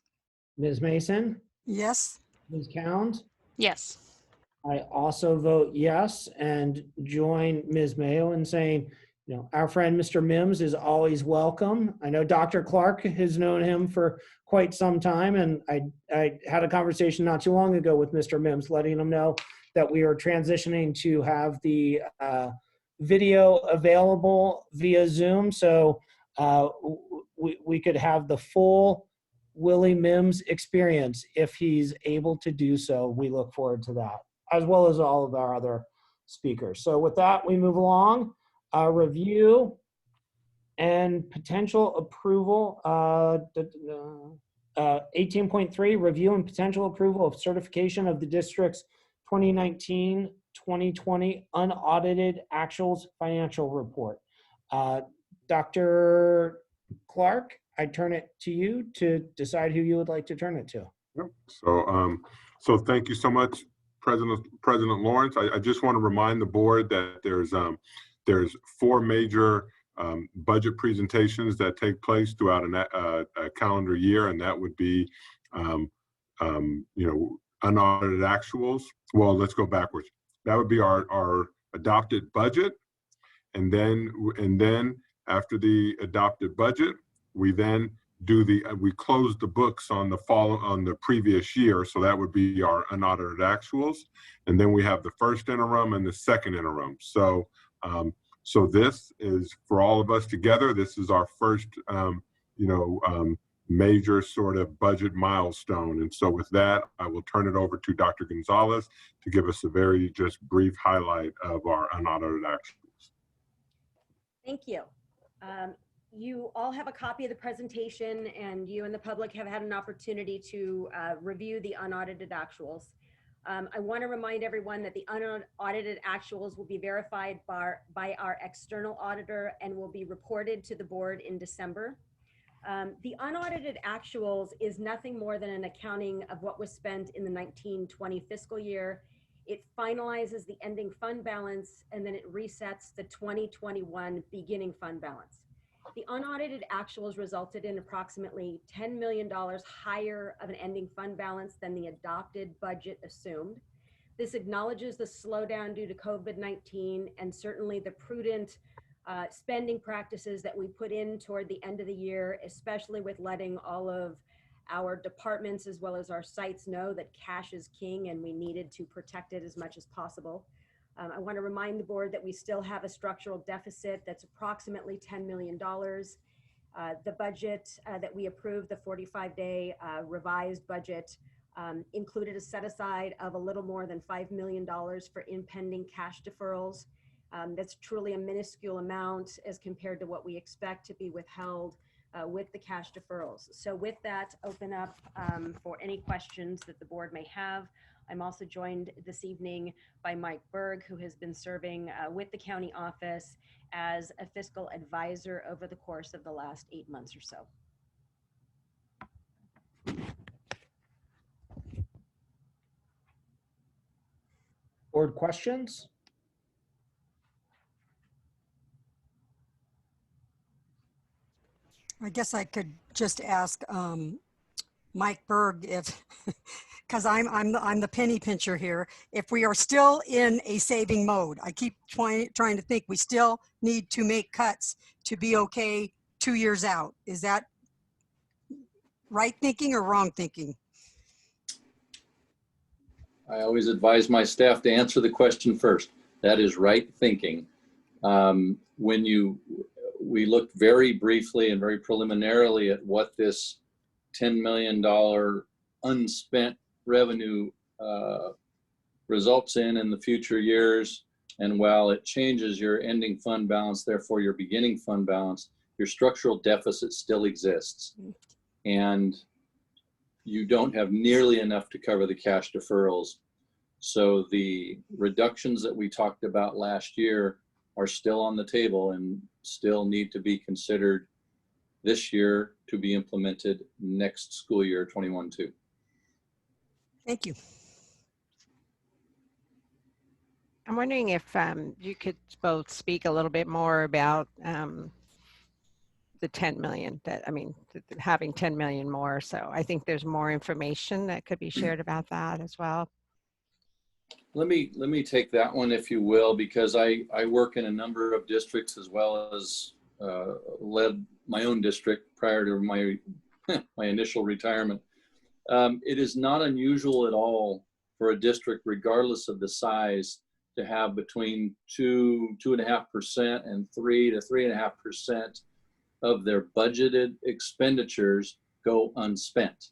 Ms. Mason? Yes. Ms. Cound? Yes. I also vote yes, and join Ms. Mayo in saying, you know, our friend Mr. Mims is always welcome. I know Dr. Clark has known him for quite some time, and I had a conversation not too long ago with Mr. Mims, letting him know that we are transitioning to have the video available via Zoom, so we could have the full Willie Mims experience if he's able to do so. We look forward to that, as well as all of our other speakers. So with that, we move along. Review and potential approval. 18.3, review and potential approval of certification of the district's 2019-2020 unaudited actuals financial report. Dr. Clark, I turn it to you to decide who you would like to turn it to. Yep. So thank you so much, President Lawrence. I just want to remind the board that there's 4 major budget presentations that take place throughout a calendar year, and that would be, you know, unaudited actuals. Well, let's go backwards. That would be our adopted budget, and then after the adopted budget, we then do we close the books on the previous year, so that would be our unaudited actuals, and then we have the first interim and the second interim. So so this is for all of us together. This is our first major sort of budget milestone, and so with that, I will turn it over to Dr. Gonzalez to give us a very just brief highlight of our unaudited actuals. Thank you. You all have a copy of the presentation, and you and the public have had an opportunity to review the unaudited actuals. I want to remind everyone that the unaudited actuals will be verified by our external auditor and will be reported to the board in December. The unaudited actuals is nothing more than an accounting of what was spent in the 1920 fiscal year. It finalizes the ending fund balance, and then it resets the 2021 beginning fund balance. The unaudited actuals resulted in approximately $10 million higher of an ending fund balance than the adopted budget assumed. This acknowledges the slowdown due to COVID-19 and certainly the prudent spending practices that we put in toward the end of the year, especially with letting all of our departments as well as our sites know that cash is king and we needed to protect it as much as possible. I want to remind the board that we still have a structural deficit that's approximately $10 million. The budget that we approved, the 45-day revised budget, included a set aside of a little more than $5 million for impending cash deferrals. That's truly a minuscule amount as compared to what we expect to be withheld with the cash deferrals. So with that, open up for any questions that the board may have. I'm also joined this evening by Mike Berg, who has been serving with the county office as a fiscal advisor over the course of the last 8 months or so. Board questions? I guess I could just ask Mike Berg if, because I'm the penny pincher here, if we are still in a saving mode. I keep trying to think we still need to make cuts to be okay 2 years out. Is that right thinking or wrong thinking? I always advise my staff to answer the question first. That is right thinking. We looked very briefly and very preliminarily at what this $10 million unspent revenue results in the future years. And while it changes your ending fund balance, therefore your beginning fund balance, your structural deficit still exists. And you don't have nearly enough to cover the cash deferrals. So the reductions that we talked about last year are still on the table and still need to be considered this year to be implemented next school year, 21-2. Thank you. I'm wondering if you could both speak a little bit more about the 10 million that, I mean, having 10 million more. So I think there's more information that could be shared about that as well. Let me take that one, if you will, because I work in a number of districts as well as led my own district prior to my my initial retirement. It is not unusual at all for a district, regardless of the size, to have between 2.5% and 3 to 3.5% of their budgeted expenditures go unspent.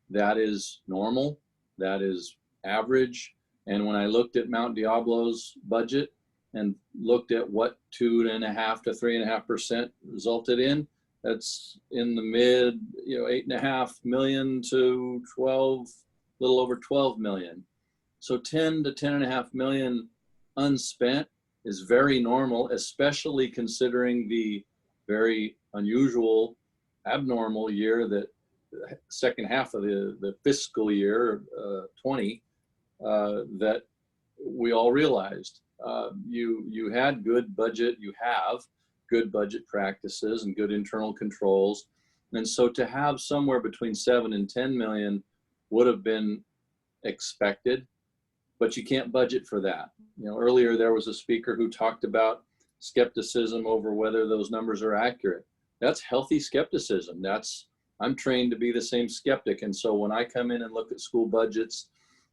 That is normal. That is average. And when I looked at Mount Diablo's budget and looked at what 2.5 to 3.5% resulted in, that's in the mid, 8.5 million to 12, little over 12 million. So 10 to 10.5 million unspent is very normal, especially considering the very unusual, abnormal year that second half of the fiscal year 20 that we all realized. You had good budget, you have good budget practices and good internal controls. And so to have somewhere between 7 and 10 million would have been expected, but you can't budget for that. Earlier there was a speaker who talked about skepticism over whether those numbers are accurate. That's healthy skepticism. I'm trained to be the same skeptic. And so when I come in and look at school budgets,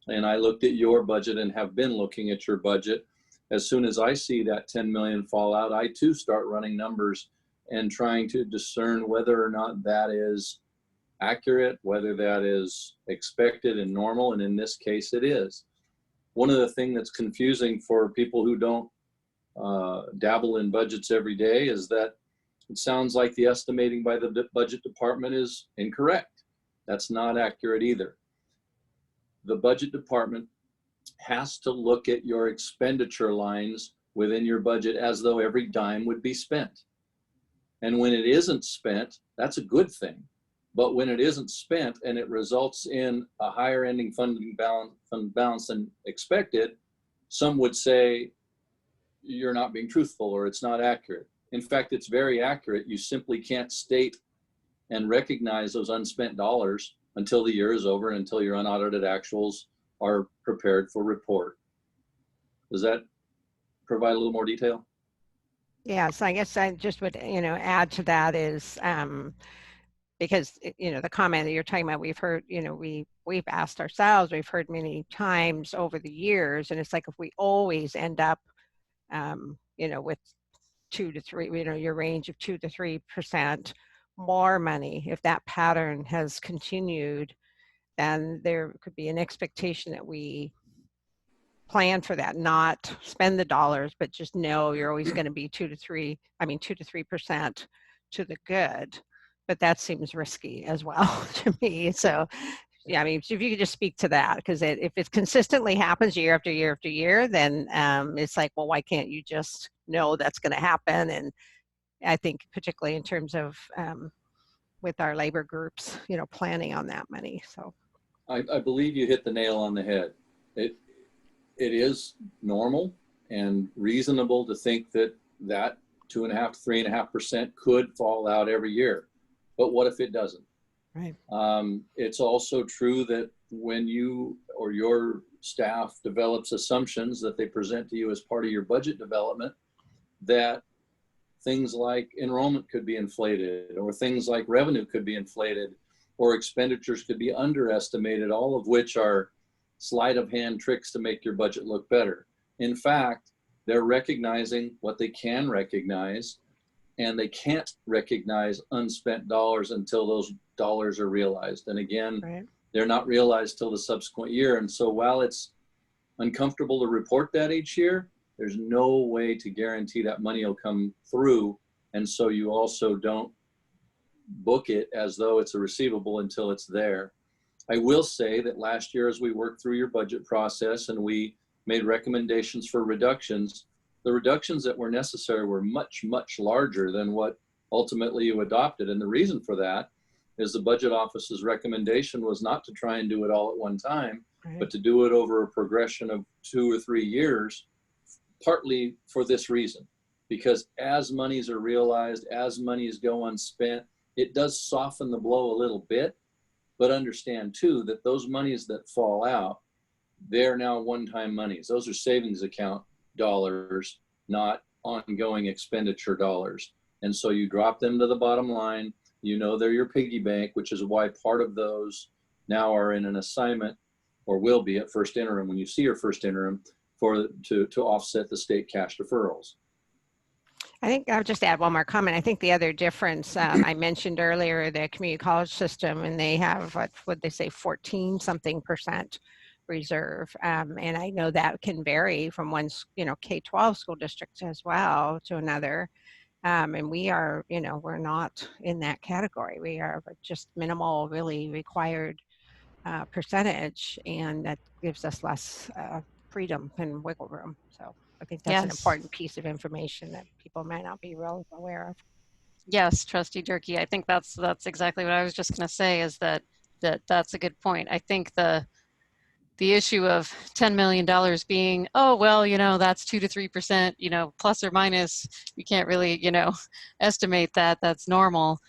and I looked at your budget and have been looking at your budget, as soon as I see that 10 million fall out, I too start running numbers and trying to discern whether or not that is accurate, whether that is expected and normal, and in this case it is. One of the things that's confusing for people who don't dabble in budgets every day is that it sounds like the estimating by the budget department is incorrect. That's not accurate either. The budget department has to look at your expenditure lines within your budget as though every dime would be spent. And when it isn't spent, that's a good thing. But when it isn't spent and it results in a higher ending fund balance than expected, some would say you're not being truthful or it's not accurate. In fact, it's very accurate. You simply can't state and recognize those unspent dollars until the year is over and until your unaudited actuals are prepared for report. Does that provide a little more detail? Yes, I guess I just would, add to that is because, the comment that you're talking about, we've heard, we've asked ourselves, we've heard many times over the years, and it's like if we always end up, with 2 to 3, your range of 2 to 3% more money, if that pattern has continued, then there could be an expectation that we plan for that, not spend the dollars, but just know you're always going to be 2 to 3% to the good. But that seems risky as well to me. So, yeah, if you could just speak to that, because if it consistently happens year after year after year, then it's like, well, why can't you just know that's going to happen? And I think particularly in terms of with our labor groups, planning on that money. So I believe you hit the nail on the head. It is normal and reasonable to think that 2.5 to 3.5% could fall out every year. But what if it doesn't? Right. It's also true that when you or your staff develops assumptions that they present to you as part of your budget development, that things like enrollment could be inflated, or things like revenue could be inflated, or expenditures could be underestimated, all of which are sleight of hand tricks to make your budget look better. In fact, they're recognizing what they can recognize, and they can't recognize unspent dollars until those dollars are realized. And again, right, they're not realized till the subsequent year. And so while it's uncomfortable to report that each year, There's no way to guarantee that money will come through. And so you also don't book it as though it's a receivable until it's there. I will say that last year, as we worked through your budget process and we made recommendations for reductions, the reductions that were necessary were much, much larger than what ultimately you adopted. And the reason for that is the budget office's recommendation was not to try and do it all at one time, but to do it over a progression of 2 or 3 years, partly for this reason. Because as monies are realized, as monies go unspent, it does soften the blow a little bit, but understand too that those monies that fall out, they're now one-time monies. Those are savings account dollars, not ongoing expenditure dollars. And so you drop them to the bottom line. You know they're your piggy bank, which is why part of those now are in an assignment, or will be at first interim when you see your first interim, to offset the state cash deferrals. I think I'll just add one more comment. I think the other difference, I mentioned earlier, the community college system, and they have, what they say, 14-something% reserve. And I know that can vary from one, K-12 school district as well to another. And we are, we're not in that category. We are just minimal, really required percentage, and that gives us less freedom and wiggle room. So I think that's an Yes. important piece of information that people might not be real aware of. Yes, Trustee Durkee. I think that's exactly what I was just going to say, is that's a good point. I think the issue of $10 million being, oh, well, that's 2 to 3%, plus or minus, you can't really, estimate that, that's normal,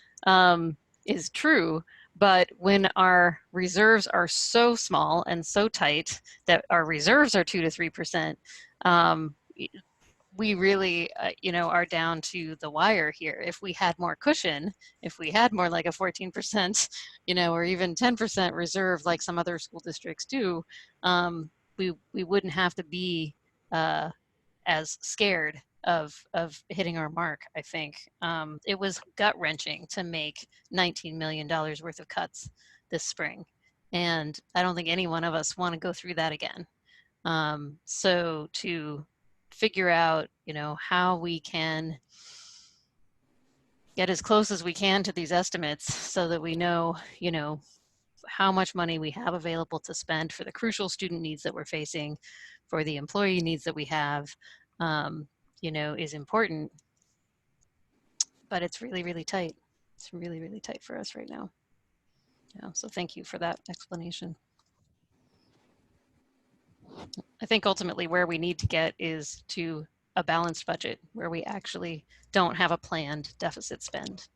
is true. But when our reserves are so small and so tight that our reserves are 2 to 3%, we really, are down to the wire here. If we had more cushion, if we had more like a 14%, or even 10% reserve like some other school districts do, we wouldn't have to be as scared of hitting our mark, I think. It was gut-wrenching to make $19 million worth of cuts this spring. And I don't think any one of us want to go through that again. So to figure out, how we can get as close as we can to these estimates so that we know, how much money we have available to spend for the crucial student needs that we're facing, for the employee needs that we have, is important. But it's really, really tight. It's really, really tight for us right now. So thank you for that explanation. I think ultimately where we need to get is to a balanced budget where we actually don't have a planned deficit spend.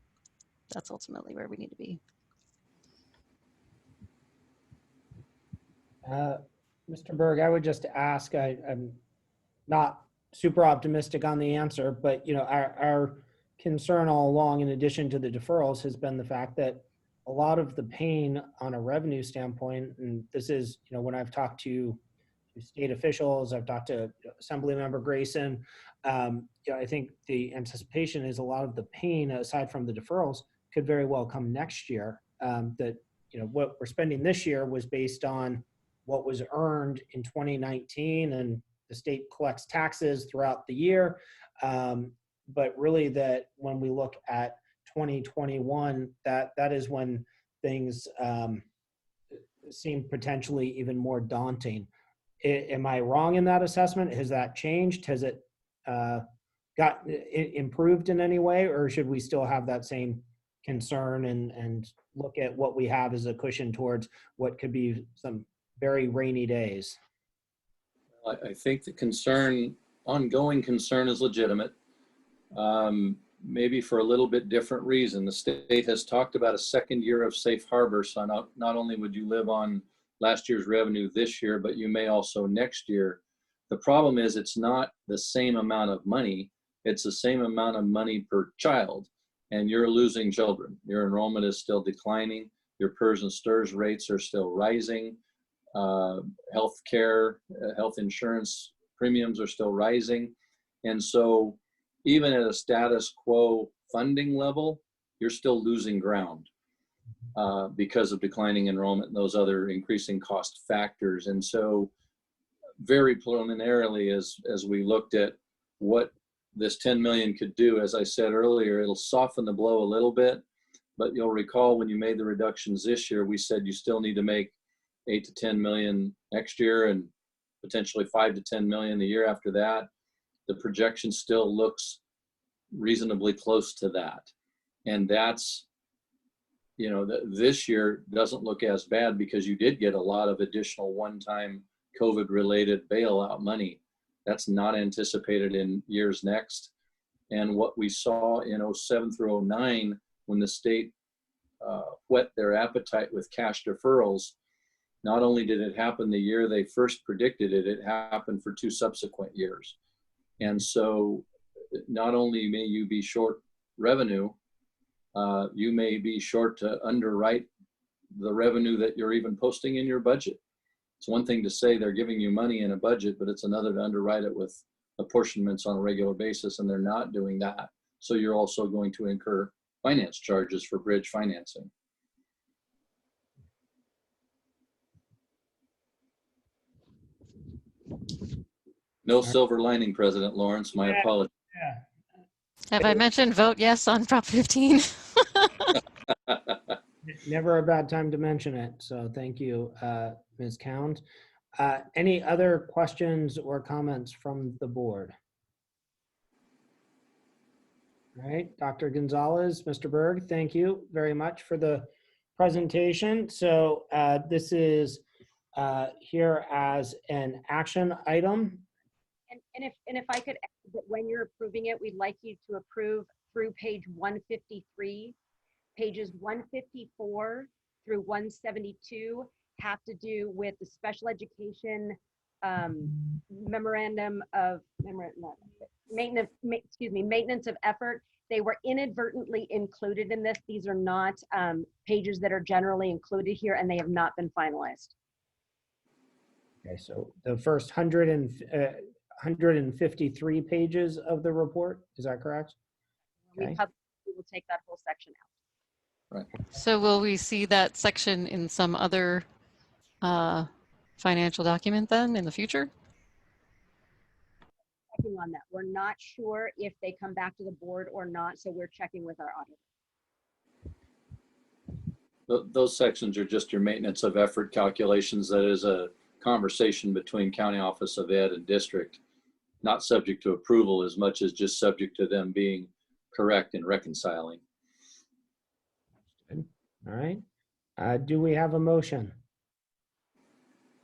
That's ultimately where we need to be. Mr. Berg, I would just ask, I'm not super optimistic on the answer, but our concern all along, in addition to the deferrals, has been the fact that a lot of the pain on a revenue standpoint, and this is, when I've talked to state officials, I've talked to Assemblymember Grayson, I think the anticipation is a lot of the pain, aside from the deferrals, could very well come next year. That what we're spending this year was based on what was earned in 2019, and the state collects taxes throughout the year. But really, that when we look at 2021, that is when things seem potentially even more daunting. Am I wrong in that assessment? Has that changed? Has it got improved in any way, or should we still have that same concern and look at what we have as a cushion towards what could be some very rainy days? I think the ongoing concern is legitimate, maybe for a little bit different reason. The state has talked about a second year of safe harbor, so not only would you live on last year's revenue this year, but you may also next year. The problem is it's not the same amount of money, it's the same amount of money per child, and you're losing children. Your enrollment is still declining, your PERS and STIRS rates are still rising, health care, health insurance premiums are still rising. And so even at a status quo funding level, you're still losing ground because of declining enrollment and those other increasing cost factors. And so very preliminarily, as we looked at what this 10 million could do, as I said earlier, it'll soften the blow a little bit. But you'll recall when you made the reductions this year, we said you still need to make 8 to 10 million next year and potentially 5 to 10 million the year after that. The projection still looks reasonably close to that. And that's, you know, this year doesn't look as bad because you did get a lot of additional one-time COVID-related bailout money. That's not anticipated in years next. And what we saw in 07 through 09, when the state whet their appetite with cash deferrals, not only did it happen the year they first predicted it, it happened for 2 subsequent years. And so not only may you be short revenue, you may be short to underwrite the revenue that you're even posting in your budget. It's one thing to say they're giving you money in a budget, but it's another to underwrite it with apportionments on a regular basis, and they're not doing that. So you're also going to incur finance charges for bridge financing. No silver lining, President Lawrence, my apologies. Have I mentioned vote yes on Prop 15? Never a bad time to mention it. So thank you, Ms. Count. Any other questions or comments from the board? All right, Dr. Gonzalez, Mr. Berg, thank you very much for the presentation. So this is here as an action item. And if I could add that when you're approving it, we'd like you to approve through page 153. Pages 154 through 172 have to do with the special education memorandum of maintenance of effort. They were inadvertently included in this. These are not pages that are generally included here, and they have not been finalized. Okay, so the first 153 pages of the report, is that correct? Okay. We will take that whole section out. Right. So will we see that section in some other financial document then in the future? Checking on that. We're not sure if they come back to the board or not, so we're checking with our auditor. Those sections are just your maintenance of effort calculations. That is a conversation between County Office of Ed and district, not subject to approval as much as just subject to them being correct and reconciling. All right. Do we have a motion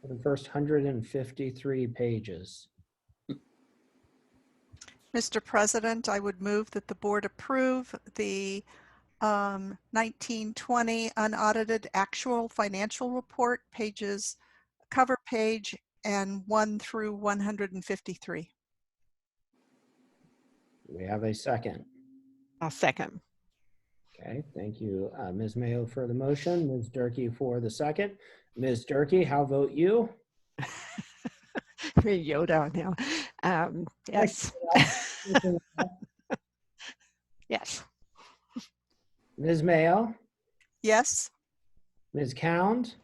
for the first 153 pages? Mr. President, I would move that the board approve the 1920 unaudited actual financial report, pages, cover page, and 1 through 153. Do we have a second? I'll second. Okay, thank you, Ms. Mayo for the motion, Ms. Durkee for the second. Ms. Durkee, how vote you? Yoda now. Yes. Yes. Ms. Mayo? Yes. Ms. Count?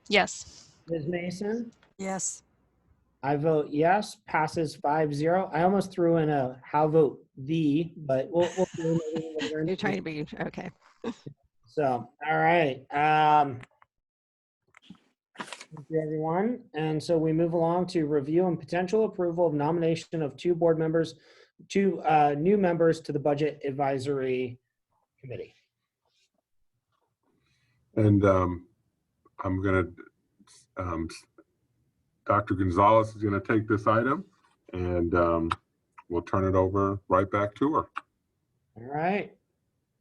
Yes. Ms. Mason? Yes. I vote yes, passes 5-0. I almost threw in a how vote thee, but we'll do it. You're trying to be, okay. So, all right. Thank you, everyone. And so we move along to review and potential approval of nomination of 2 board members, 2 new members to the Budget Advisory Committee. And I'm going to, Dr. Gonzalez is going to take this item, and we'll turn it over right back to her. All right.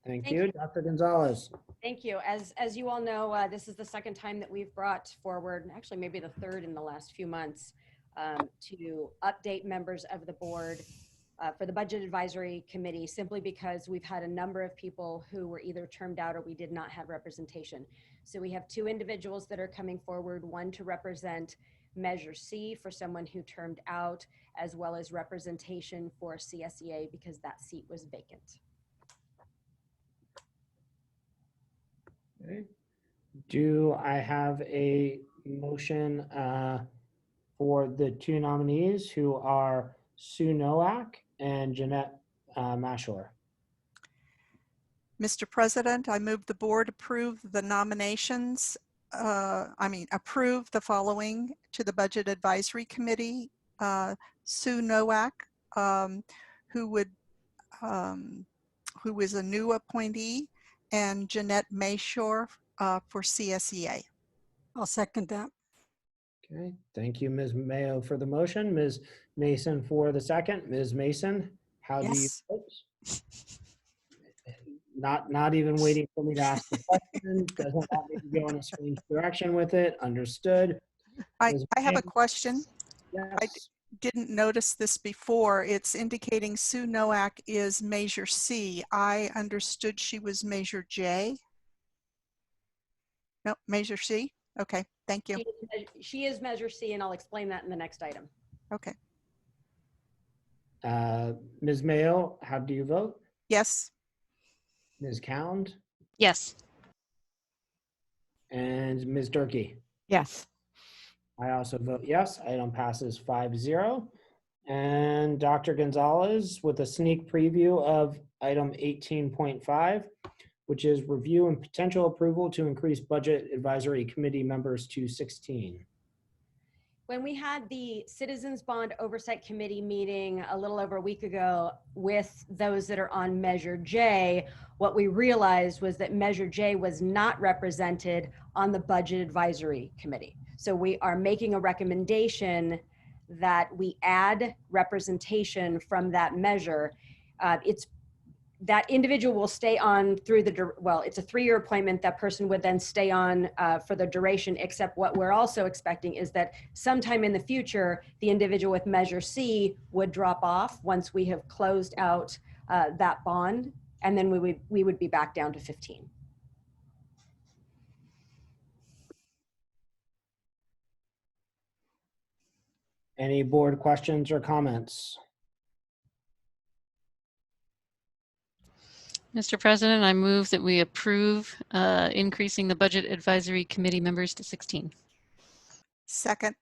Thank you, you. Dr. Gonzalez. Thank you. As you all know, this is the second time that we've brought forward, actually maybe the third in the last few months, to update members of the board for the Budget Advisory Committee, simply because we've had a number of people who were either termed out or we did not have representation. So we have 2 individuals that are coming forward, one to represent Measure C for someone who termed out, as well as representation for CSEA because that seat was vacant. Okay. Do I have a motion for the two nominees, who are Sue Nowak and Jeanette Mashor. Mr. President, I move the board approve the nominations, approve the following to the Budget Advisory Committee. Sue Nowak, who is a new appointee, and Jeanette Mashor for CSEA. I'll second that. Okay, thank you, Ms. Mayo, for the motion. Ms. Mason for the second. Ms. Mason, how do you Yes. vote? Not even waiting for me to ask the question. Doesn't want me to go in a strange direction with it. Understood. I Ms. have a Mayo? question. Yes. I didn't notice this before. It's indicating Sue Nowak is Measure C. I understood she was Measure J. No, Measure C? Okay, thank you. She is Measure C, and I'll explain that in the next item. Okay. Ms. Mayo, how do you vote? Yes. Ms. Cound Yes. and Ms. Durkee? Yes. I also vote yes. Item passes 5-0. And Dr. Gonzalez with a sneak preview of item 18.5, which is review and potential approval to increase budget advisory committee members to 16. When we had the Citizens Bond Oversight Committee meeting a little over a week ago with those that are on Measure J, what we realized was that Measure J was not represented on the Budget Advisory Committee. So we are making a recommendation that we add representation from that measure. That individual will stay on through it's a 3-year appointment. That person would then stay on for the duration, except what we're also expecting is that sometime in the future, the individual with Measure C would drop off once we have closed out that bond, and then we would be back down to 15. Any board questions or comments? Mr. President, I move that we approve increasing the Budget Advisory Committee members to 16. Second.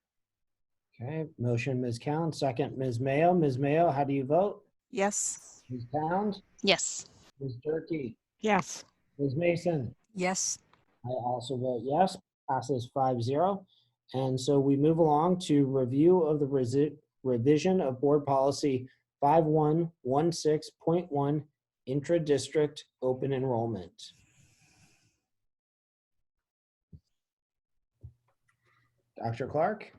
Okay, motion, Ms. Cound, second, Ms. Mayo. Ms. Mayo, how do you vote? Yes. Ms. Cound? Yes. Ms. Durkee? Yes. Ms. Mason? Yes. I also vote yes. Passes 5-0. And so we move along to review of the revision of board policy 5116.1, intra-district open enrollment. Dr. Clark?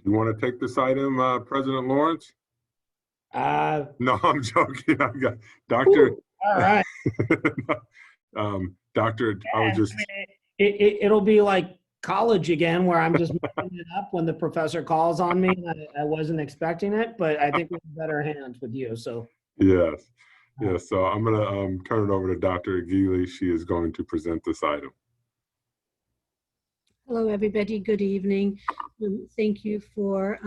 You want to take this item, President Lawrence? No, I'm joking. I got Dr. All right. Doctor, I was just. It'll be like college again, where I'm just making it up when the professor calls on me. I wasn't expecting it, but I think we're in better hands with you. So. Yes. Yes. So I'm going to turn it over to Dr. Aguili. She is going to present this item. Hello, everybody. Good evening. Thank you for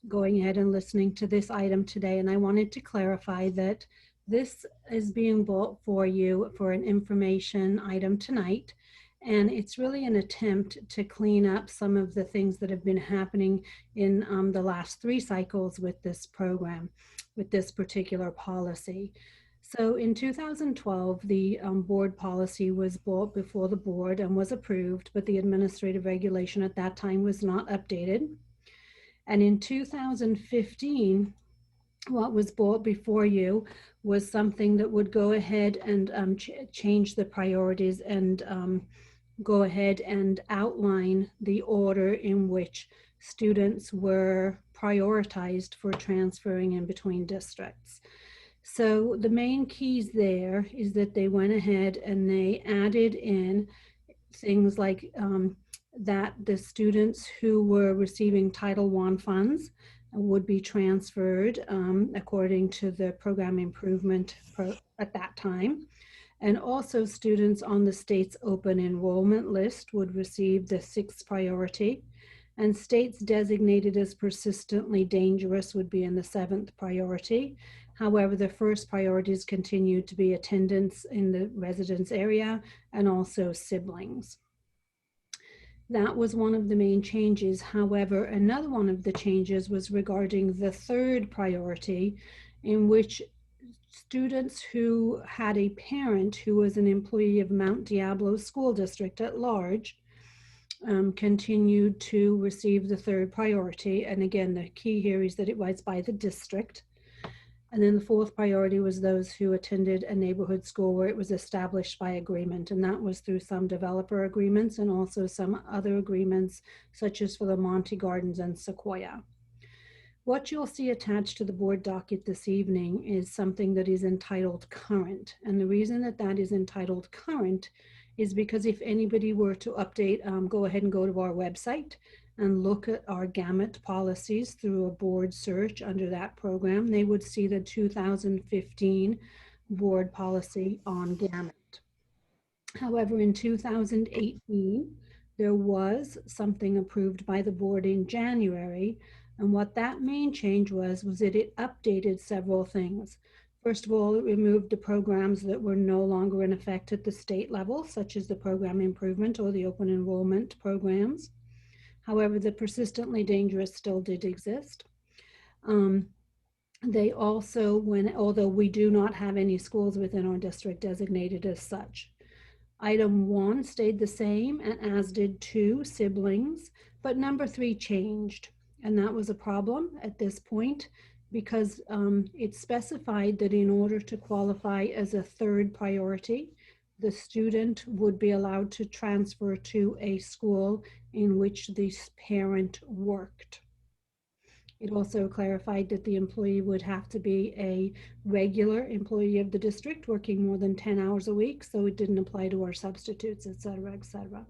going ahead and listening to this item today. And I wanted to clarify that this is being brought for you for an information item tonight. And it's really an attempt to clean up some of the things that have been happening in the last 3 cycles with this program, with this particular policy. So in 2012, the board policy was brought before the board and was approved, but the administrative regulation at that time was not updated. And in 2015, what was brought before you was something that would go ahead and change the priorities and go ahead and outline the order in which students were prioritized for transferring in between districts. So the main keys there is that they went ahead and they added in things like that the students who were receiving Title I funds would be transferred according to the program improvement at that time. And also students on the state's open enrollment list would receive the 6th priority. And states designated as persistently dangerous would be in the 7th priority. However, the first priorities continued to be attendance in the residence area and also siblings. That was one of the main changes. However, another one of the changes was regarding the third priority, in which students who had a parent who was an employee of Mount Diablo School District at large continued to receive the third priority. And again, the key here is that it was by the district. And then the fourth priority was those who attended a neighborhood school where it was established by agreement. And that was through some developer agreements and also some other agreements, such as for the Monty Gardens and Sequoia. What you'll see attached to the board docket this evening is something that is entitled current. And the reason that that is entitled current is because if anybody were to update, go ahead and go to our website and look at our gamut policies through a board search under that program, they would see the 2015 board policy on gamut. However, in 2018, there was something approved by the board in January. And what that main change was that it updated several things. First of all, it removed the programs that were no longer in effect at the state level, such as the program improvement or the open enrollment programs. However, the persistently dangerous still did exist. They also, although we do not have any schools within our district designated as such. Item 1 stayed the same, and as did 2, siblings, but number 3 changed. And that was a problem at this point because it specified that in order to qualify as a third priority, the student would be allowed to transfer to a school in which the parent worked. It also clarified that the employee would have to be a regular employee of the district working more than 10 hours a week, so it didn't apply to our substitutes, et cetera, et cetera.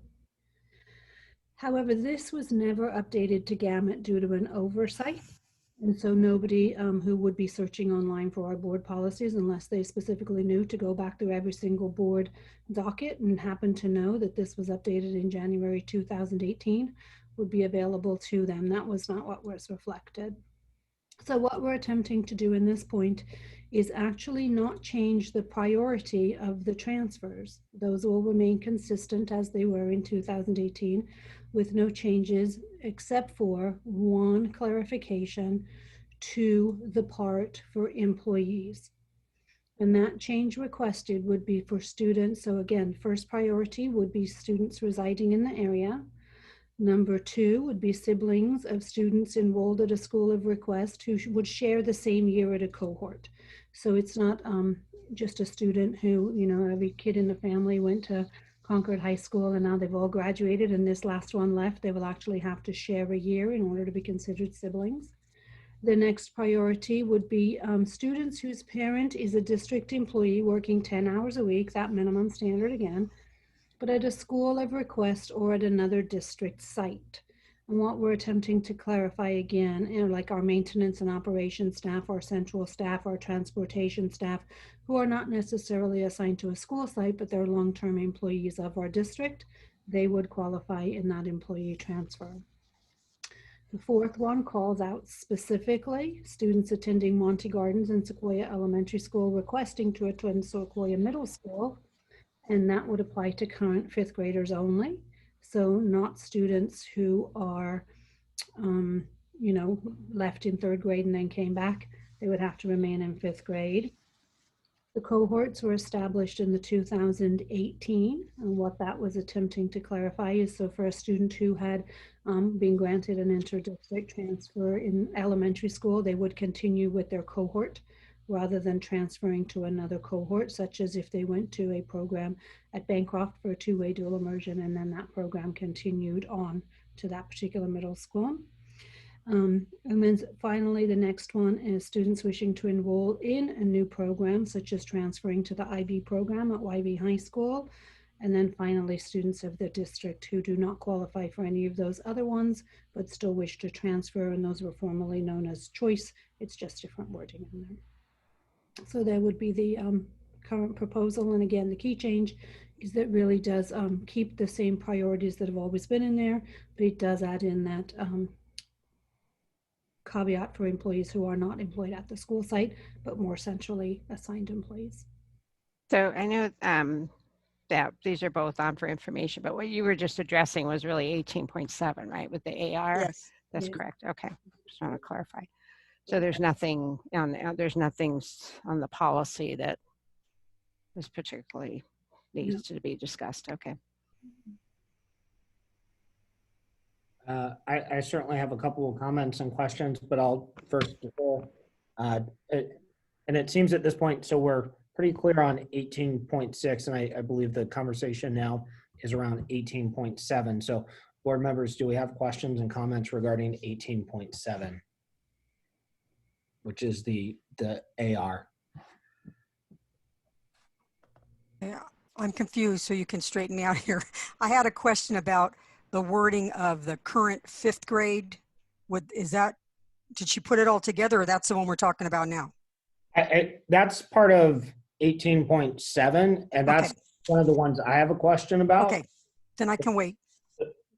However, this was never updated to gamut due to an oversight. And so nobody who would be searching online for our board policies, unless they specifically knew to go back through every single board docket and happen to know that this was updated in January 2018, would be available to them. That was not what was reflected. So what we're attempting to do in this point is actually not change the priority of the transfers. Those will remain consistent as they were in 2018 with no changes except for 1 clarification to the part for employees. And that change requested would be for students. So again, first priority would be students residing in the area. Number 2 would be siblings of students enrolled at a school of request who would share the same year at a cohort. So it's not just a student who, you know, every kid in the family went to Concord High School and now they've all graduated and this last one left. They will actually have to share a year in order to be considered siblings. The next priority would be students whose parent is a district employee working 10 hours a week, that minimum standard again, but at a school of request or at another district site. And what we're attempting to clarify again, you know, like our maintenance and operations staff, our central staff, our transportation staff, who are not necessarily assigned to a school site, but they're long-term employees of our district, they would qualify in that employee transfer. The fourth one calls out specifically students attending Monty Gardens and Sequoia Elementary School requesting to attend Sequoia Middle School, and that would apply to current 5th graders only. So not students who are, you know, left in 3rd grade and then came back. They would have to remain in 5th grade. The cohorts were established in the 2018, and what that was attempting to clarify is so for a student who had been granted an inter-district transfer in elementary school, they would continue with their cohort rather than transferring to another cohort, such as if they went to a program at Bancroft for a 2-way dual immersion, and then that program continued on to that particular middle school. And then finally, the next one is students wishing to enroll in a new program, such as transferring to the IB program at YB High School. And then finally, students of the district who do not qualify for any of those other ones, but still wish to transfer, and those were formerly known as choice. It's just different wording in there. So that would be the current proposal. And again, the key change is that really does keep the same priorities that have always been in there, but it does add in that caveat for employees who are not employed at the school site, but more centrally assigned employees. So I know that these are both on for information, but what you were just addressing was really 18.7, right, with the AR? Yes. That's Yes. correct. Okay, just want to clarify. So there's nothing on the policy that is particularly needs to be discussed. Okay. I certainly have a couple of comments and questions, but I'll first defer. And it seems at this point, so we're pretty clear on 18.6, and I believe the conversation now is around 18.7. So board members, do we have questions and comments regarding 18.7, which is the AR? Yeah, I'm confused, so you can straighten me out here. I had a question about the wording of the current 5th grade. Did she put it all together, or that's the one we're talking about now? That's part of 18.7, and that's one of the ones I have a question about. Okay, then I can wait.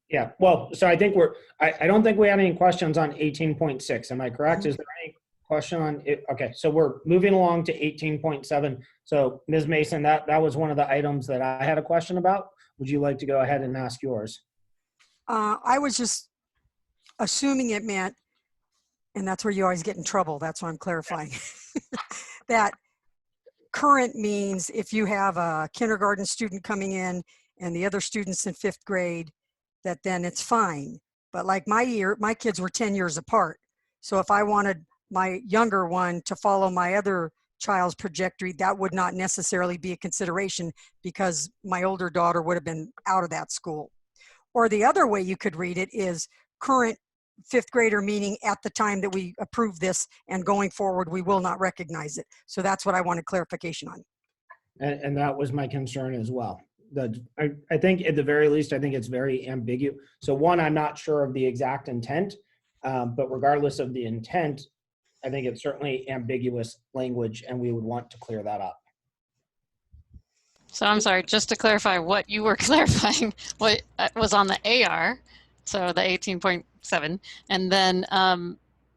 Yeah, well, so I think I don't think we had any questions on 18.6. Am I correct? Is there any question on it? Okay, so we're moving along to 18.7. So Ms. Mason, that was one of the items that I had a question about. Would you like to go ahead and ask yours? I was just assuming it meant, and that's where you always get in trouble, that's why I'm clarifying, that current means if you have a kindergarten student coming in and the other students in 5th grade, that then it's fine. But like my kids were 10 years apart. So if I wanted my younger one to follow my other child's trajectory, that would not necessarily be a consideration because my older daughter would have been out of that school. Or the other way you could read it is current 5th grader, meaning at the time that we approve this, and going forward, we will not recognize it. So that's what I wanted clarification on. And that was my concern as well. I think at the very least, I think it's very ambiguous. So one, I'm not sure of the exact intent, but regardless of the intent, I think it's certainly ambiguous language, and we would want to clear that up. So I'm sorry, just to clarify what you were clarifying, what was on the AR, so the 18.7, and then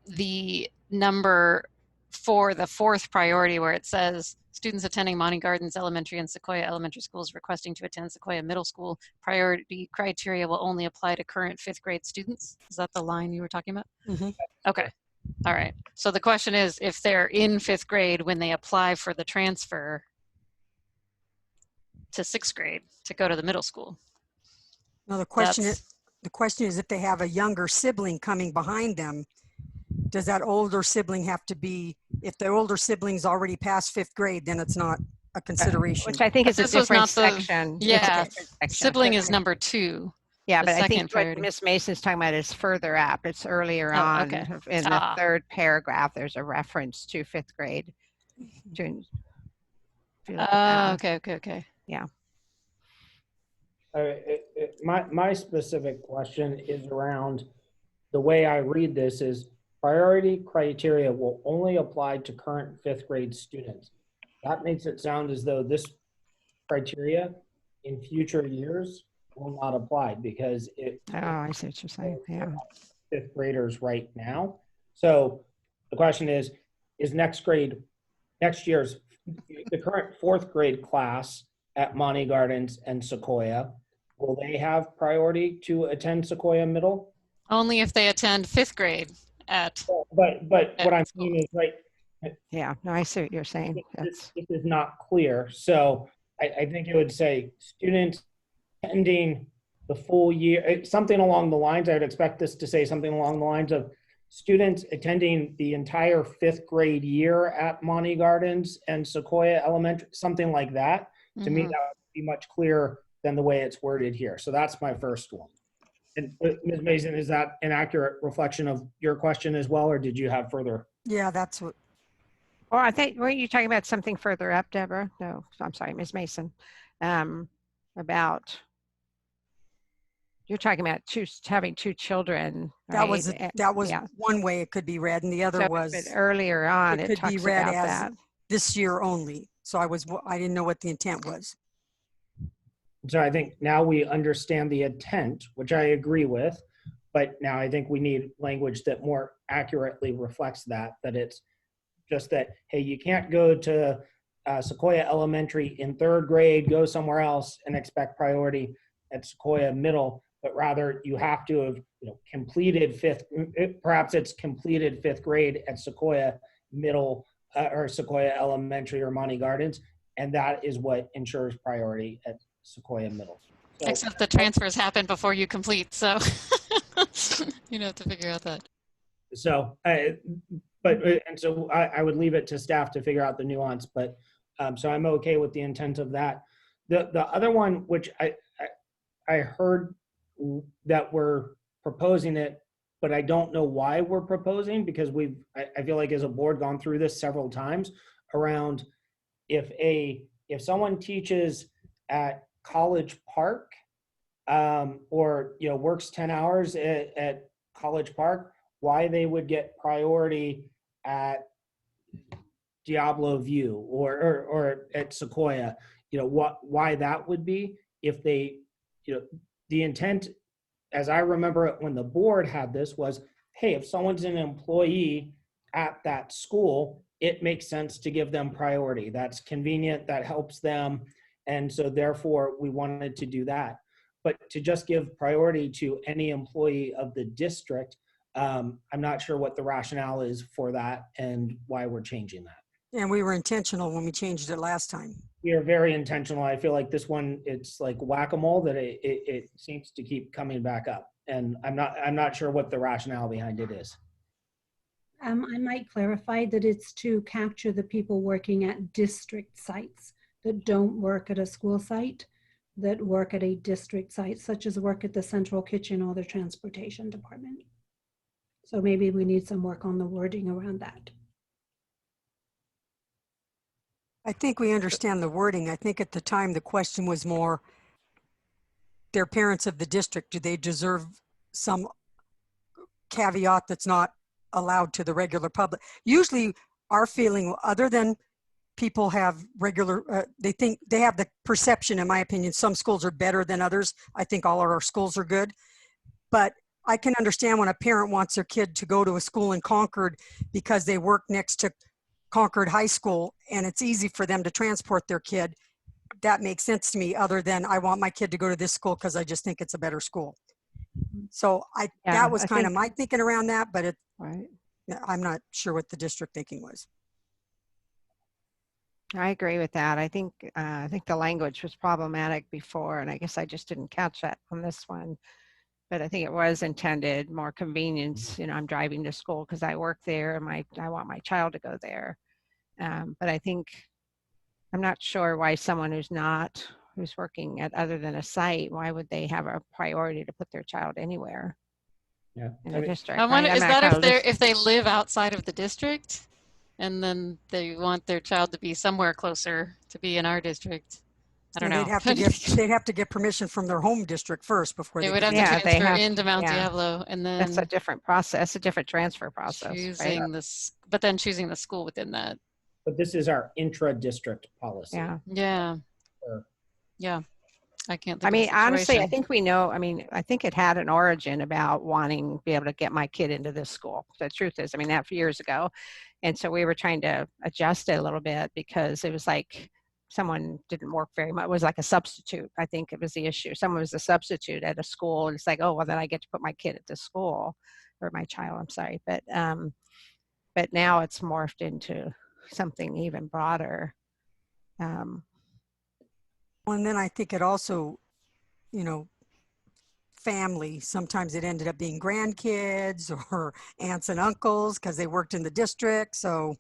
the number for the 4th priority where it says students attending Monty Gardens Elementary and Sequoia Elementary Schools requesting to attend Sequoia Middle School, priority criteria will only apply to current 5th grade students. Is that the line you were talking about? Mm-hmm. Okay. All right. So the question is, if they're in 5th grade when they apply for the transfer to 6th grade to go to the middle school. Now the question is if they have a younger sibling coming behind them, does that older sibling have to be, if their older sibling's already past 5th grade, then it's not a consideration. Which I think is a different section. Yeah, It's a different section. sibling is number 2. Yeah, the but I think second what priority. Ms. Mason's talking about is further up. It's earlier on okay. in the 3rd paragraph. There's a reference to 5th grade. Students. Okay. Yeah. My specific question is around the way I read this is priority criteria will only apply to current 5th grade students. That makes it sound as though this criteria in future years will not apply because it. Oh, I see what you're saying. Yeah. 5th graders right now. So the question is next year's, the current 4th grade class at Monty Gardens and Sequoia, will they have priority to attend Sequoia Middle? Only if they attend 5th grade at. But what I'm saying is, right. Yeah, no, I see what you're saying. This is not clear. So I think it would say students attending the full year, something along the lines, I would expect this to say something along the lines of students attending the entire 5th grade year at Monty Gardens and Sequoia Elementary, something like that. To me, that would be much clearer than the way it's worded here. So that's my first one. And Ms. Mason, is that an accurate reflection of your question as well, or did you have further? Yeah, that's what. Or I think, were you talking about something further up, Deborah? No, I'm sorry, Ms. Mason. About, you're talking about having 2 children. That right? was Yeah. one way it could be read, and the other So, was but earlier on, it could be talks read about as that. this year only. So I didn't know what the intent was. So I think now we understand the intent, which I agree with, but now I think we need language that more accurately reflects that it's just that, hey, you can't go to Sequoia Elementary in 3rd grade, go somewhere else and expect priority at Sequoia Middle, but rather you have to have completed perhaps it's completed 5th grade at Sequoia Middle or Sequoia Elementary or Monty Gardens, and that is what ensures priority at Sequoia Middle. So, Except the transfers happen before you complete, so you have to figure out that. So, and so I would leave it to staff to figure out the nuance, but so I'm okay with the intent of that. The other one, which I heard that we're proposing it, but I don't know why we're proposing, because I feel like as a board gone through this several times around if someone teaches at College Park or works 10 hours at College Park, why they would get priority at Diablo View or at Sequoia, why that would be if they, the intent, as I remember it when the board had this, was, hey, if someone's an employee at that school, it makes sense to give them priority. That's convenient, that helps them. And so therefore we wanted to do that. But to just give priority to any employee of the district, I'm not sure what the rationale is for that and why we're changing that. And we were intentional when we changed it last time. We are very intentional. I feel like this one, it's like whack-a-mole that it seems to keep coming back up. And I'm not sure what the rationale behind it is. I might clarify that it's to capture the people working at district sites that don't work at a school site, that work at a district site, such as work at the central kitchen or the transportation department. So maybe we need some work on the wording around that. I think we understand the wording. I think at the time the question was more, they're parents of the district. Do they deserve some caveat that's not allowed to the regular public? Usually our feeling, other than people have regular, they think they have the perception, in my opinion, some schools are better than others. I think all of our schools are good, but I can understand when a parent wants their kid to go to a school in Concord because they work next to Concord High School and it's easy for them to transport their kid. That makes sense to me, other than I want my kid to go to this school because I just think it's a better school. So that was kind of my thinking around that, but I'm not sure what the district thinking was. I agree with that. I think the language was problematic before, and I guess I just didn't catch that on this one. But I think it was intended more convenience. I'm driving to school because I work there, and I want my child to go there. But I think I'm not sure why someone who's working at other than a site, why would they have a priority to put their child anywhere? Yeah, in a district. I wonder, is that if they live outside of the district, and then they want their child to be somewhere closer to be in our district? I don't know. They'd have to get permission from their home district first before they they would have to transfer into Mount Diablo, and then that's a different process, a different transfer process. Choosing but then choosing the school within that. But this is our intra-district policy. Yeah. Yeah. I can't think I mean, of a honestly, I situation. think we know, I think it had an origin about wanting to be able to get my kid into this school. The truth is, that years ago. And so we were trying to adjust it a little bit because it was like someone didn't work very much. It was like a substitute. I think it was the issue. Someone was a substitute at a school, and it's like, oh, well, then I get to put my kid at this school, or my child, I'm sorry. But now it's morphed into something even broader. And then I think it also, family, sometimes it ended up being grandkids or aunts and uncles because they worked in the district. So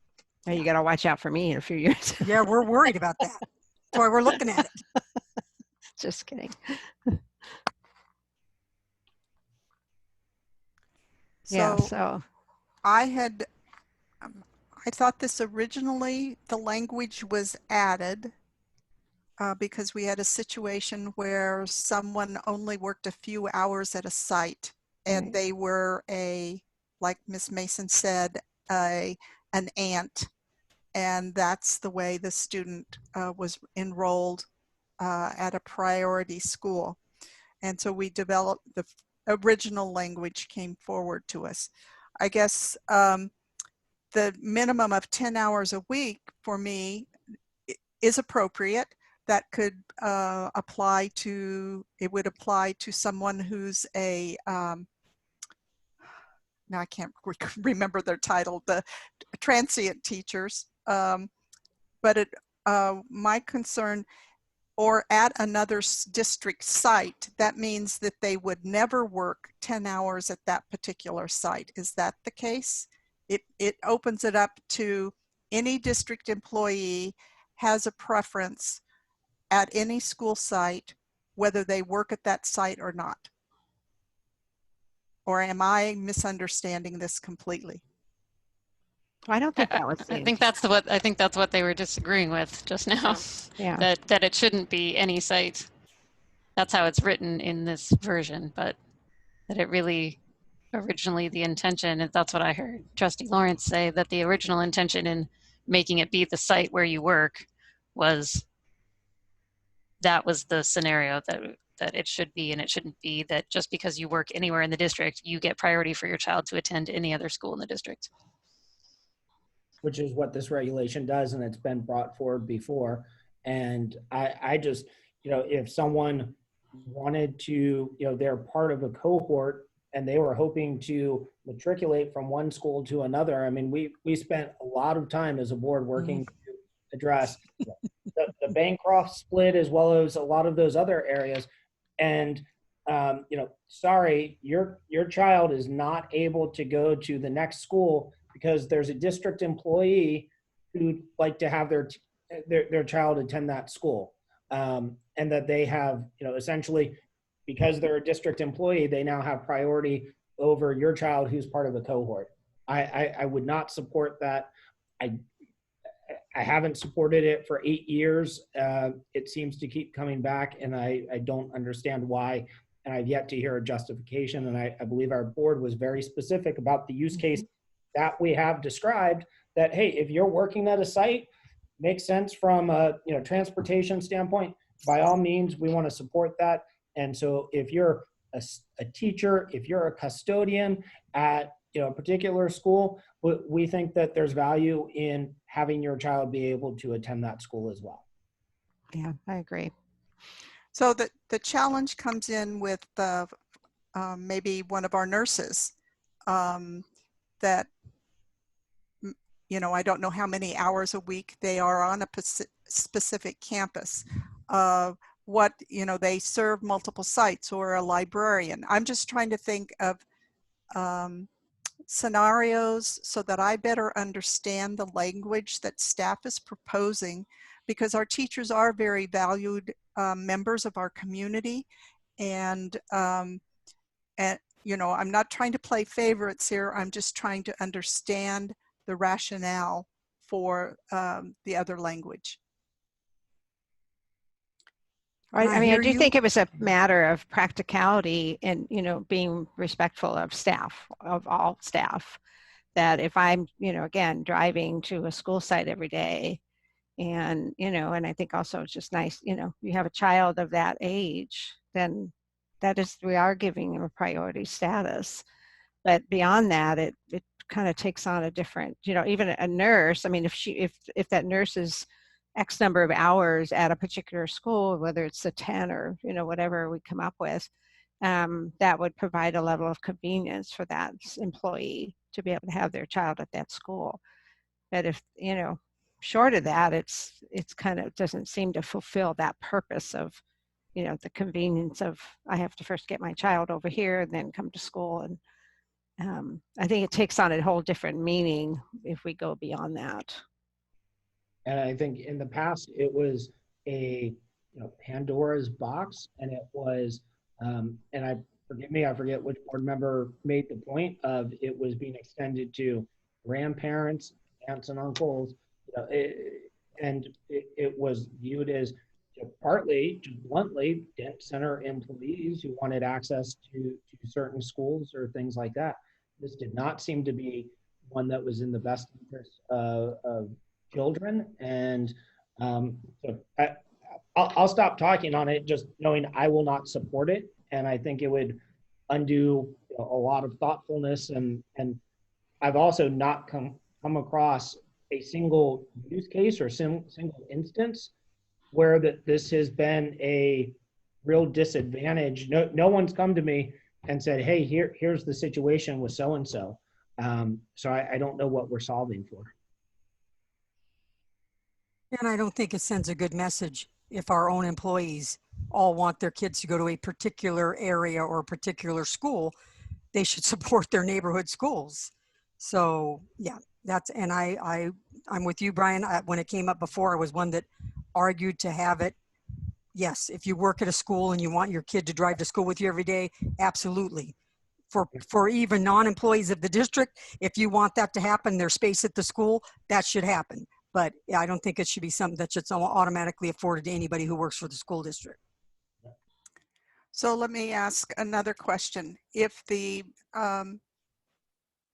now you got to watch out for me in a few years. Yeah, we're worried about that. That's why we're looking at it. Just kidding. So I thought this originally, the language was added because we had a situation where someone only worked a few hours at a site, and they were like Ms. Mason said, an aunt, and that's the way the student was enrolled at a priority school. And so we developed the original language came forward to us. I guess the minimum of 10 hours a week for me is appropriate. That could apply to, it would apply to someone who's a, now I can't remember their title, the transient teachers. But it, my concern, or at another district site, that means that they would never work 10 hours at that particular site. Is that the case? It opens it up to any district employee has a preference at any school site, whether they work at that site or not. Or am I misunderstanding this completely? I don't think that was. I think that's what they were disagreeing with just now. Yeah. That it shouldn't be any site. That's how it's written in this version, but that it really originally the intention, and that's what I heard Trustee Lawrence say, that the original intention in making it be the site where you work was that was the scenario that it should be, and it shouldn't be that just because you work anywhere in the district, you get priority for your child to attend any other school in the district. Which is what this regulation does, and it's been brought forward before. And I just, if someone wanted to, they're part of a cohort and they were hoping to matriculate from one school to another. I mean, we spent a lot of time as a board working to address the Bancroft split as well as a lot of those other areas. And, sorry, your child is not able to go to the next school because there's a district employee who'd like to have their child attend that school. And that they have, essentially, because they're a district employee, they now have priority over your child who's part of a cohort. I would not support that. I haven't supported it for 8 years. It seems to keep coming back, and I don't understand why. And I've yet to hear a justification. And I believe our board was very specific about the use case that we have described, that, hey, if you're working at a site, makes sense from a transportation standpoint, by all means, we want to support that. And so if you're a teacher, if you're a custodian at a particular school, we think that there's value in having your child be able to attend that school as well. Yeah, I agree. So the challenge comes in with maybe one of our nurses that, I don't know how many hours a week they are on a specific campus. They serve multiple sites, or a librarian. I'm just trying to think of scenarios so that I better understand the language that staff is proposing, because our teachers are very valued members of our community. And I'm not trying to play favorites here. I'm just trying to understand the rationale for the other language. I mean, I do think it was a matter of practicality and, being respectful of staff, of all staff, that if I'm, again, driving to a school site every day and, and I think also it's just nice, you have a child of that age, then we are giving them a priority status. But beyond that, it kind of takes on a different, even a nurse. I mean, if that nurse is X number of hours at a particular school, whether it's a 10 or, whatever we come up with, that would provide a level of convenience for that employee to be able to have their child at that school. But if, short of that, it's kind of doesn't seem to fulfill that purpose of, the convenience of, I have to first get my child over here and then come to school. And I think it takes on a whole different meaning if we go beyond that. And I think in the past, it was a Pandora's box, and it was, and I forget which board member made the point of it was being extended to grandparents, aunts and uncles, and it was viewed as partly, just bluntly, Dent Center employees who wanted access to certain schools or things like that. This did not seem to be one that was in the best interest of children. And so I'll stop talking on it, just knowing I will not support it. And I think it would undo a lot of thoughtfulness. And I've also not come across a single use case or single instance where this has been a real disadvantage. No one's come to me and said, hey, here's the situation with so-and-so. So I don't know what we're solving for. And I don't think it sends a good message if our own employees all want their kids to go to a particular area or a particular school. They should support their neighborhood schools. So yeah, and I'm with you, Brian. When it came up before, I was one that argued to have it. Yes, if you work at a school and you want your kid to drive to school with you every day, absolutely. For even non-employees of the district, if you want that to happen, there's space at the school, that should happen. But I don't think it should be something that should automatically afforded to anybody who works for the school district. So let me ask another question. If the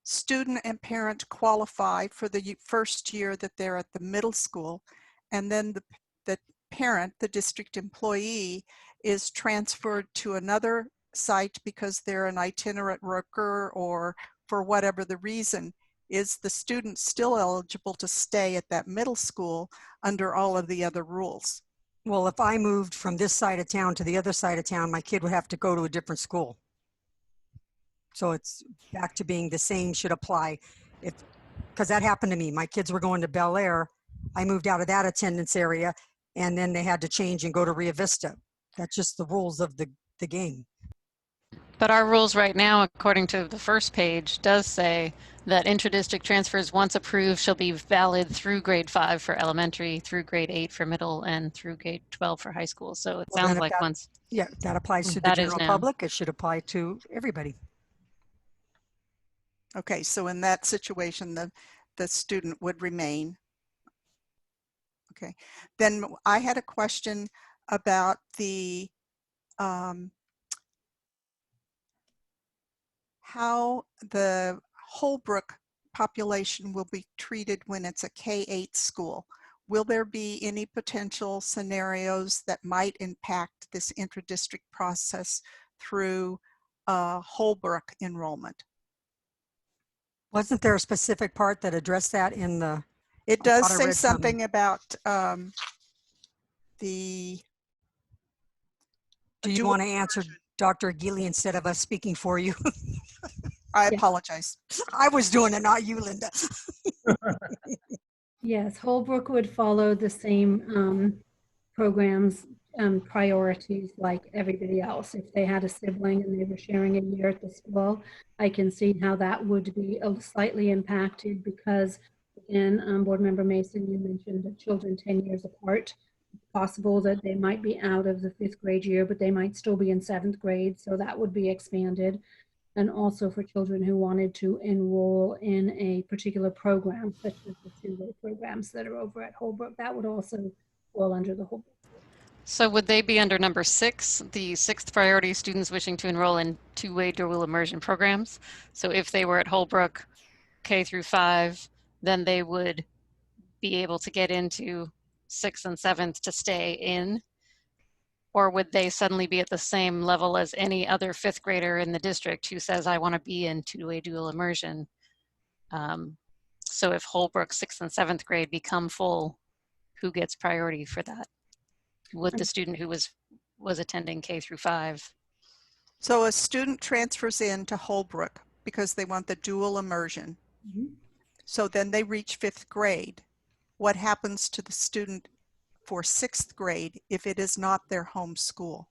student and parent qualify for the first year that they're at the middle school, and then the parent, the district employee, is transferred to another site because they're an itinerant worker or for whatever the reason, is the student still eligible to stay at that middle school under all of the other rules? Well, if I moved from this side of town to the other side of town, my kid would have to go to a different school. So it's back to being the same should apply. Because that happened to me. My kids were going to Bel Air. I moved out of that attendance area, and then they had to change and go to Rio Vista. That's just the rules of the game. But our rules right now, according to the first page, does say that intra-district transfers, once approved, shall be valid through grade 5 for elementary, through grade 8 for middle, and through grade 12 for high school. So it sounds like once. Yeah, that applies to the general public. It should apply to everybody. Okay, so in that situation, the student would remain. Okay, then I had a question about the how the Holbrook population will be treated when it's a K-8 school. Will there be any potential scenarios that might impact this intra-district process through Holbrook enrollment? Wasn't there a specific part that addressed that in the? It does say something about the. Do you want to answer, Dr. Gili, instead of us speaking for you? I apologize. I was doing it, not you, Linda. Yes, Holbrook would follow the same programs priorities like everybody else. If they had a sibling and they were sharing a year at the school, I can see how that would be slightly impacted because, again, Board Member Mason, you mentioned the children 10 years apart. It's possible that they might be out of the 5th grade year, but they might still be in 7th grade, so that would be expanded. And also for children who wanted to enroll in a particular program, such as the two-way programs that are over at Holbrook, that would also fall under the Holbrook. So would they be under number 6, the 6th priority students wishing to enroll in two-way dual immersion programs? So if they were at Holbrook K through 5, then they would be able to get into 6th and 7th to stay in? Or would they suddenly be at the same level as any other 5th grader in the district who says, I want to be in two-way dual immersion? So if Holbrook 6th and 7th grade become full, who gets priority for that? Would the student who was attending K through 5? So a student transfers in to Holbrook because they want the dual immersion. Mm-hmm. So then they reach 5th grade. What happens to the student for 6th grade if it is not their home school?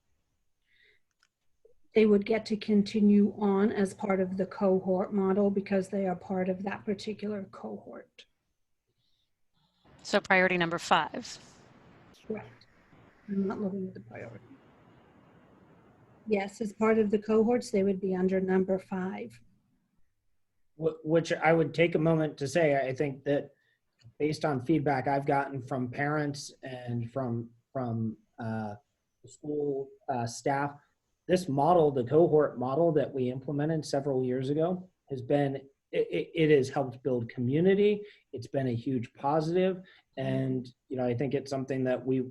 They would get to continue on as part of the cohort model because they are part of that particular cohort. So priority number 5. Correct. I'm not looking at the priority. Yes, as part of the cohorts, they would be under number 5. Which I would take a moment to say, I think that based on feedback I've gotten from parents and from school staff, this model, the cohort model that we implemented several years ago, has been, it has helped build community. It's been a huge positive. And, you know, I think it's something that we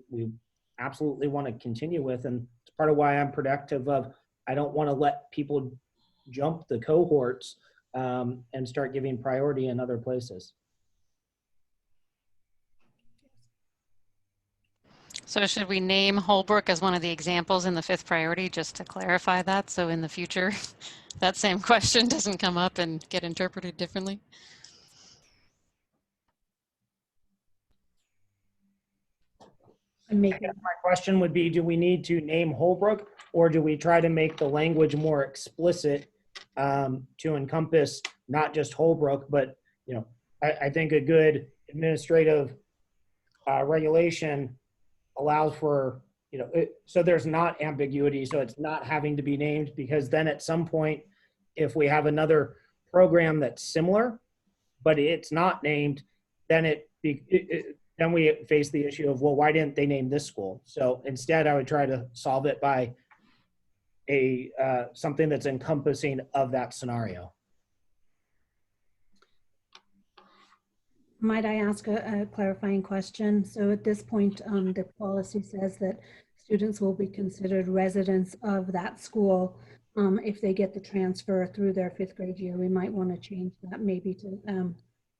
absolutely want to continue with. And it's part of why I'm protective of, I don't want to let people jump the cohorts and start giving priority in other places. So should we name Holbrook as one of the examples in the 5th priority just to clarify that? So in the future, that same question doesn't come up and get interpreted differently? I guess my question would be, do we need to name Holbrook, or do we try to make the language more explicit to encompass not just Holbrook, but, you know, I think a good administrative regulation allows for, you know, so there's not ambiguity, so it's not having to be named, because then at some point, if we have another program that's similar, but it's not named, then then we face the issue of, well, why didn't they name this school? So instead, I would try to solve it by something that's encompassing of that scenario. Might I ask a clarifying question? So at this point, the policy says that students will be considered residents of that school if they get the transfer through their 5th grade year. We might want to change that maybe to,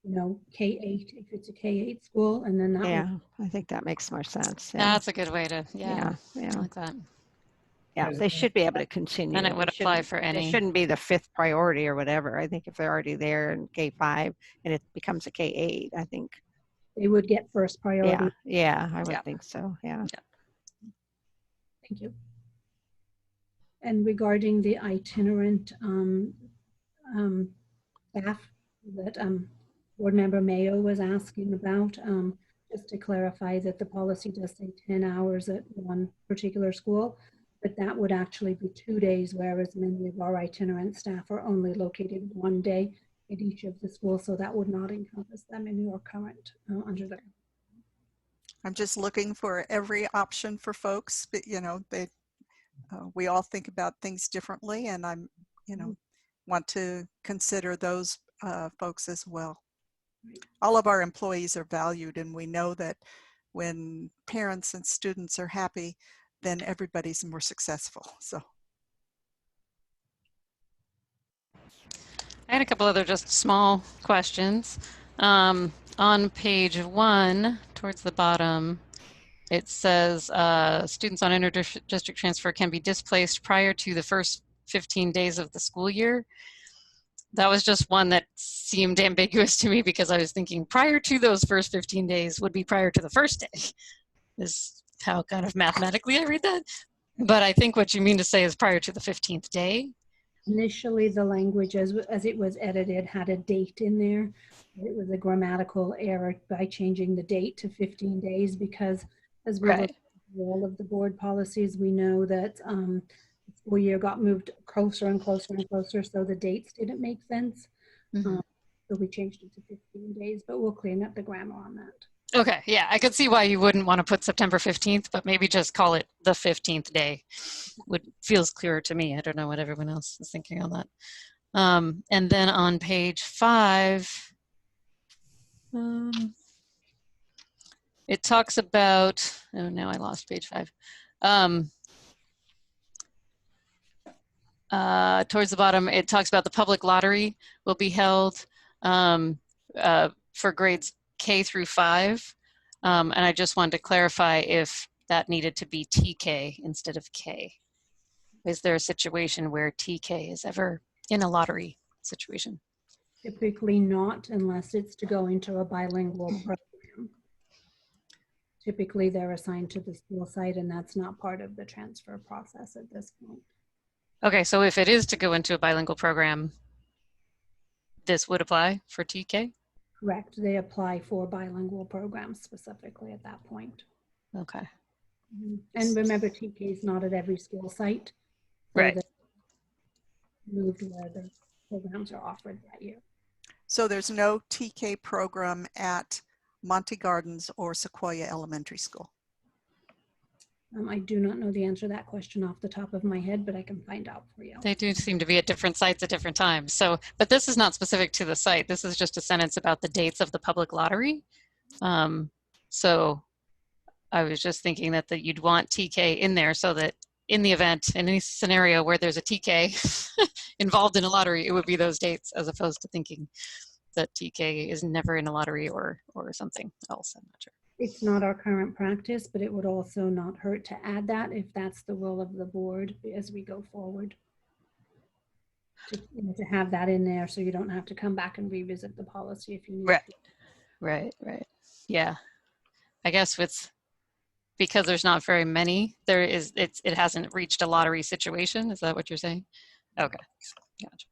you know, K-8 if it's a K-8 school, and then that. Yeah, I think that makes more sense. That's a good way to, yeah, yeah. I like that. Yeah, they should be able to continue. And it would apply for It any. shouldn't be the 5th priority or whatever. I think if they're already there in K-5 and it becomes a K-8, I think. They would get first priority. Yeah, I would think so, yeah. Thank you. And regarding the itinerant staff that Board Member Mayo was asking about, just to clarify that the policy does say 10 hours at one particular school, but that would actually be 2 days, whereas many of our itinerant staff are only located 1 day at each of the schools, so that would not encompass them in your current under the. I'm just looking for every option for folks, but you know, we all think about things differently, and I'm, you know, want to consider those folks as well. All of our employees are valued, and we know that when parents and students are happy, then everybody's more successful. So. I had a couple other just small questions. On page 1, towards the bottom, it says students on inter-district transfer can be displaced prior to the first 15 days of the school year. That was just one that seemed ambiguous to me, because I was thinking prior to those first 15 days would be prior to the first day, is how kind of mathematically I read that. But I think what you mean to say is prior to the 15th day. Initially, the language as it was edited had a date in there. It was a grammatical error by changing the date to 15 days, because as we look at all of the board policies, we know that the school year got moved closer and closer and closer, so the dates didn't make sense. So we changed it to 15 days, but we'll clean up the grammar on that. Okay, yeah, I could see why you wouldn't want to put September 15th, but maybe just call it the 15th day. Feels clearer to me. I don't know what everyone else is thinking on that. And then on page 5, it talks about, oh, now I lost page 5. Towards the bottom, it talks about the public lottery will be held for grades K through 5. And I just wanted to clarify if that needed to be TK instead of K. Is there a situation where TK is ever in a lottery situation? Typically not, unless it's to go into a bilingual program. Typically they're assigned to the school site, and that's not part of the transfer process at this point. Okay, so if it is to go into a bilingual program, this would apply for TK? Correct. They apply for bilingual programs specifically at that point. Okay. And remember, TK is not at every school site. So right. Moved where the programs are offered that year. So there's no TK program at Monty Gardens or Sequoia Elementary School? I do not know the answer to that question off the top of my head, but I can find out for you. They do seem to be at different sites at different times. So, but this is not specific to the site. This is just a sentence about the dates of the public lottery. So I was just thinking that you'd want TK in there so that in the event, in any scenario where there's a TK involved in a lottery, it would be those dates, as opposed to thinking that TK is never in a lottery or something else. I'm not sure. It's not our current practice, but it would also not hurt to add that if that's the will of the board as we go forward. To have that in there so you don't have to come back and revisit the policy if you need Right. to. Right. Yeah. I guess because there's not very many, it hasn't reached a lottery situation. Is that what you're saying? Okay. Gotcha.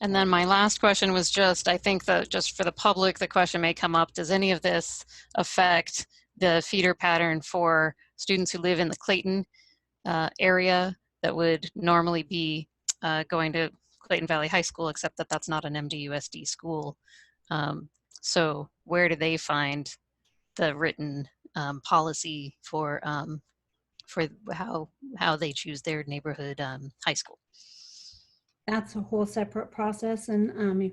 And then my last question was I think that just for the public, the question may come up, does any of this affect the feeder pattern for students who live in the Clayton area that would normally be going to Clayton Valley High School, except that that's not an MDUSD school. So where do they find the written policy for how they choose their neighborhood high school? That's a whole separate process, and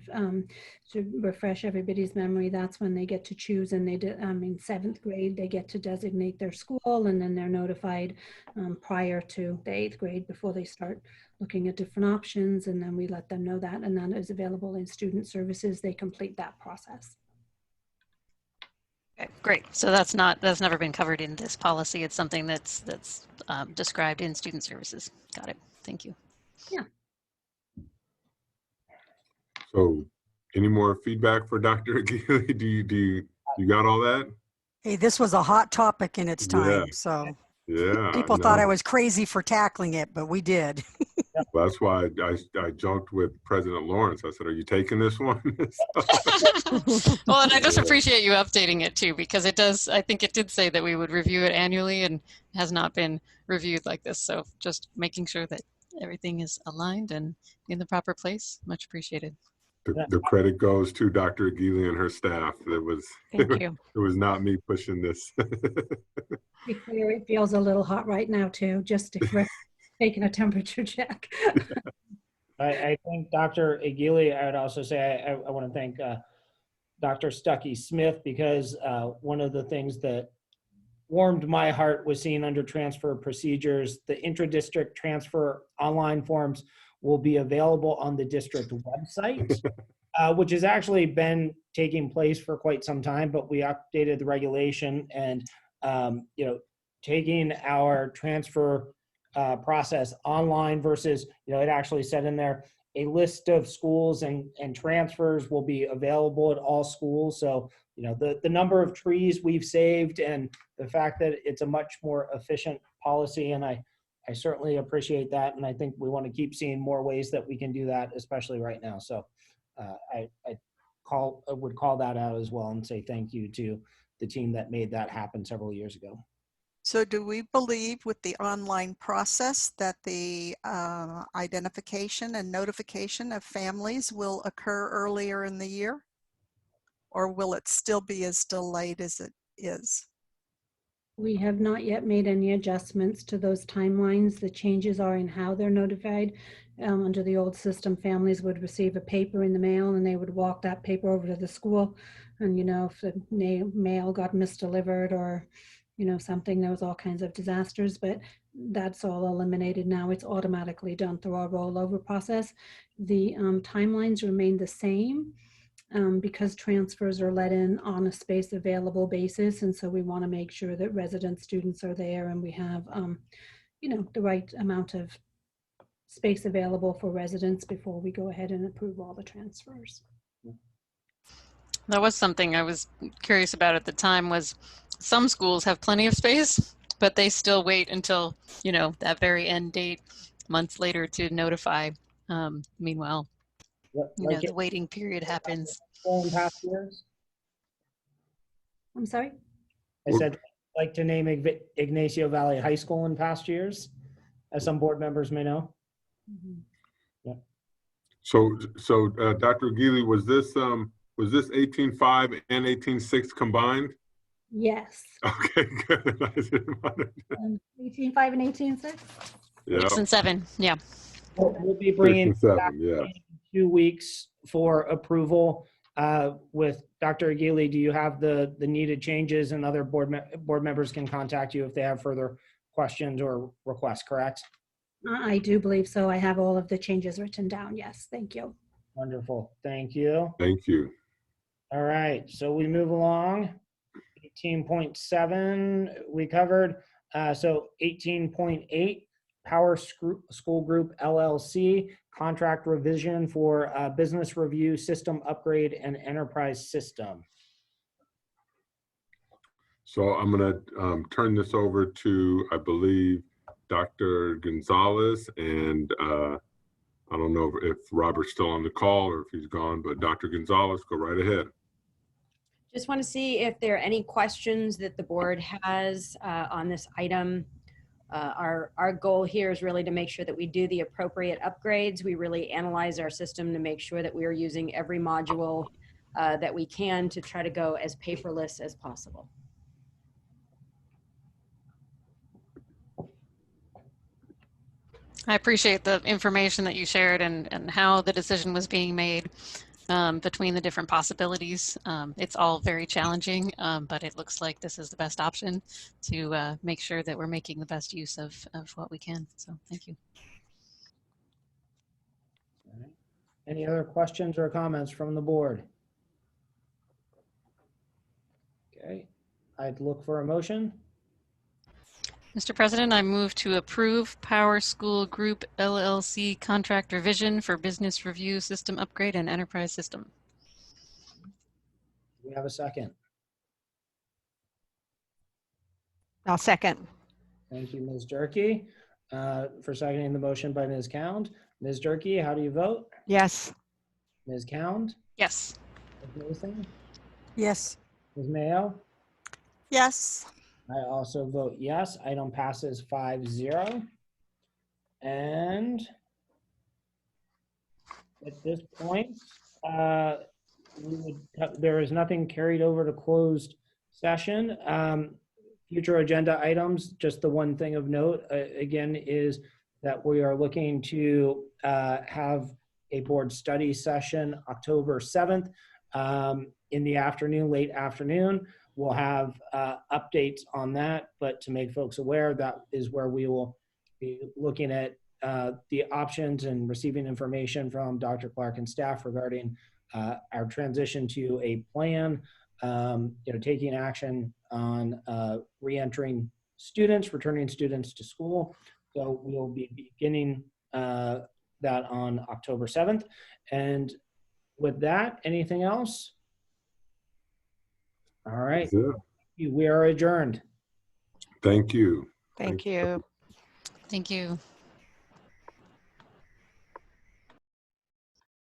to refresh everybody's memory, that's when they get to choose, and in 7th grade they get to designate their school, and then they're notified prior to the 8th grade before they start looking at different options, and then we let them know that, and that is available in student services. They complete that process. Okay, great. So that's never been covered in this policy. It's something that's described in student services. Got it. Thank you. Yeah. So, any more feedback for Dr. Aguirre? Do you got all that? Hey, this was a hot topic in its time, Yeah. so Yeah. people thought I was crazy for tackling it, but we did. Well, that's why I joked with President Lawrence. I said, "Are you taking this one?" Well, and I just appreciate you updating it too, because I think it did say that we would review it annually, and has not been reviewed like this. So just making sure that everything is aligned and in the proper place. Much appreciated. The credit goes to Dr. Aguirre and her staff. Thank you. It was not me pushing this. Be clear, it feels a little hot right now too, just if we're taking a temperature check. I think Dr. Aguirre, I would also say I want to thank Dr. Stuckey Smith, because one of the things that warmed my heart was seeing under transfer procedures, the intra-district transfer online forms will be available on the district website, which has actually been taking place for quite some time, but we updated the regulation, and taking our transfer process online versus, it actually said in there, a list of schools and transfers will be available at all schools. So, the number of trees we've saved, and the fact that it's a much more efficient policy, and I certainly appreciate that, and I think we want to keep seeing more ways that we can do that, especially right now. So I would call that out as well and say thank you to the team that made that happen several years ago. So do we believe with the online process that the identification and notification of families will occur earlier in the year? Or will it still be as delayed as it is? We have not yet made any adjustments to those timelines. The changes are in how they're notified. Under the old system, families would receive a paper in the mail, and they would walk that paper over to the school. And, if the mail got misdelivered or, something, there was all kinds of disasters, but that's all eliminated now. It's automatically done through our rollover process. The timelines remain the same. Because transfers are let in on a space available basis. And so we want to make sure that resident students are there, and we have, the right amount of space available for residents before we go ahead and approve all the transfers. That was something I was curious about at the time, was some schools have plenty of space, but they still wait until, that very end date months later to notify. Meanwhile, the waiting period happens. In past years? I'm sorry? I said, like to name Ignacio Valley High School in past years, as some board members may know. Mm-hmm. Yeah. So Dr. Aguirre, was this 18.5 and 18.6 combined? Yes. Okay, good. 18.5 and 18.6? Yeah. 6 and 7, yeah. We'll be bringing 6 and 7, back yeah. in 2 weeks for approval. With Dr. Aguirre, do you have the needed changes, and other board members can contact you if they have further questions or requests, correct? I do believe so. I have all of the changes written down. Yes, thank you. Wonderful. Thank you. Thank you. All right, so we move along. 18.7 we covered. So 18.8, Power School Group LLC, contract revision for business review, system upgrade, and enterprise system. So I'm going to turn this over to, I believe, Dr. Gonzalez, and I don't know if Robert's still on the call or if he's gone, but Dr. Gonzalez, go right ahead. Just want to see if there are any questions that the board has on this item. Our goal here is really to make sure that we do the appropriate upgrades. We really analyze our system to make sure that we are using every module that we can to try to go as paperless as possible. I appreciate the information that you shared and how the decision was being made between the different possibilities. It's all very challenging, but it looks like this is the best option to make sure that we're making the best use of what we can. So thank you. Any other questions or comments from the board? Okay, I'd look for a motion. Mr. President, I move to approve Power School Group LLC contract revision for business review, system upgrade, and enterprise system. Do we have a second? I'll second. Thank you, Ms. Durkee, for seconding the motion by Ms. Cound. Ms. Durkee, how do you vote? Yes. Ms. Cound? Yes. Ms. Mason? Yes. Ms. Mayo? Yes. I also vote yes. Item passes 5-0. And at this point, there is nothing carried over to closed session. Future agenda items, just the one thing of note, again, is that we are looking to have a board study session October 7th in the afternoon, late afternoon. We'll have updates on that, but to make folks aware, that is where we will be looking at the options and receiving information from Dr. Clark and staff regarding our transition to a plan, taking action on re-entering students, returning students to school. So we'll be beginning that on October 7th. And with that, anything else? All right. We are adjourned. Thank you. Thank you. Thank you.